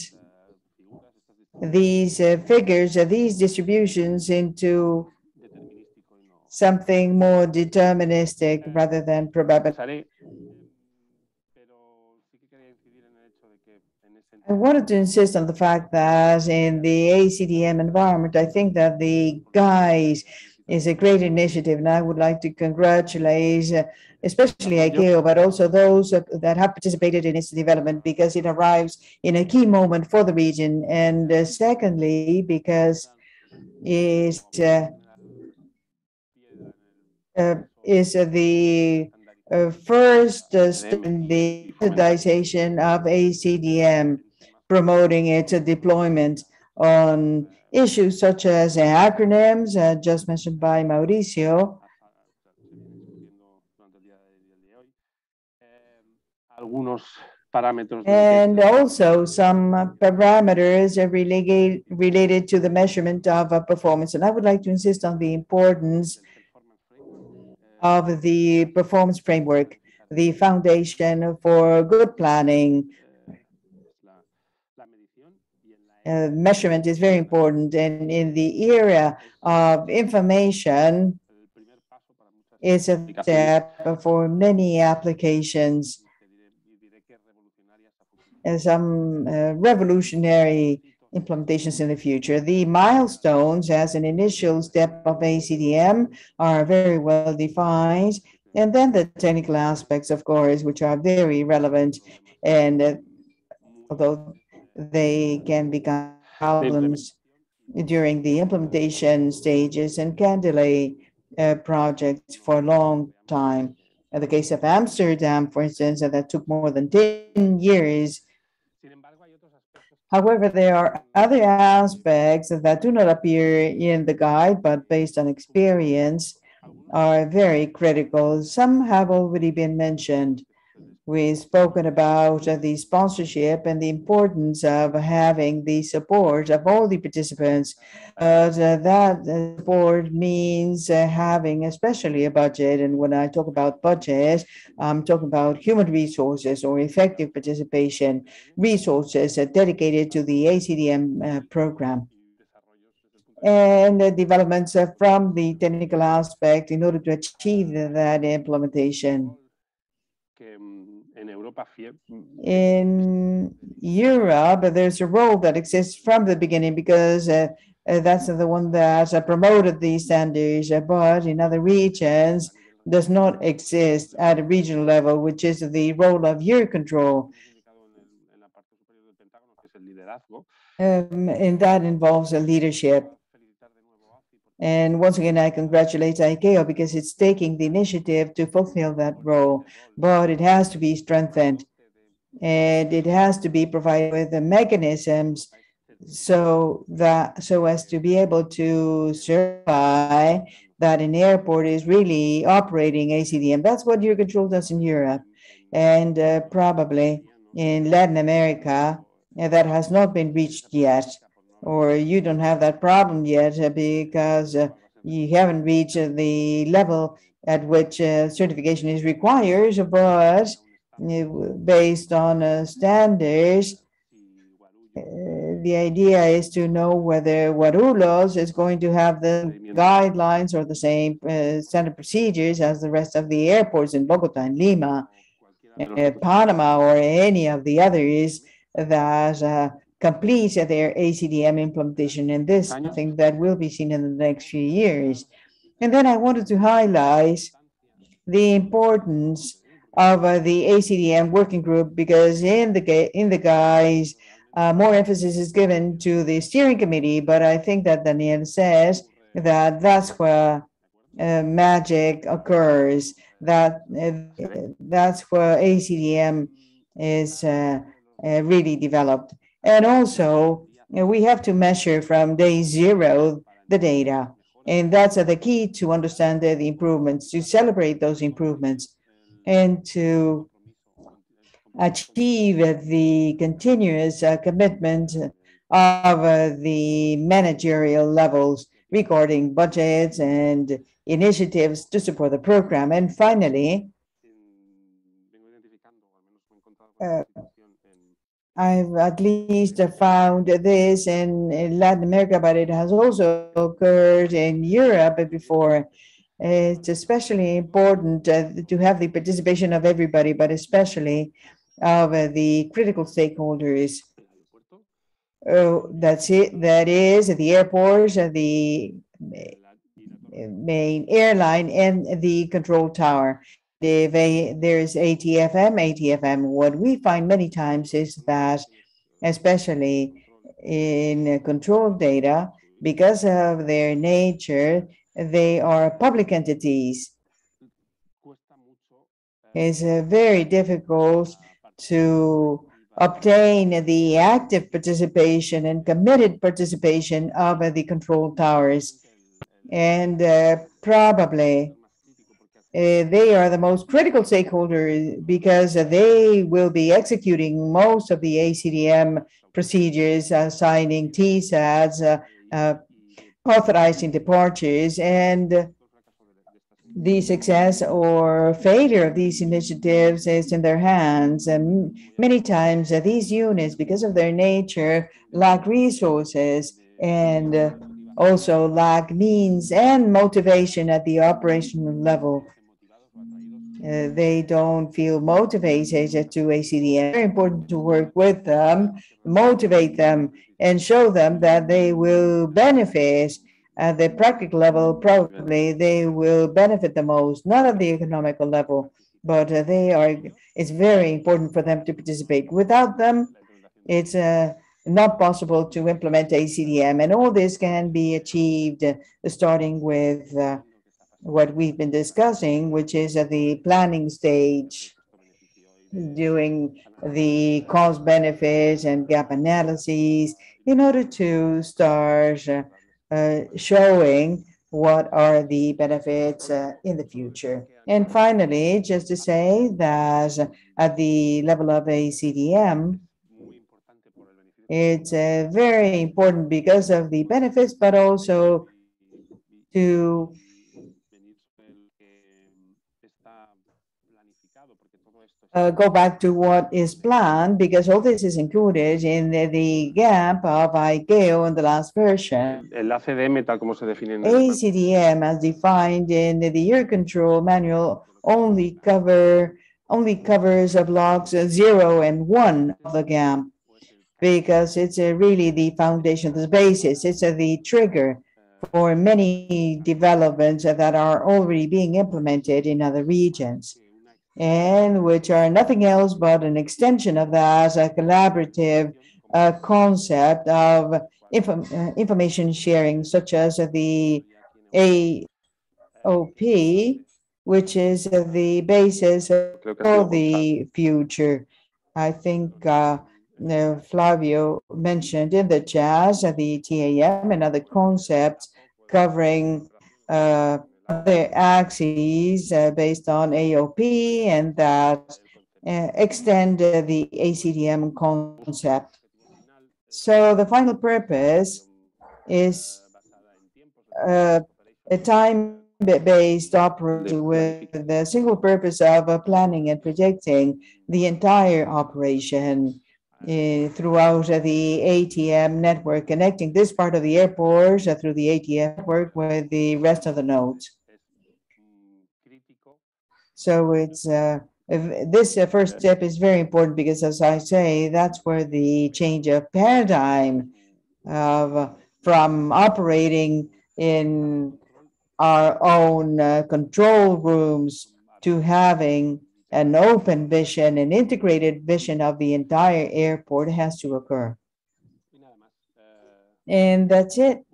these figures, these distributions into something more deterministic rather than probabilistic. I wanted to insist on the fact that in the A-CDM environment, I think that the GUIDE is a great initiative, and I would like to congratulate especially ICAO, but also those that have participated in its development, because it arrives in a key moment for the region, and secondly, because is the first step in the standardization of A-CDM, promoting its deployment on issues such as acronyms, just mentioned by Mauricio, and also some parameters related to the measurement of performance. And I would like to insist on the importance of the performance framework, the foundation for good planning. Measurement is very important, and in the era of information, it's a step for many applications. Some revolutionary implementations in the future. The milestones as an initial step of A-CDM are very well defined, and then the technical aspects, of course, which are very relevant, and although they can become problems during the implementation stages and can delay projects for a long time. In the case of Amsterdam, for instance, that took more than 10 years. However, there are other aspects that do not appear in the guide, but based on experience, are very critical. Some have already been mentioned. We've spoken about the sponsorship and the importance of having the support of all the participants. That support means having especially a budget. And when I talk about budget, I'm talking about human resources or effective participation, resources dedicated to the A-CDM program. And the developments from the technical aspect in order to achieve that implementation. In Europe, there's a role that exists from the beginning because that's the one that promoted these standards, but in other regions does not exist at a regional level, which is the role of Eurocontrol. And that involves a leadership. And once again, I congratulate ICAO because it's taking the initiative to fulfill that role, but it has to be strengthened and it has to be provided with the mechanisms so as to be able to certify that an airport is really operating A-CDM. That's what Eurocontrol does in Europe, and probably in Latin America that has not been reached yet, or you don't have that problem yet because you haven't reached the level at which certification is required, but based on standards, the idea is to know whether Guarulhos is going to have the guidelines or the same standard procedures as the rest of the airports in Bogota and Lima, Panama, or any of the others that complete their A-CDM implementation. And this is something that will be seen in the next few years. And then I wanted to highlight the importance of the A-CDM working group, because in the guise, more emphasis is given to the steering committee, but I think that Daniel says that that's where magic occurs, that's where A-CDM is really developed. And also, we have to measure from day zero the data. And that's the key to understand the improvements, to celebrate those improvements, and to achieve the continuous commitment of the managerial levels regarding budgets and initiatives to support the program. And finally, I've at least found this in Latin America, but it has also occurred in Europe before. It's especially important to have the participation of everybody, but especially of the critical stakeholders. That's it. That is the airports, the main airline, and the control tower. If there's ATFM, what we find many times is that, especially in control data, because of their nature, they are public entities. It's very difficult to obtain the active participation and committed participation of the control towers. And probably they are the most critical stakeholders because they will be executing most of the A-CDM procedures, signing TSATs, authorizing departures, and the success or failure of these initiatives is in their hands. And many times these units, because of their nature, lack resources and also lack means and motivation at the operational level. They don't feel motivated to A-CDM. It's very important to work with them, motivate them, and show them that they will benefit at the practical level. Probably they will benefit the most, not at the economical level, but it's very important for them to participate. Without them, it's not possible to implement A-CDM, and all this can be achieved starting with what we've been discussing, which is at the planning stage, doing the cost benefits and gap analyses in order to start showing what are the benefits in the future. And finally, just to say that at the level of A-CDM, it's very important because of the benefits, but also to go back to what is planned, because all this is included in the gap of ICAO in the last version. A-CDM, as defined in the Eurocontrol manual, only covers blocks 0 and 1 of the gap, because it's really the foundation, the basis. It's the trigger for many developments that are already being implemented in other regions, and which are nothing else but an extension of that, a collaborative concept of information sharing, such as the AOP, which is the basis for the future. I think Flavio mentioned in the chat the TAM and other concepts covering other axes based on AOP and that extend the A-CDM concept. So the final purpose is a time-based operation with the single purpose of planning and projecting the entire operation throughout the ATM network, connecting this part of the airport through the ATM network with the rest of the nodes. So it's this first step is very important because, as I say, that's where the change of paradigm of from operating in our own control rooms to having an open vision, an integrated vision of the entire airport has to occur. And that's it.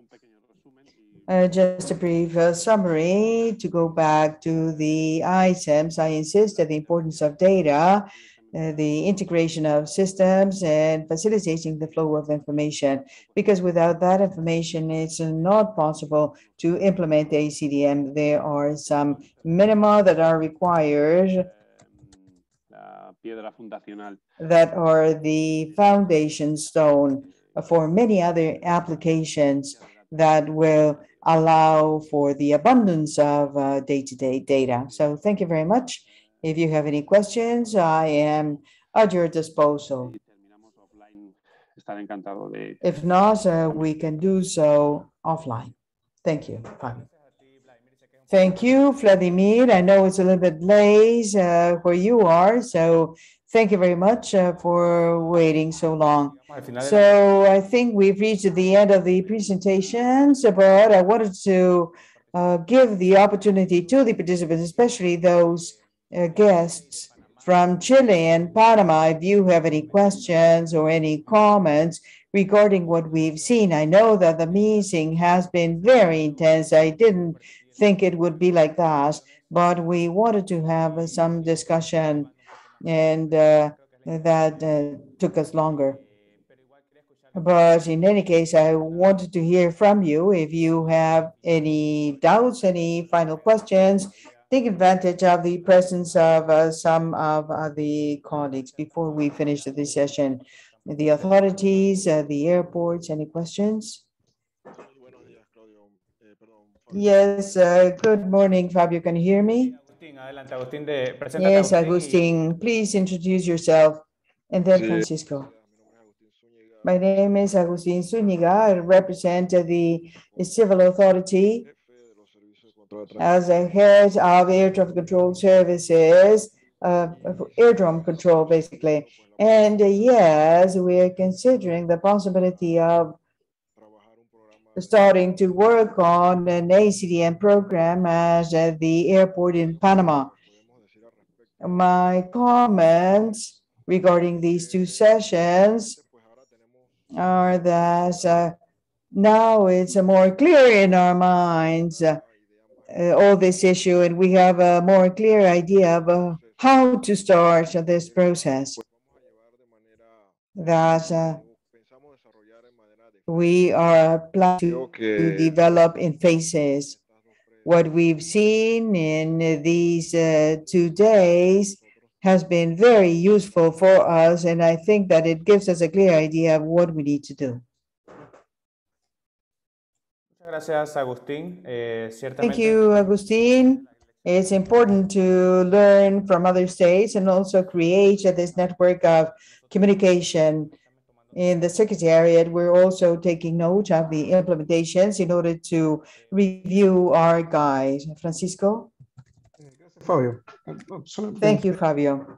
Just a brief summary to go back to the items. I insist on the importance of data, the integration of systems, and facilitating the flow of information, because without that information, it's not possible to implement A-CDM. There are some minima that are required that are the foundation stone for many other applications that will allow for the abundance of day-to-day data. So thank you very much. If you have any questions, I am at your disposal. If not, we can do so offline. Thank you, Fabio. Thank you, Vladimir. I know it's a little bit late where you are, so thank you very much for waiting so long. So I think we've reached the end of the presentations, but I wanted to give the opportunity to the participants, especially those guests from Chile and Panama, if you have any questions or any comments regarding what we've seen. I know that the meeting has been very intense. I didn't think it would be like that, but we wanted to have some discussion, and that took us longer. But in any case, I wanted to hear from you. If you have any doubts, any final questions, take advantage of the presence of some of the colleagues before we finish this session. The authorities, the airports, any questions? Yes, good morning, Fabio. Can you hear me? Yes, Agustin, please introduce yourself. And then Francisco. My name is Agustin Zúñiga. I represent the civil authority as a head of air traffic control services, airdrome control, basically. And yes, we are considering the possibility of starting to work on an A-CDM program at the airport in Panama. My comments regarding these two sessions are that now it's more clear in our minds all this issue, and we have a more clear idea of how to start this process that we are planning to develop in phases. What we've seen in these 2 days has been very useful for us, and I think that it gives us a clear idea of what we need to do. Thank you, Agustin. It's important to learn from other states and also create this network of communication. In the Secretariat, we're also taking note of the implementations in order to review our guide. Francisco? Fabio. Thank you, Fabio.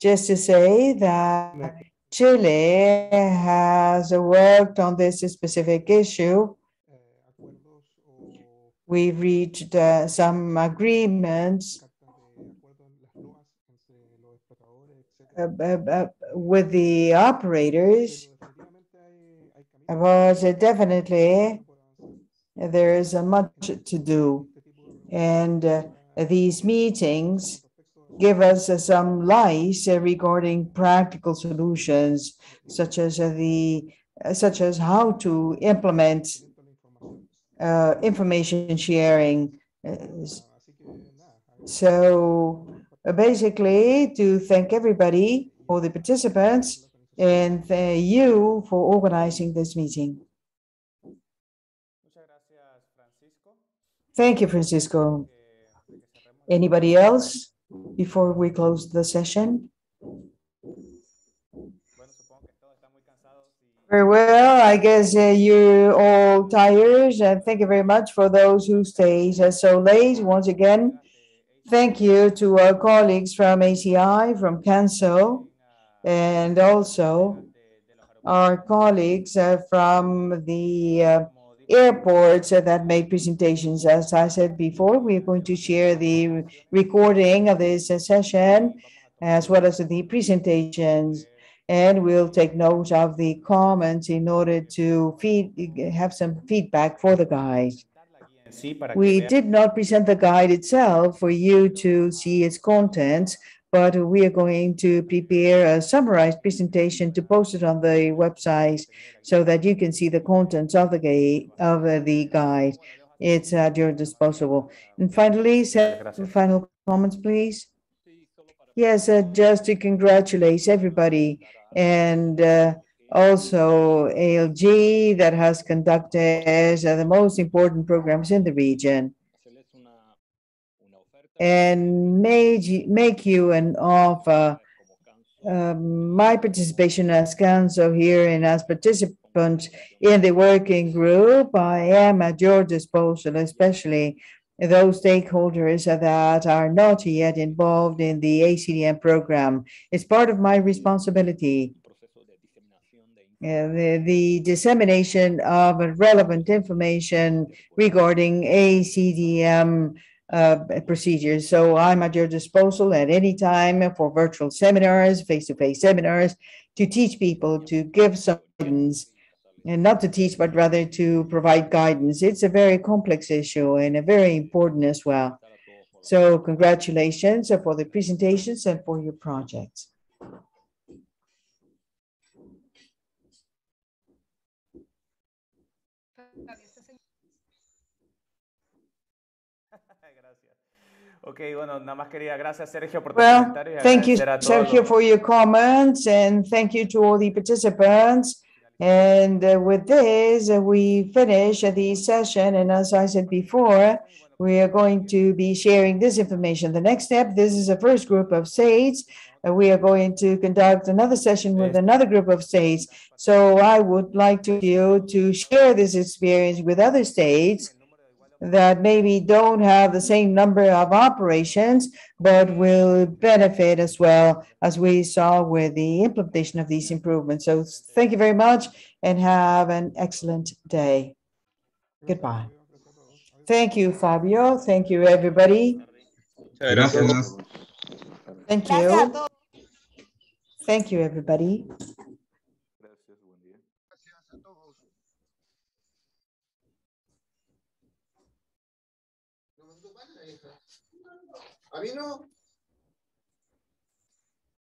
Just to say that Chile has worked on this specific issue. We've reached some agreements with the operators, but definitely there is much to do. And these meetings give us some light regarding practical solutions, such as how to implement information sharing. So basically, to thank everybody, all the participants, and you for organizing this meeting. Thank you, Francisco. Anybody else before we close the session? Very well. I guess you're all tired. And thank you very much for those who stayed so late. Once again, thank you to our colleagues from ACI, from CANSO, and also our colleagues from the airports that made presentations. As I said before, we are going to share the recording of this session as well as the presentations, and we'll take note of the comments in order to have some feedback for the guide. We did not present the guide itself for you to see its contents, but we are going to prepare a summarized presentation to post it on the website so that you can see the contents of the guide. It's at your disposal. And finally, final comments, please. Yes, just to congratulate everybody, and also ALG that has conducted the most important programs in the region and make you an offer. My participation as counsel here and as participant in the working group, I am at your disposal, especially those stakeholders that are not yet involved in the A-CDM program. It's part of my responsibility. The dissemination of relevant information regarding A-CDM procedures. So I'm at your disposal at any time for virtual seminars, face-to-face seminars, to teach people, to give some guidance, and not to teach, but rather to provide guidance. It's a very complex issue and a very important as well. So congratulations for the presentations and for your projects. Okay, bueno, nada más quería, gracias Sergio por tus Well, comentarios. thank you, Sergio, for your comments, and thank you to all the participants. And with this, we finish the session. And as I said before, we are going to be sharing this information. The next step, this is the first group of states. We are going to conduct another session with another group of states. So I would like you to share this experience with other states that maybe don't have the same number of operations, but will benefit as well, as we saw with the implementation of these improvements. So thank you very much and have an excellent day. Goodbye. Thank you, Fabio. Thank you, everybody. Gracias. Thank you. Thank you, everybody. A mí no.